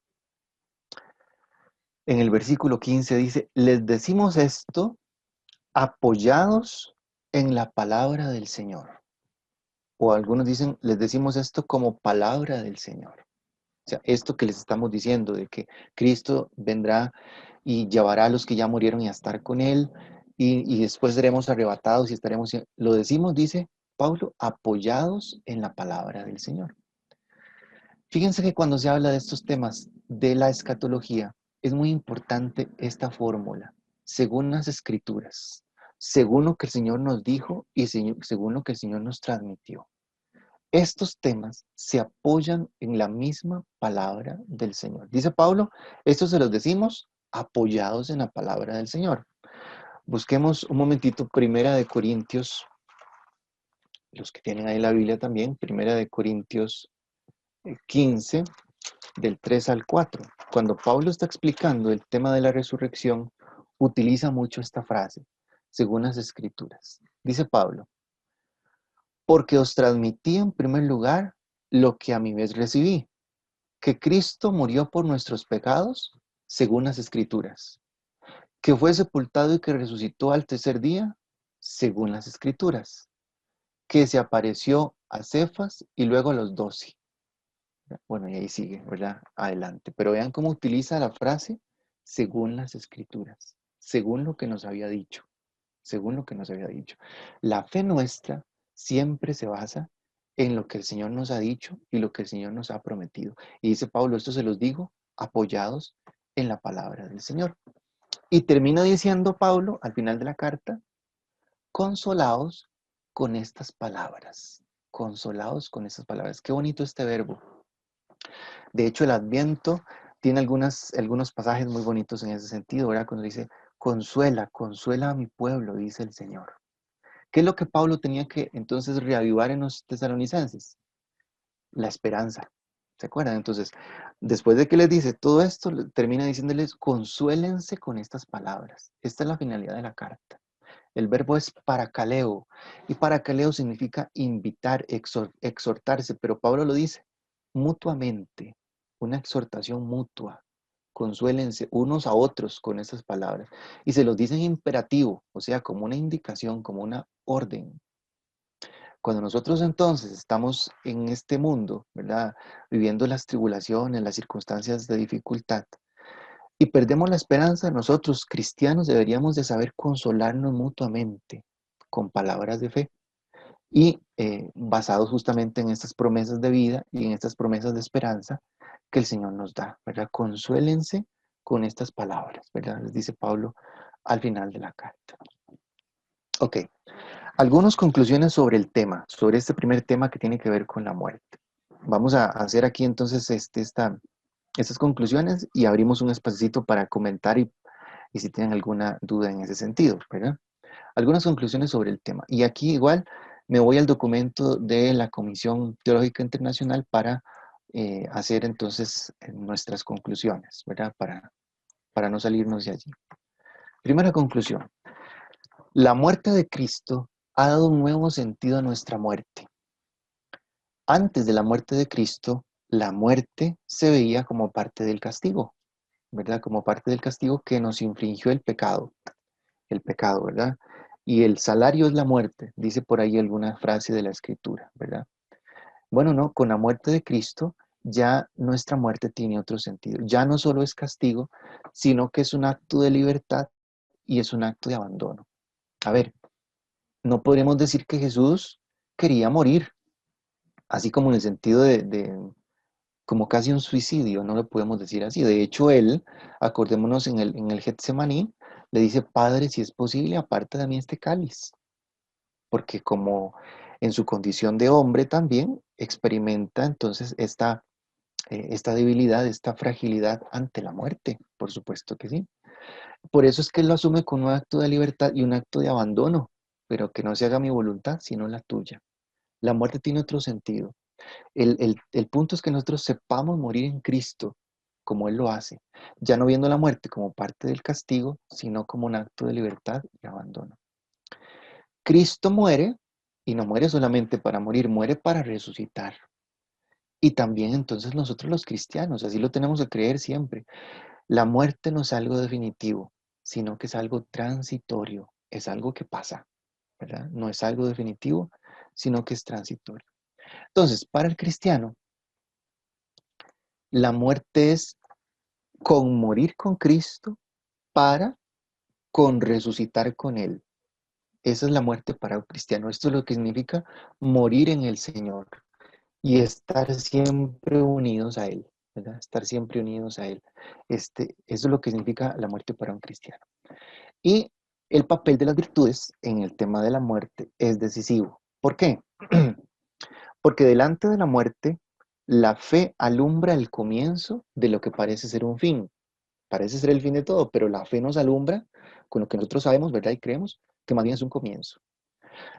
en el versículo 15 dice, les decimos esto apoyados en la palabra del Señor. O algunos dicen, les decimos esto como palabra del Señor. O sea, esto que les estamos diciendo, de que Cristo vendrá y llevará a los que ya murieron y a estar con Él, y después seremos arrebatados y estaremos, lo decimos, dice Pablo, apoyados en la palabra del Señor. Fíjense que cuando se habla de estos temas de la escatología, es muy importante esta fórmula, según las Escrituras, según lo que el Señor nos dijo y según lo que el Señor nos transmitió. Estos temas se apoyan en la misma palabra del Señor. Dice Pablo, esto se los decimos apoyados en la palabra del Señor. Busquemos un momentito Primera de Corintios, los que tienen ahí la Biblia también, Primera de Corintios 15, del 3 al 4. Cuando Pablo está explicando el tema de la resurrección, utiliza mucho esta frase, según las Escrituras. Dice Pablo, porque os transmití en primer lugar lo que a mi vez recibí, que Cristo murió por nuestros pecados, según las Escrituras, que fue sepultado y que resucitó al tercer día, según las Escrituras, que se apareció a Cefas y luego a los 12. Bueno, y ahí sigue, ¿verdad? Adelante. Pero vean cómo utiliza la frase, según las Escrituras, según lo que nos había dicho, según lo que nos había dicho. La fe nuestra siempre se basa en lo que el Señor nos ha dicho y lo que el Señor nos ha prometido. Y dice Pablo, esto se los digo, apoyados en la palabra del Señor. Y termina diciendo Pablo, al final de la carta, consolaos con estas palabras. Consolaos con estas palabras. Qué bonito este verbo. De hecho, el Adviento tiene algunos pasajes muy bonitos en ese sentido, ¿verdad? Cuando dice, consuela a mi pueblo, dice el Señor. ¿Qué es lo que Pablo tenía que entonces reavivar en los tesalonicenses? La esperanza. ¿Se acuerdan? Entonces, después de que les dice todo esto, termina diciéndoles, consuélense con estas palabras. Esta es la finalidad de la carta. El verbo es parakaleo, y parakaleo significa invitar, exhortarse, pero Pablo lo dice mutuamente, una exhortación mutua. Consuélense unos a otros con esas palabras. Y se los dice en imperativo, o sea, como una indicación, como una orden. Cuando nosotros entonces estamos en este mundo, ¿verdad? Viviendo las tribulaciones, las circunstancias de dificultad, y perdemos la esperanza, nosotros cristianos deberíamos de saber consolarnos mutuamente con palabras de fe y basados justamente en estas promesas de vida y en estas promesas de esperanza que el Señor nos da, ¿verdad? Consuélense con estas palabras, ¿verdad? Les dice Pablo al final de la carta. Ok, algunas conclusiones sobre el tema, sobre este primer tema que tiene que ver con la muerte. Vamos a hacer aquí entonces estas conclusiones y abrimos un espacito para comentar y si tienen alguna duda en ese sentido, ¿verdad? Algunas conclusiones sobre el tema. Y aquí igual me voy al documento de la Comisión Teológica Internacional para hacer entonces nuestras conclusiones, ¿verdad? Para no salirnos de allí. Primera conclusión. La muerte de Cristo ha dado un nuevo sentido a nuestra muerte. Antes de la muerte de Cristo, la muerte se veía como parte del castigo, ¿verdad? Como parte del castigo que nos infligió el pecado, ¿verdad? Y el salario es la muerte, dice por ahí alguna frase de la Escritura, ¿verdad? Bueno, no, con la muerte de Cristo ya nuestra muerte tiene otro sentido. Ya no solo es castigo, sino que es un acto de libertad y es un acto de abandono. A ver, no podríamos decir que Jesús quería morir, así como en el sentido como casi un suicidio, no lo podemos decir así. De hecho, él, acordémonos en el Getsemaní, le dice, Padre, si es posible, aparte de mí este cáliz. Porque como en su condición de hombre también experimenta entonces esta debilidad, esta fragilidad ante la muerte, por supuesto que sí. Por eso es que él lo asume con un acto de libertad y un acto de abandono, pero que no se haga mi voluntad, sino la tuya. La muerte tiene otro sentido. El punto es que nosotros sepamos morir en Cristo, como Él lo hace, ya no viendo la muerte como parte del castigo, sino como un acto de libertad y abandono. Cristo muere, y no muere solamente para morir, muere para resucitar. Y también entonces nosotros los cristianos, así lo tenemos que creer siempre. La muerte no es algo definitivo, sino que es algo transitorio, es algo que pasa, ¿verdad? No es algo definitivo, sino que es transitorio. Entonces, para el cristiano, La muerte es con morir con Cristo para con resucitar con Él. Esa es la muerte para un cristiano. Esto es lo que significa morir en el Señor y estar siempre unidos a Él, ¿verdad? Estar siempre unidos a Él. Eso es lo que significa la muerte para un cristiano. Y el papel de las virtudes en el tema de la muerte es decisivo. ¿Por qué? Porque delante de la muerte, la fe alumbra el comienzo de lo que parece ser un fin. Parece ser el fin de todo, pero la fe nos alumbra con lo que nosotros sabemos, ¿verdad? Y creemos que más bien es un comienzo.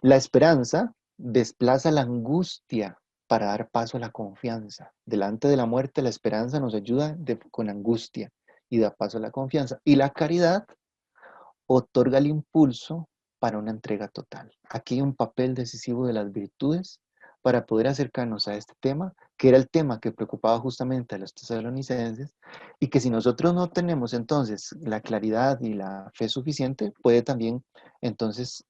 La esperanza desplaza la angustia para dar paso a la confianza. Delante de la muerte, la esperanza nos ayuda con angustia y da paso a la confianza. Y la caridad otorga el impulso para una entrega total. Aquí hay un papel decisivo de las virtudes para poder acercarnos a este tema, que era el tema que preocupaba justamente a los tesalonicenses, y que si nosotros no tenemos entonces la claridad y la fe suficiente, puede también entonces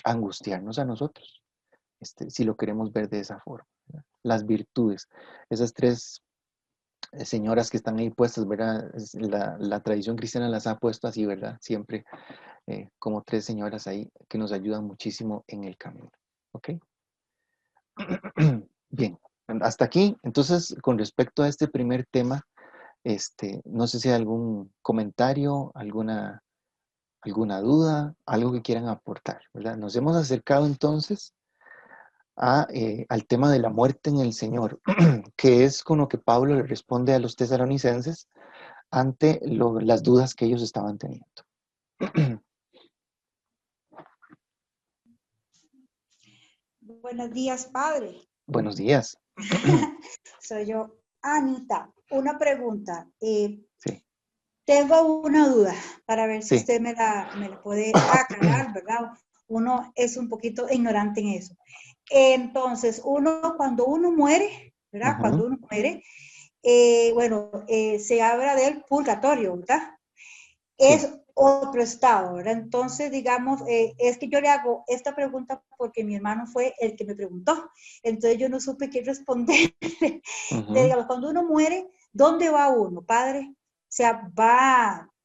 angustiarnos a nosotros, si lo queremos ver de esa forma. Las virtudes, esas tres señoras que están ahí puestas, ¿verdad? La tradición cristiana las ha puesto así, ¿verdad? Siempre como tres señoras ahí que nos ayudan muchísimo en el camino. ¿Ok? Bien, hasta aquí. Entonces, con respecto a este primer tema, no sé si hay algún comentario, alguna duda, algo que quieran aportar, ¿verdad? Nos hemos acercado entonces al tema de la muerte en el Señor, que es con lo que Pablo le responde a los tesalonicenses ante las dudas que ellos estaban teniendo. Buenos días, padre. Buenos días. Soy yo, Anita. Una pregunta. Sí. Tengo una duda para ver si Sí. usted me la puede aclarar, ¿verdad? Uno es un poquito ignorante en eso. Entonces, cuando uno muere, ¿verdad? Cuando uno muere, se habla del purgatorio, ¿verdad? Es otro estado, ¿verdad? Entonces, digamos, es que yo le hago esta pregunta porque mi hermano fue el que me preguntó. Entonces, yo no supe qué responder. Digamos, cuando uno muere, ¿dónde va uno, padre? O sea,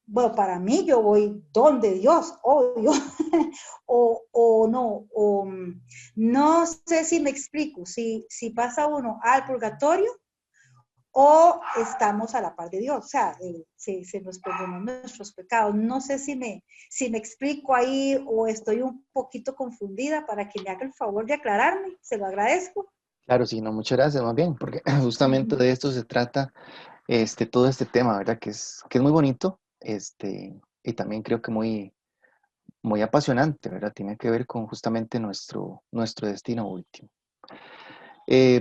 bueno, para mí yo voy donde Dios, obvio, o no, no sé si me explico, si pasa uno al purgatorio o estamos a la par de Dios, o sea, se nos perdonan nuestros pecados. No sé si me explico ahí o estoy un poquito confundida, para que me haga el favor de aclararme, se lo agradezco. Claro, sí, no, muchas gracias, más bien, porque justamente de esto se trata todo este tema, ¿verdad? Que es muy bonito, y también creo que muy, muy apasionante, ¿verdad? Tiene que ver con justamente nuestro destino último.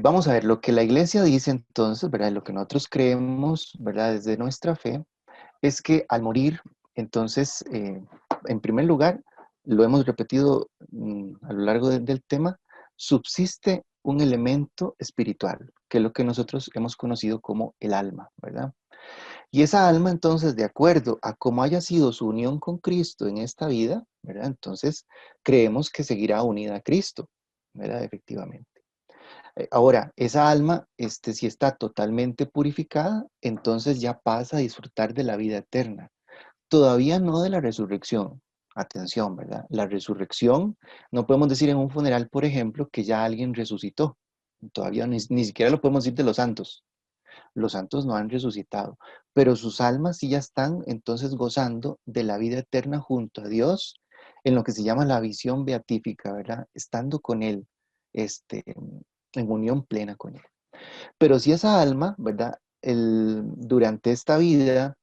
Vamos a ver, lo que la iglesia dice entonces, ¿verdad? Lo que nosotros creemos, ¿verdad? Desde nuestra fe, es que al morir, entonces, en primer lugar, lo hemos repetido a lo largo del tema, subsiste un elemento espiritual, que es lo que nosotros hemos conocido como el alma, ¿verdad? Y esa alma, entonces, de acuerdo a cómo haya sido su unión con Cristo en esta vida, ¿verdad? Entonces, creemos que seguirá unida a Cristo, ¿verdad? Efectivamente. Ahora, esa alma, si está totalmente purificada, entonces ya pasa a disfrutar de la vida eterna. Todavía no de la resurrección. Atención, ¿verdad? La resurrección, no podemos decir en un funeral, por ejemplo, que ya alguien resucitó. Todavía ni siquiera lo podemos decir de los santos. Los santos no han resucitado, pero sus almas sí ya están entonces gozando de la vida eterna junto a Dios, en lo que se llama la visión beatífica, ¿verdad? Estando con Él, en unión plena con Él. Pero si esa alma, ¿verdad? Durante esta vida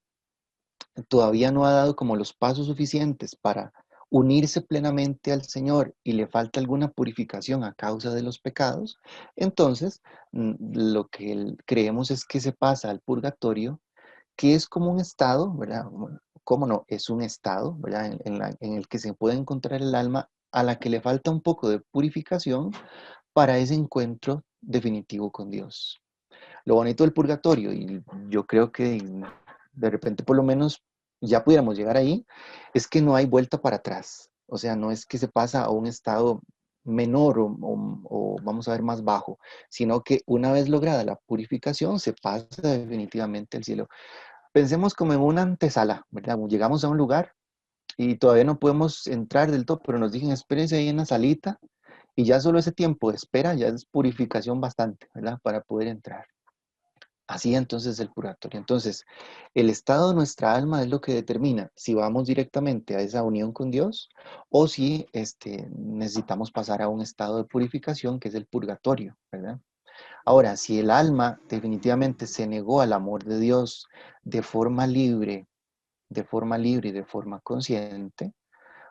todavía no ha dado como los pasos suficientes para unirse plenamente al Señor y le falta alguna purificación a causa de los pecados, entonces lo que creemos es que se pasa al purgatorio, que es como un estado, ¿verdad? ¿Cómo no? Es un estado, ¿verdad? En el que se puede encontrar el alma a la que le falta un poco de purificación para ese encuentro definitivo con Dios. Lo bonito del purgatorio, y yo creo que de repente por lo menos ya pudiéramos llegar ahí, es que no hay vuelta para atrás. O sea, no es que se pasa a un estado menor o vamos a ver más bajo, sino que una vez lograda la purificación se pasa definitivamente al cielo. Pensemos como en una antesala, ¿verdad? Llegamos a un lugar y todavía no podemos entrar del todo, pero nos dicen espérese ahí en la salita y ya solo ese tiempo de espera ya es purificación bastante, ¿verdad? Para poder entrar. Así entonces el purgatorio. Entonces, el estado de nuestra alma es lo que determina si vamos directamente a esa unión con Dios o si necesitamos pasar a un estado de purificación que es el purgatorio, ¿verdad? Ahora, si el alma definitivamente se negó al amor de Dios de forma libre y de forma consciente,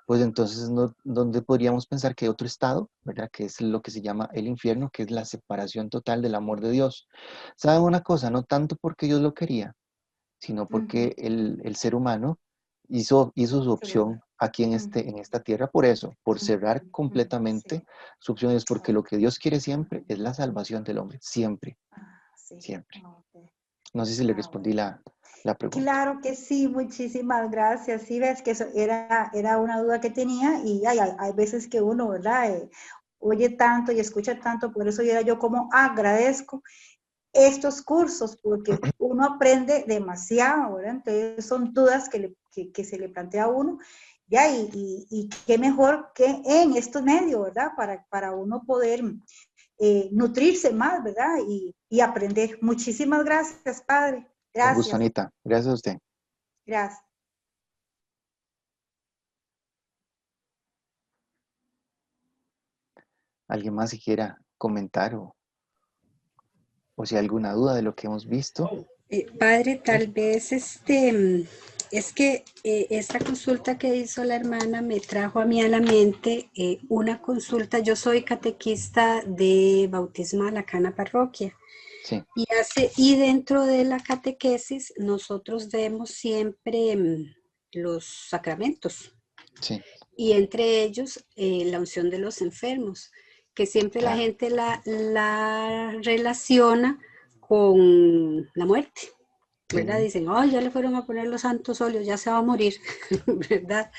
pues entonces ¿dónde podríamos pensar que hay otro estado, ¿verdad? Que es lo que se llama el infierno, que es la separación total del amor de Dios. ¿Saben una cosa? No tanto porque Dios lo quería, sino porque el ser humano hizo su opción aquí en esta tierra por eso, por cerrar completamente su opción, es porque lo que Dios quiere siempre es la salvación del hombre, siempre, siempre. No sé si le respondí la pregunta. Claro que sí, muchísimas gracias. Sí, ves que eso era una duda que tenía y hay veces que uno, ¿verdad? Oye tanto y escucha tanto, por eso yo como agradezco estos cursos, porque uno aprende demasiado, ¿verdad? Entonces son dudas que se le plantea a uno, ya, y qué mejor que en estos medios, ¿verdad? Para uno poder nutrirse más, ¿verdad? Y aprender. Muchísimas gracias, Padre. Gracias. Con gusto, Anita. Gracias a usted. Gracias. ¿Alguien más si quiera comentar o si hay alguna duda de lo que hemos visto? Padre, tal vez es que esta consulta que hizo la hermana me trajo a mí a la mente una consulta. Yo soy catequista de bautismal acá en la parroquia. Sí. Y dentro de la catequesis nosotros vemos siempre los sacramentos. Sí. Y entre ellos la unción de los enfermos, que siempre la gente la relaciona con la muerte, ¿verdad? Dicen, oh, ya le fueron a poner los santos óleos, ya se va a morir, ¿verdad?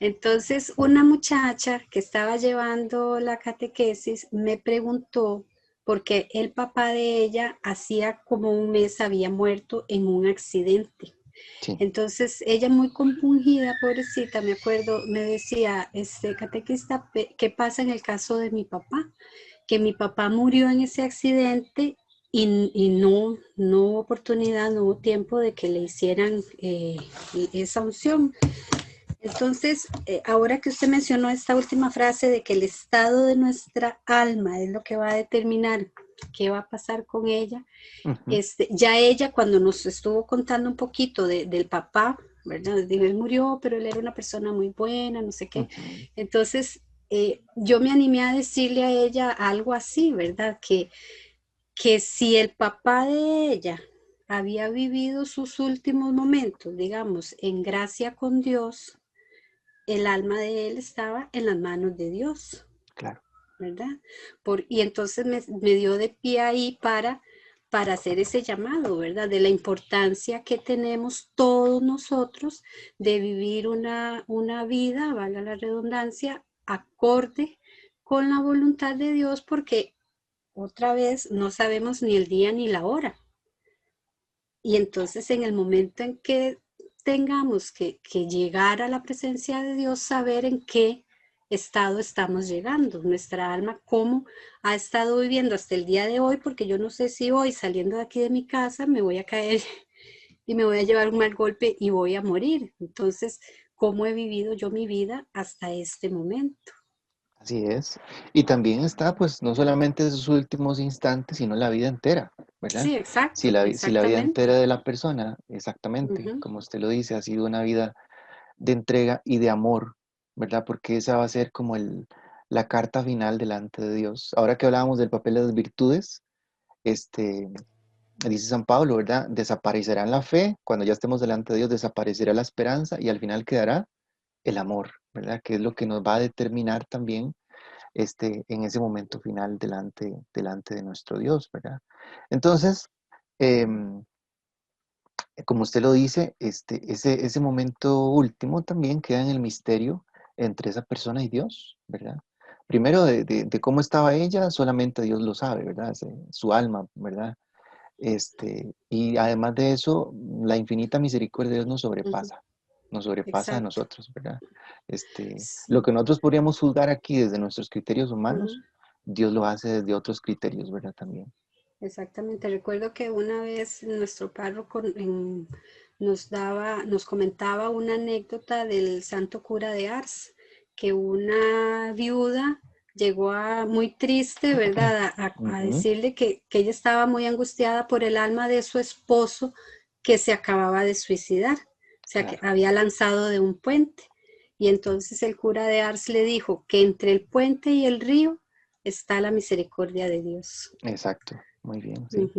Entonces, una muchacha que estaba llevando la catequesis me preguntó, porque el papá de ella hacía como un mes había muerto en un accidente. Sí. Entonces ella muy compungida, pobrecita, me acuerdo, me decía, catequista, ¿qué pasa en el caso de mi papá? Que mi papá murió en ese accidente y no hubo oportunidad, no hubo tiempo de que le hicieran esa unción. Entonces, ahora que usted mencionó esta última frase de que el estado de nuestra alma es lo que va a determinar qué va a pasar con ella, ya ella cuando nos estuvo contando un poquito del papá, ¿verdad? Dijo, él murió, pero él era una persona muy buena, no sé qué. Entonces, yo me animé a decirle a ella algo así, ¿verdad? Que si el papá de ella había vivido sus últimos momentos, digamos, en gracia con Dios, el alma de él estaba en las manos de Dios. Claro. ¿Verdad? Y entonces me dio de pie ahí para hacer ese llamado, ¿verdad? De la importancia que tenemos todos nosotros de vivir una vida, valga la redundancia, acorde con la voluntad de Dios, porque otra vez no sabemos ni el día ni la hora. Y entonces en el momento en que tengamos que llegar a la presencia de Dios, saber en qué estado estamos llegando, nuestra alma, cómo ha estado viviendo hasta el día de hoy, porque yo no sé si hoy saliendo de aquí de mi casa me voy a caer y me voy a llevar un mal golpe y voy a morir. Entonces, ¿cómo he vivido yo mi vida hasta este momento? Así es. Y también está, pues, no solamente esos últimos instantes, sino la vida entera, ¿verdad? Sí, exacto. Si la vida entera de la persona, exactamente, como usted lo dice, ha sido una vida de entrega y de amor, ¿verdad? Porque esa va a ser como la carta final delante de Dios. Ahora que hablábamos del papel de las virtudes, dice San Pablo, ¿verdad? Desaparecerá la fe, cuando ya estemos delante de Dios, desaparecerá la esperanza y al final quedará el amor, ¿verdad? Que es lo que nos va a determinar también en ese momento final delante de nuestro Dios, ¿verdad? Entonces, como usted lo dice, ese momento último también queda en el misterio entre esa persona y Dios, ¿verdad? primero de cómo estaba ella, solamente Dios lo sabe, ¿verdad? Su alma, ¿verdad? Y además de eso, la infinita misericordia de Dios nos sobrepasa a nosotros, ¿verdad? Lo que nosotros podríamos juzgar aquí desde nuestros criterios humanos, Dios lo hace desde otros criterios, ¿verdad? También. Exactamente. Recuerdo que una vez nuestro párroco nos comentaba una anécdota del santo cura de Ars, que una viuda llegó muy triste, ¿verdad? A decirle que ella estaba muy angustiada por el alma de su esposo que se acababa de suicidar, o sea, que había lanzado de un puente. Y entonces el cura de Ars le dijo que entre el puente y el río está la misericordia de Dios. Exacto, muy bien, sí,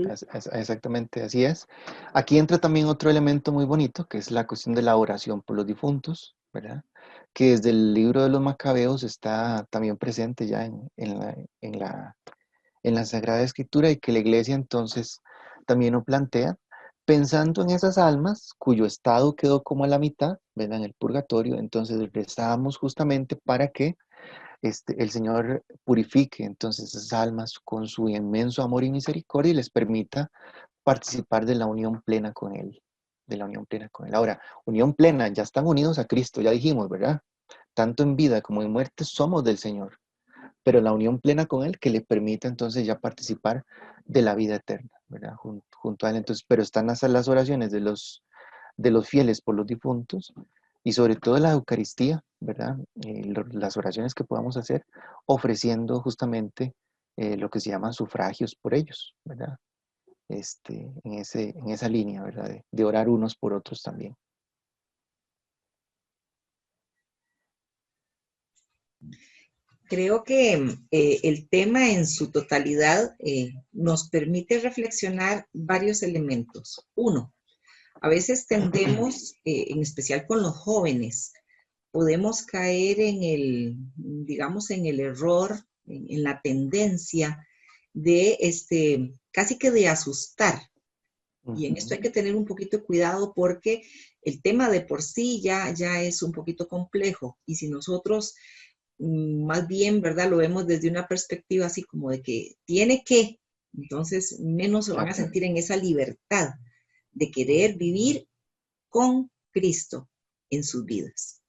exactamente así es. Aquí entra también otro elemento muy bonito, que es la cuestión de la oración por los difuntos, ¿verdad? Que desde el libro de los Macabeos está también presente ya en la Sagrada Escritura, y que la Iglesia entonces también lo plantea, pensando en esas almas cuyo estado quedó como a la mitad, ¿verdad? En el purgatorio. Entonces rezamos justamente para que el Señor purifique entonces esas almas con su inmenso amor y misericordia y les permita participar de la unión plena con Él, Ahora, unión plena, ya están unidos a Cristo, ya dijimos, ¿verdad? Tanto en vida como en muerte somos del Señor, pero la unión plena con Él que le permita entonces ya participar de la vida eterna, ¿verdad? Junto a Él. Entonces, pero están las oraciones de los fieles por los difuntos, y sobre todo la Eucaristía, ¿verdad? Las oraciones que podamos hacer ofreciendo justamente lo que se llaman sufragios por ellos, ¿verdad? En esa línea, ¿verdad? De orar unos por otros también. Creo que el tema en su totalidad nos permite reflexionar varios elementos. Uno, a veces tendemos, en especial con los jóvenes, podemos caer en el, digamos, en el error, en la tendencia de casi que de asustar. Y en esto hay que tener un poquito de cuidado porque el tema de por sí ya es un poquito complejo. Y si nosotros más bien, ¿verdad? Lo vemos desde una perspectiva así como de que tiene que, entonces menos se van a sentir en esa libertad de querer vivir con Cristo en sus vidas.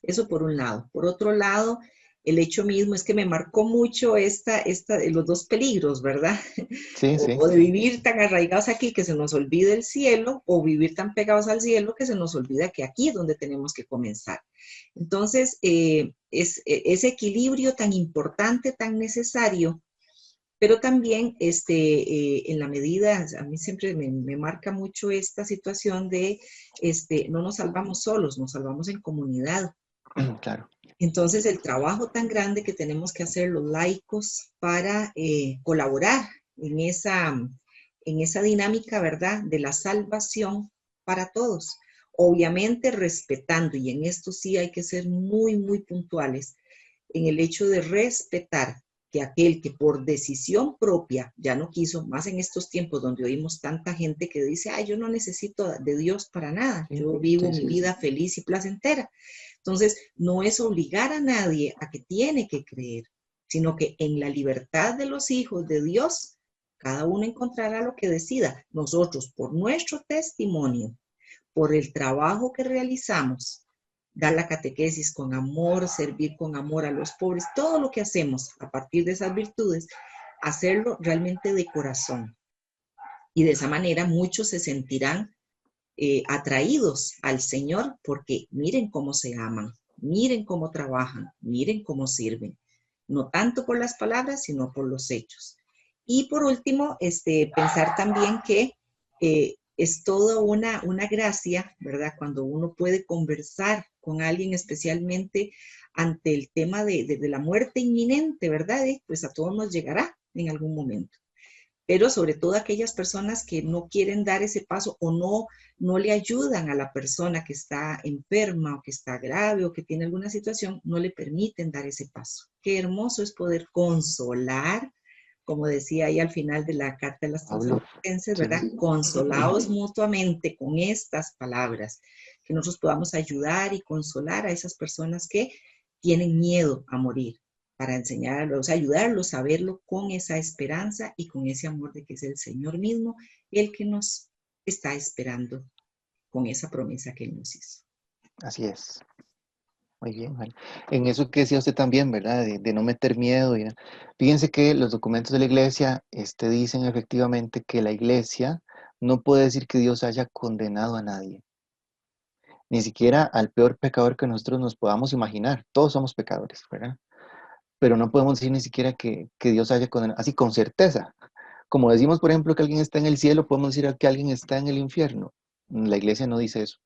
Eso por un lado. Por otro lado, el hecho mismo es que me marcó mucho los dos peligros, ¿verdad? Sí, sí. O de vivir tan arraigados aquí que se nos olvide el cielo, o vivir tan pegados al cielo que se nos olvida que aquí es donde tenemos que comenzar. Entonces, ese equilibrio tan importante, tan necesario, pero también en la medida, a mí siempre me marca mucho esta situación de no nos salvamos solos, nos salvamos en comunidad. Claro. Entonces, el trabajo tan grande que tenemos que hacer los laicos para colaborar en esa dinámica, ¿verdad?, de la salvación para todos. Obviamente respetando, y en esto sí hay que ser muy, muy puntuales, en el hecho de respetar que aquel que por decisión propia ya no quiso, más en estos tiempos donde oímos tanta gente que dice, ay, yo no necesito de Dios para nada, yo vivo mi vida feliz y placentera. Entonces, no es obligar a nadie a que tiene que creer, sino que en la libertad de los hijos de Dios, cada uno encontrará lo que decida. Nosotros, por nuestro testimonio, por el trabajo que realizamos, dar la catequesis con amor, servir con amor a los pobres, todo lo que hacemos a partir de esas virtudes, hacerlo realmente de corazón. Y de esa manera muchos se sentirán atraídos al Señor porque miren cómo se aman, miren cómo trabajan, miren cómo sirven. No tanto por las palabras, sino por los hechos. Y por último, pensar también que es toda una gracia, ¿verdad? Cuando uno puede conversar con alguien, especialmente ante el tema de la muerte inminente, ¿verdad? Pues a todos nos llegará en algún momento. Pero sobre todo aquellas personas que no quieren dar ese paso o no le ayudan a la persona que está enferma o que está grave o que tiene alguna situación, no le permiten dar ese paso. Qué hermoso es poder consolar, como decía ahí al final de la carta de las Tesalonicenses, ¿verdad? Consolaos mutuamente con estas palabras, que nosotros podamos ayudar y consolar a esas personas que tienen miedo a morir. para enseñarlos, ayudarlos a verlo con esa esperanza y con ese amor de que es el Señor mismo el que nos está esperando con esa promesa que Él nos hizo. Así es. Muy bien, Juan. En eso que decía usted también, ¿verdad? De no meter miedo. Fíjense que los documentos de la iglesia dicen efectivamente que la iglesia no puede decir que Dios haya condenado a nadie. Ni siquiera al peor pecador que nosotros nos podamos imaginar. Todos somos pecadores, ¿verdad? Pero no podemos decir ni siquiera que Dios haya condenado, así con certeza. Como decimos, por ejemplo, que alguien está en el cielo, podemos decir que alguien está en el infierno. La iglesia no dice eso.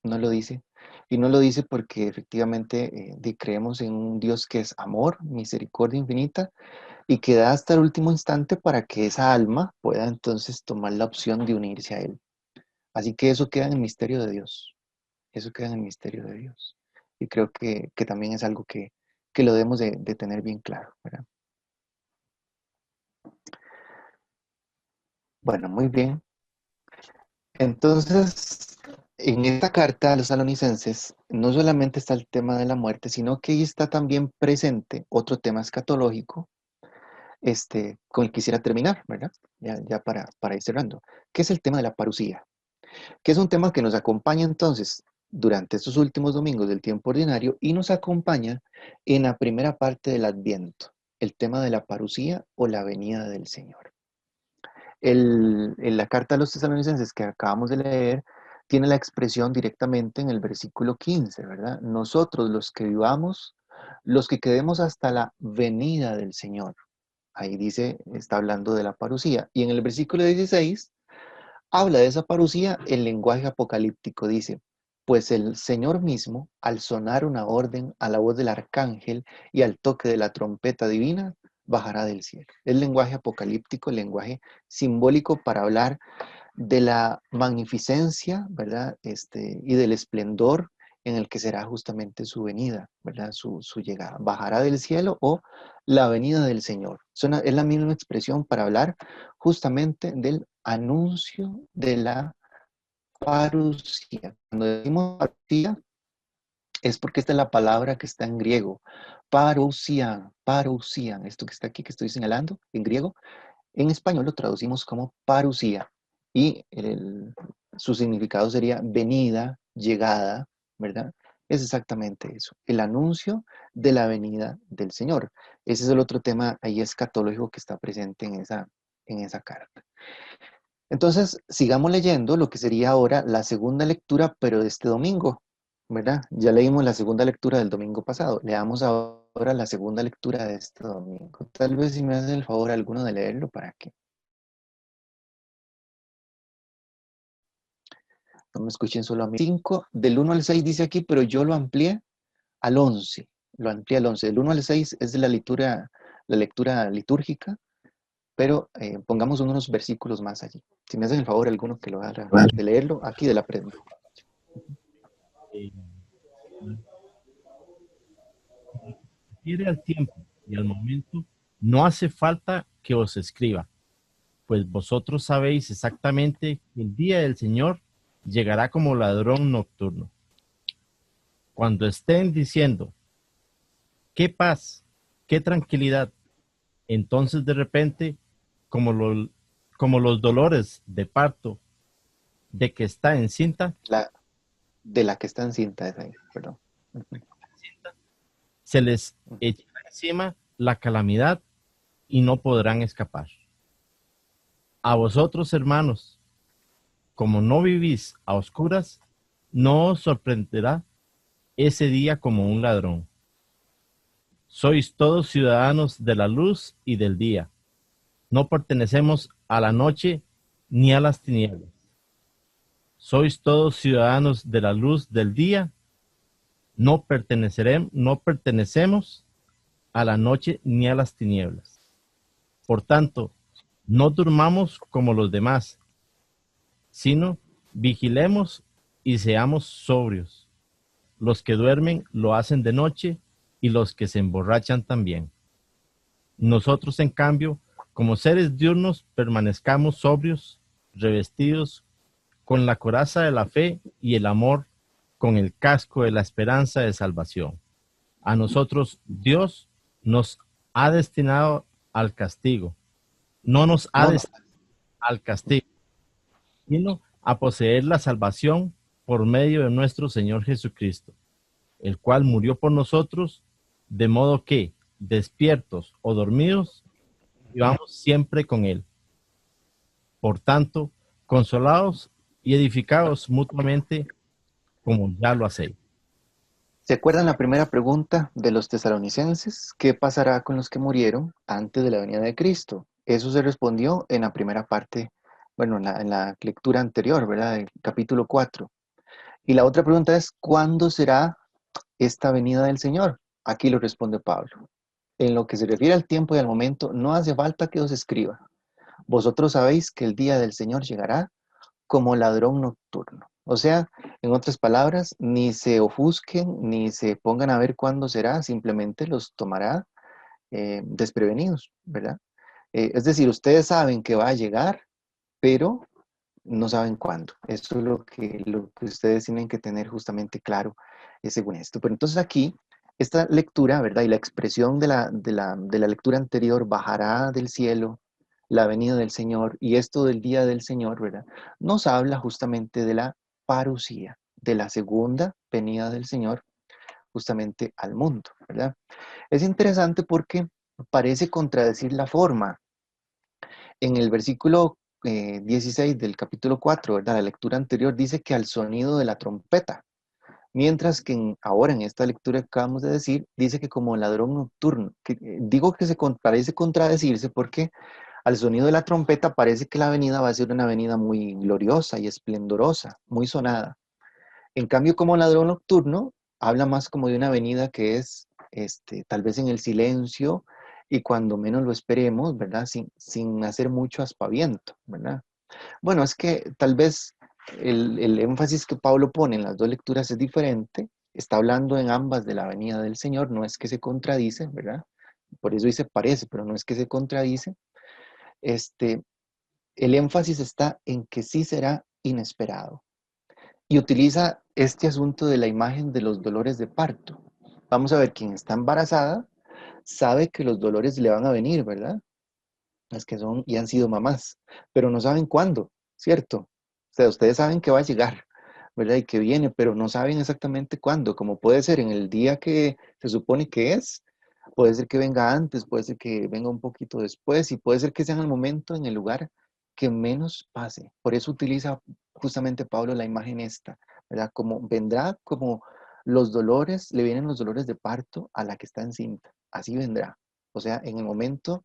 No lo dice. Y no lo dice porque efectivamente creemos en un Dios que es amor, misericordia infinita, y que da hasta el último instante para que esa alma pueda entonces tomar la opción de unirse a Él. Así que eso queda en el misterio de Dios. Eso queda en el misterio de Dios. Y creo que también es algo que lo debemos de tener bien claro, ¿verdad? Bueno, muy bien. Entonces, en esta carta a los Tesalonicenses no solamente está el tema de la muerte, sino que ahí está también presente otro tema escatológico, con el que quisiera terminar, ¿verdad? Ya para ir cerrando, que es el tema de la parusía, que es un tema que nos acompaña entonces durante estos últimos domingos del tiempo ordinario y nos acompaña en la primera parte del Adviento, el tema de la parusía o la venida del Señor. En la carta a los Tesalonicenses que acabamos de leer, tiene la expresión directamente en el versículo 15, ¿verdad? Nosotros los que vivamos, los que quedemos hasta la venida del Señor. Ahí dice, está hablando de la parusía. Y en el versículo 16, habla de esa parusía en lenguaje apocalíptico. Dice, pues el Señor mismo, al sonar una orden a la voz del arcángel y al toque de la trompeta divina, bajará del cielo. El lenguaje apocalíptico, el lenguaje simbólico para hablar de la magnificencia, ¿verdad? Y del esplendor en el que será justamente su venida, ¿verdad? Su llegada. Bajará del cielo o la venida del Señor. Es la misma expresión para hablar justamente del anuncio de la parusía. Cuando decimos parusía, es porque esta es la palabra que está en griego. Parousian, esto que está aquí, que estoy señalando en griego, en español lo traducimos como parusía. Y su significado sería venida, llegada, ¿verdad? Es exactamente eso, el anuncio de la venida del Señor. Ese es el otro tema ahí escatológico que está presente en esa carta. Entonces, sigamos leyendo lo que sería ahora la segunda lectura, pero de este domingo, ¿verdad? Ya leímos la segunda lectura del domingo pasado. Leamos ahora la segunda lectura de este domingo. Tal vez si me hace el favor alguno de leerlo para que no me escuchen solo a mí. 5, del 1 al 6 dice aquí, pero yo lo amplié al 11. Lo amplié al 11. Del 1 al 6 es de la lectura litúrgica, pero pongamos unos versículos más allí. Si me hacen el favor alguno que lo haga de leerlo, aquí de la prenda. Refiere al tiempo y al momento, no hace falta que os escriba, pues vosotros sabéis exactamente que el día del Señor llegará como ladrón nocturno. Cuando estén diciendo, qué paz, qué tranquilidad, entonces de repente, como los dolores de parto de que está encinta, de la que está encinta, es ahí, perdón. Se les echará encima la calamidad y no podrán escapar. A vosotros, hermanos, como no vivís a oscuras, no os sorprenderá ese día como un ladrón. Sois todos ciudadanos de la luz y del día. No pertenecemos a la noche ni a las tinieblas. Sois todos ciudadanos de la luz del día. No pertenecemos a la noche ni a las tinieblas. Por tanto, no durmamos como los demás, sino vigilemos y seamos sobrios. Los que duermen lo hacen de noche y los que se emborrachan también. Nosotros, en cambio, como seres diurnos, permanezcamos sobrios, revestidos con la coraza de la fe y el amor, con el casco de la esperanza de salvación. A nosotros Dios nos ha destinado al castigo. No nos ha destinado al castigo, sino a poseer la salvación por medio de nuestro Señor Jesucristo, el cual murió por nosotros, de modo que, despiertos o dormidos, vivamos siempre con Él. Por tanto, consolados y edificados mutuamente, como ya lo hacéis. ¿Se acuerdan la primera pregunta de los tesalonicenses? ¿Qué pasará con los que murieron antes de la venida de Cristo? Eso se respondió en la primera parte, bueno, en la lectura anterior, ¿verdad? El capítulo 4. Y la otra pregunta es, ¿cuándo será esta venida del Señor? Aquí lo responde Pablo. En lo que se refiere al tiempo y al momento, no hace falta que os escriba. Vosotros sabéis que el día del Señor llegará como ladrón nocturno. O sea, en otras palabras, ni se ofusquen, ni se pongan a ver cuándo será, simplemente los tomará desprevenidos, ¿verdad? Es decir, ustedes saben que va a llegar, pero no saben cuándo. Eso es lo que ustedes tienen que tener justamente claro según esto. Pero entonces aquí, esta lectura, ¿verdad? Y la expresión de la lectura anterior, bajará del cielo la venida del Señor, y esto del día del Señor, ¿verdad? Nos habla justamente de la parusía, de la segunda venida del Señor, justamente al mundo, ¿verdad? Es interesante porque parece contradecir la forma. En el versículo 16 del capítulo 4, ¿verdad? La lectura anterior dice que al sonido de la trompeta, mientras que ahora en esta lectura que acabamos de decir, dice que como ladrón nocturno. Digo que parece contradecirse porque al sonido de la trompeta parece que la venida va a ser una venida muy gloriosa y esplendorosa, muy sonada. En cambio, como ladrón nocturno, habla más como de una venida que es tal vez en el silencio y cuando menos lo esperemos, ¿verdad? Sin hacer mucho aspaviento, ¿verdad? Bueno, es que tal vez el énfasis que Pablo pone en las dos lecturas es diferente. Está hablando en ambas de la venida del Señor, no es que se contradice, ¿verdad? Por eso dice parece, pero no es que se contradice. El énfasis está en que sí será inesperado. Y utiliza este asunto de la imagen de los dolores de parto. Vamos a ver, quien está embarazada sabe que los dolores le van a venir, ¿verdad? Las que son y han sido mamás, pero no saben cuándo, ¿cierto? O sea, ustedes saben que va a llegar, ¿verdad? Y que viene, pero no saben exactamente cuándo, como puede ser en el día que se supone que es, puede ser que venga antes, puede ser que venga un poquito después, y puede ser que sea en el momento, en el lugar que menos pase. Por eso utiliza justamente Pablo la imagen esta, ¿verdad? Como vendrá como los dolores, le vienen los dolores de parto a la que está encinta, así vendrá. O sea, en el momento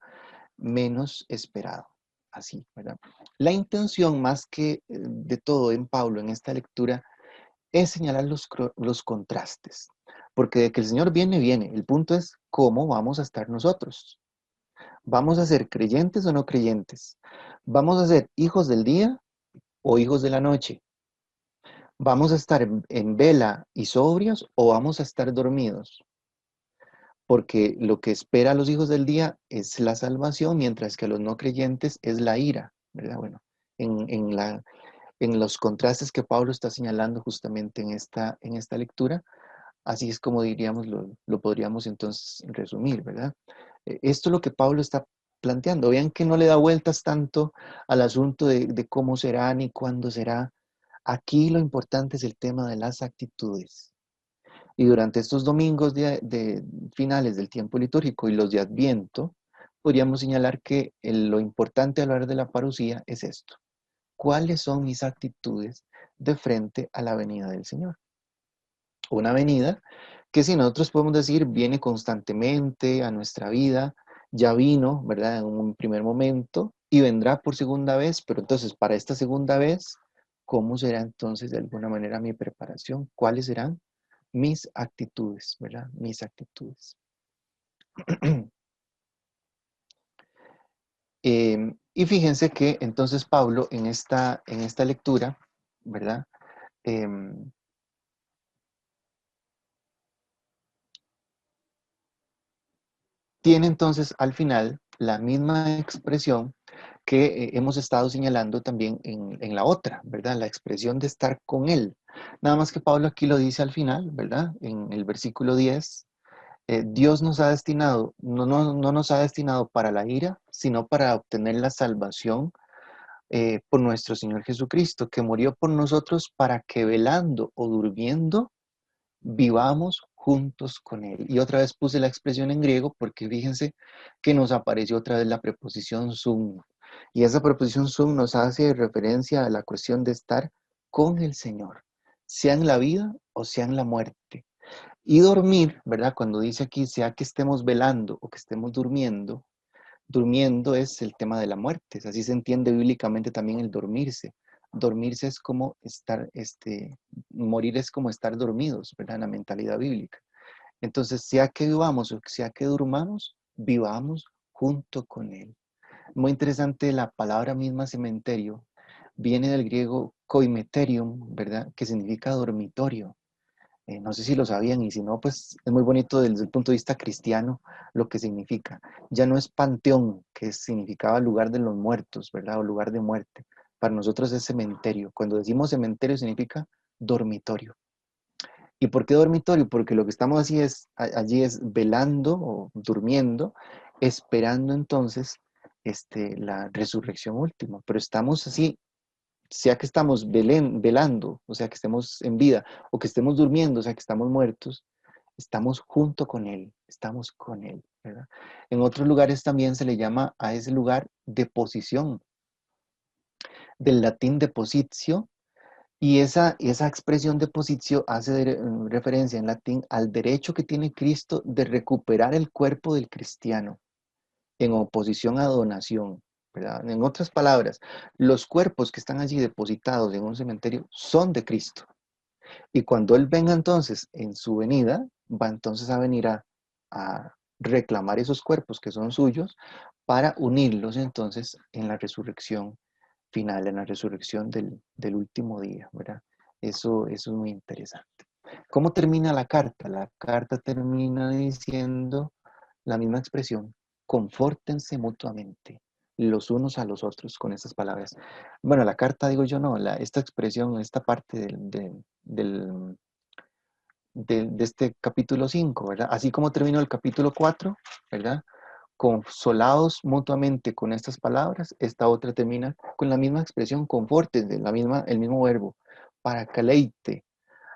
menos esperado, así, ¿verdad? La intención más que de todo en Pablo en esta lectura es señalar los contrastes, porque de que el Señor viene, viene. El punto es cómo vamos a estar nosotros. ¿Vamos a ser creyentes o no creyentes? ¿Vamos a ser hijos del día o hijos de la noche? ¿Vamos a estar en vela y sobrios o vamos a estar dormidos? Porque lo que espera a los hijos del día es la salvación, mientras que a los no creyentes es la ira, ¿verdad? Bueno, en los contrastes que Pablo está señalando justamente en esta lectura, así es como diríamos, lo podríamos entonces resumir, ¿verdad? Esto es lo que Pablo está planteando. Vean que no le da vueltas tanto al asunto de cómo será ni cuándo será. Aquí lo importante es el tema de las actitudes. Y durante estos domingos de finales del tiempo litúrgico y los de Adviento, podríamos señalar que lo importante al hablar de la parusía es esto. ¿Cuáles son mis actitudes de frente a la venida del Señor? Una venida que, si nosotros podemos decir, viene constantemente a nuestra vida, ya vino, ¿verdad? En un primer momento y vendrá por segunda vez, pero entonces para esta segunda vez, ¿cómo será entonces de alguna manera mi preparación? ¿Cuáles serán mis actitudes, ¿verdad? Mis actitudes. Y fíjense que entonces Pablo en esta lectura, ¿verdad? Tiene entonces al final la misma expresión que hemos estado señalando también en la otra, ¿verdad? La expresión de estar con Él. Nada más que Pablo aquí lo dice al final, ¿verdad? En el versículo 10, Dios nos ha destinado, no nos ha destinado para la ira, sino para obtener la salvación por nuestro Señor Jesucristo, que murió por nosotros para que velando o durmiendo vivamos juntos con Él. Y otra vez puse la expresión en griego porque fíjense que nos apareció otra vez la preposición sum. Y esa preposición sum nos hace referencia a la cuestión de estar con el Señor, sea en la vida o sea en la muerte. Y dormir, ¿verdad? Cuando dice aquí, sea que estemos velando o que estemos durmiendo, durmiendo es el tema de la muerte. Así se entiende bíblicamente también el dormirse. Dormirse es como estar, morir es como estar dormidos, ¿verdad? En la mentalidad bíblica. Entonces, sea que vivamos o sea que durmamos, vivamos junto con Él. Muy interesante, la palabra misma cementerio viene del griego koimeterium, ¿verdad? Que significa dormitorio. No sé si lo sabían y si no, pues es muy bonito desde el punto de vista cristiano lo que significa. Ya no es panteón, que significaba lugar de los muertos, ¿verdad? O lugar de muerte. Para nosotros es cementerio. Cuando decimos cementerio significa dormitorio. ¿Y por qué dormitorio? Porque lo que estamos allí es velando o durmiendo, esperando entonces la resurrección última. Pero estamos así, sea que estamos velando, o sea que estemos en vida, o que estemos durmiendo, o sea que estamos muertos, estamos junto con Él, estamos con Él, ¿verdad? En otros lugares también se le llama a ese lugar deposición, del latín depositio, y esa expresión depositio hace referencia en latín al derecho que tiene Cristo de recuperar el cuerpo del cristiano, en oposición a donación, ¿verdad? En otras palabras, los cuerpos que están allí depositados en un cementerio son de Cristo. Y cuando Él venga entonces en su venida, va entonces a venir a reclamar esos cuerpos que son suyos para unirlos entonces en la resurrección final, en la resurrección del último día, ¿verdad? Eso es muy interesante. ¿Cómo termina la carta? La carta termina diciendo la misma expresión: confórtense mutuamente los unos a los otros, con estas palabras. Bueno, la carta digo yo, no, esta expresión, esta parte de este capítulo 5, ¿verdad? Así como terminó el capítulo 4, ¿verdad? Consolados mutuamente con estas palabras, esta otra termina con la misma expresión: confórtense, el mismo verbo, paracaleite,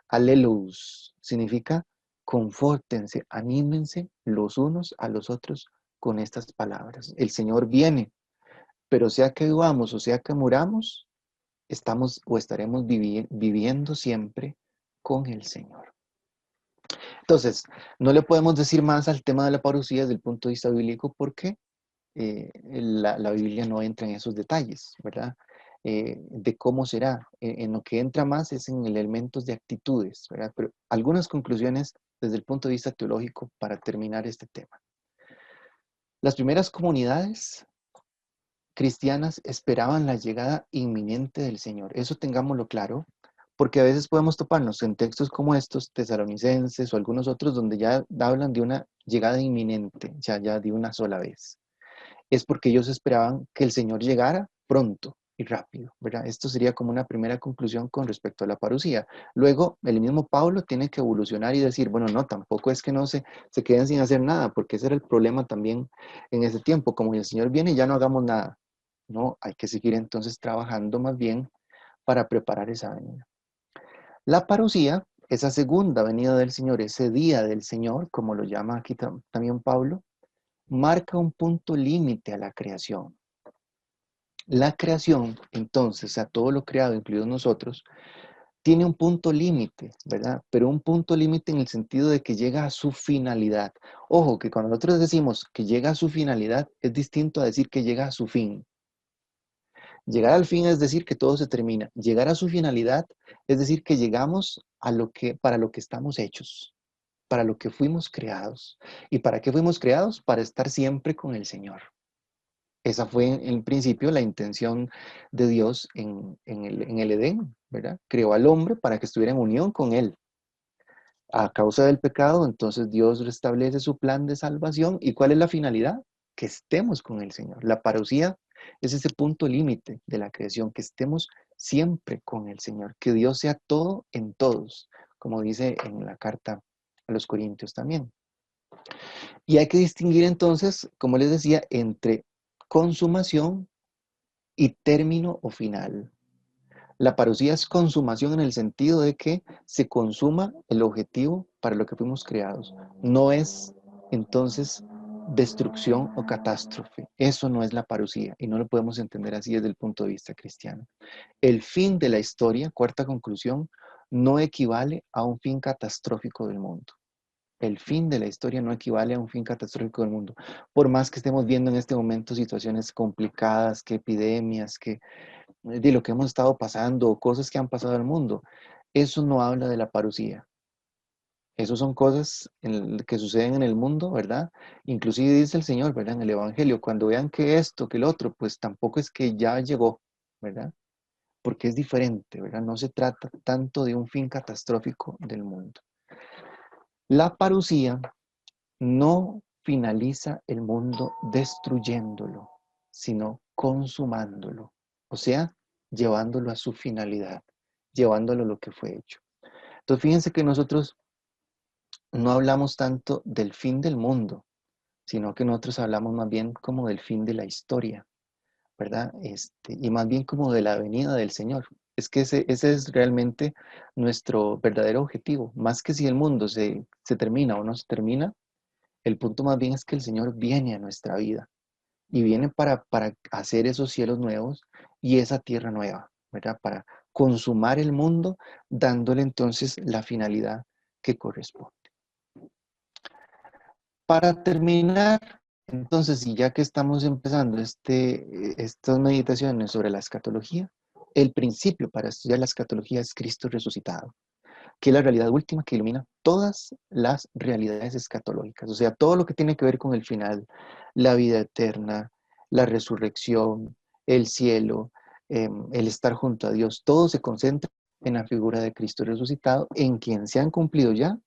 alelous, significa confórtense, anímense los unos a los otros con estas palabras. El Señor viene, pero sea que vivamos o sea que muramos, estamos o estaremos viviendo siempre con el Señor. Entonces, no le podemos decir más al tema de la parucía desde el punto de vista bíblico porque la Biblia no entra en esos detalles, ¿verdad? De cómo será. En lo que entra más es en elementos de actitudes, ¿verdad? Pero algunas conclusiones desde el punto de vista teológico para terminar este tema. Las primeras comunidades cristianas esperaban la llegada inminente del Señor. Eso tengámoslo claro, porque a veces podemos toparnos en textos como estos, tesalonicenses o algunos otros, donde ya hablan de una llegada inminente, ya de una sola vez. Es porque ellos esperaban que el Señor llegara pronto y rápido, ¿verdad? Esto sería como una primera conclusión con respecto a la parucía. Luego, el mismo Pablo tiene que evolucionar y decir, bueno, no, tampoco es que no se queden sin hacer nada, porque ese era el problema también en ese tiempo. Como el Señor viene, ya no hagamos nada. No, hay que seguir entonces trabajando más bien para preparar esa venida. La parucía, esa segunda venida del Señor, ese día del Señor, como lo llama aquí también Pablo, marca un punto límite a la creación. La creación, entonces, a todo lo creado, incluidos nosotros, tiene un punto límite, ¿verdad? Pero un punto límite en el sentido de que llega a su finalidad. Ojo, que cuando nosotros decimos que llega a su finalidad, es distinto a decir que llega a su fin. Llegar al fin es decir que todo se termina. Llegar a su finalidad es decir que llegamos a para lo que estamos hechos, para lo que fuimos creados. ¿Y para qué fuimos creados? Para estar siempre con el Señor. Esa fue en principio la intención de Dios en el Edén, ¿verdad? Creó al hombre para que estuviera en unión con Él. A causa del pecado, entonces Dios restablece su plan de salvación. ¿Y cuál es la finalidad? Que estemos con el Señor. La parucía es ese punto límite de la creación, que estemos siempre con el Señor, que Dios sea todo en todos, como dice en la carta a los Corintios también. Y hay que distinguir entonces, como les decía, entre consumación y término o final. La parusía es consumación en el sentido de que se consuma el objetivo para lo que fuimos creados. No es entonces destrucción o catástrofe. Eso no es la parusía y no lo podemos entender así desde el punto de vista cristiano. El fin de la historia, cuarta conclusión, no equivale a un fin catastrófico del mundo. El fin de la historia no equivale a un fin catastrófico del mundo. Por más que estemos viendo en este momento situaciones complicadas, que epidemias, que de lo que hemos estado pasando, cosas que han pasado al mundo, eso no habla de la parusía. Eso son cosas que suceden en el mundo, ¿verdad? Inclusive dice el Señor, ¿verdad? En el Evangelio, cuando vean que esto, que el otro, pues tampoco es que ya llegó, ¿verdad? Porque es diferente, ¿verdad? No se trata tanto de un fin catastrófico del mundo. La parusía no finaliza el mundo destruyéndolo, sino consumándolo, o sea, llevándolo a su finalidad, llevándolo a lo que fue hecho. Entonces, fíjense que nosotros no hablamos tanto del fin del mundo, sino que nosotros hablamos más bien como del fin de la historia, ¿verdad? Y más bien como de la venida del Señor. Es que ese es realmente nuestro verdadero objetivo, más que si el mundo se termina o no se termina. El punto más bien es que el Señor viene a nuestra vida y viene para hacer esos cielos nuevos y esa tierra nueva, ¿verdad? Para consumar el mundo, dándole entonces la finalidad que corresponde. Para terminar, entonces, y ya que estamos empezando estas meditaciones sobre la escatología, el principio para estudiar la escatología es Cristo resucitado, que es la realidad última que ilumina todas las realidades escatológicas, o sea, todo lo que tiene que ver con el final, la vida eterna, la resurrección, el cielo, el estar junto a Dios, todo se concentra en la figura de Cristo resucitado, en quien se han cumplido ya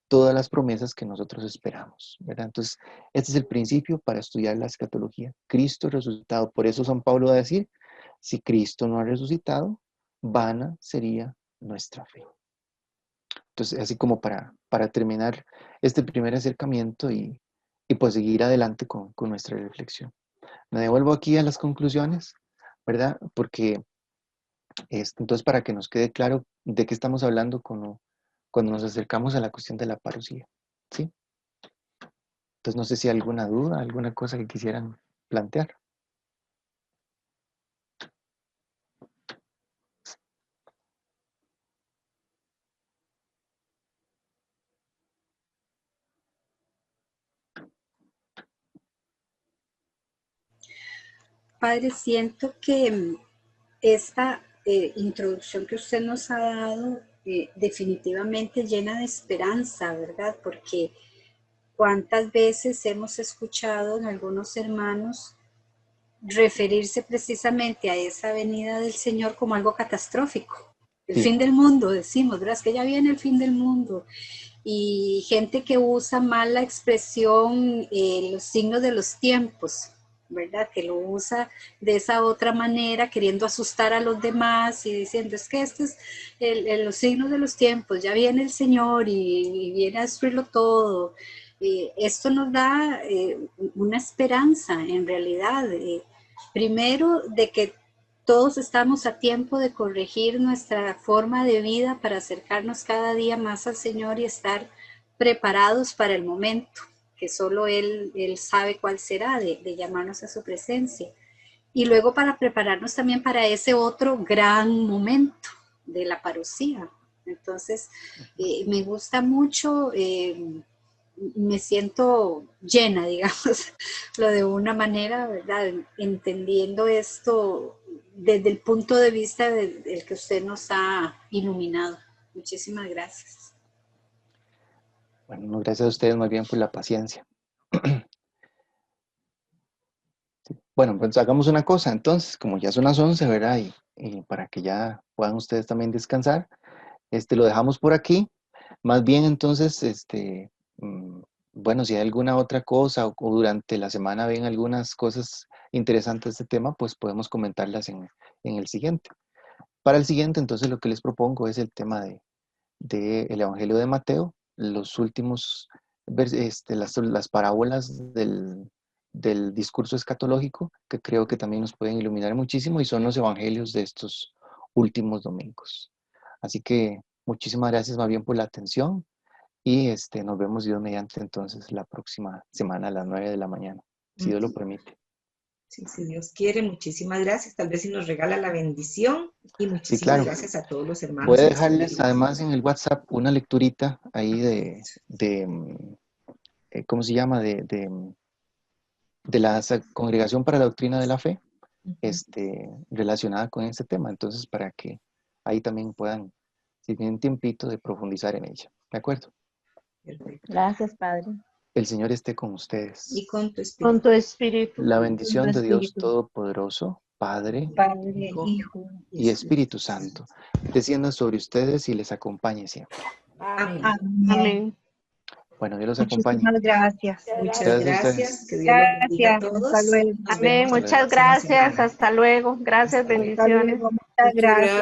todas las promesas que nosotros esperamos, ¿verdad? Entonces, este es el principio para estudiar la escatología, Cristo resucitado. Por eso San Pablo va a decir, si Cristo no ha resucitado, vana sería nuestra fe. Entonces, así como para terminar este primer acercamiento y pues seguir adelante con nuestra reflexión. Me devuelvo aquí a las conclusiones, ¿verdad? Porque, entonces, para que nos quede claro de qué estamos hablando cuando nos acercamos a la cuestión de la parusía, ¿sí? Entonces, no sé si hay alguna duda, alguna cosa que quisieran plantear. Padre, siento que esta introducción que usted nos ha dado definitivamente llena de esperanza, ¿verdad? Porque cuántas veces hemos escuchado en algunos hermanos referirse precisamente a esa venida del Señor como algo catastrófico. El fin del mundo, decimos, ¿verdad? Es que ya viene el fin del mundo. Y gente que usa mal la expresión, los signos de los tiempos, ¿verdad? Que lo usa de esa otra manera, queriendo asustar a los demás y diciendo, es que esto es los signos de los tiempos, ya viene el Señor y viene a destruirlo todo. Esto nos da una esperanza, en realidad, primero de que todos estamos a tiempo de corregir nuestra forma de vida para acercarnos cada día más al Señor y estar preparados para el momento, que solo Él sabe cuál será, de llamarnos a su presencia. Y luego para prepararnos también para ese otro gran momento de la parusía. Entonces, me gusta mucho, me siento llena, digamos, lo de una manera, ¿verdad? Entendiendo esto desde el punto de vista del que usted nos ha iluminado. Muchísimas gracias. Bueno, gracias a ustedes más bien por la paciencia. Bueno, pues hagamos una cosa, entonces, como ya son las 11, ¿verdad? Y para que ya puedan ustedes también descansar, lo dejamos por aquí. Más bien, entonces, bueno, si hay alguna otra cosa o durante la semana ven algunas cosas interesantes de este tema, pues podemos comentarlas en el siguiente. Para el siguiente, entonces, lo que les propongo es el tema del Evangelio de Mateo, los últimos ver las parábolas del discurso escatológico, que creo que también nos pueden iluminar muchísimo, y son los evangelios de estos últimos domingos. Así que muchísimas gracias más bien por la atención, y nos vemos Dios mediante entonces la próxima semana a las 9 de la mañana, si Dios lo permite. Sí, si Dios quiere, muchísimas gracias. Tal vez si nos regala la bendición, y muchísimas sí, claro. gracias a todos los hermanos. Voy a dejarles además en el WhatsApp una lecturita ahí de ¿cómo se llama? De la Congregación para la Doctrina de la Fe, relacionada con este tema. Entonces, para que ahí también puedan, si tienen tiempito, de profundizar en ella. ¿De acuerdo? Perfecto. Gracias, Padre. El Señor esté con ustedes. Y con tu espíritu. Con tu espíritu. La bendición de Dios Todopoderoso, Padre, Hijo y Espíritu Santo, descienda sobre ustedes y les acompañe siempre. Amén. Amén. Bueno, Dios los acompañe. Muchísimas gracias. Muchas gracias. Que Dios los bendiga a todos. Hasta luego. Amén. Muchas gracias. Hasta luego. Gracias. Bendiciones. Muchas gracias.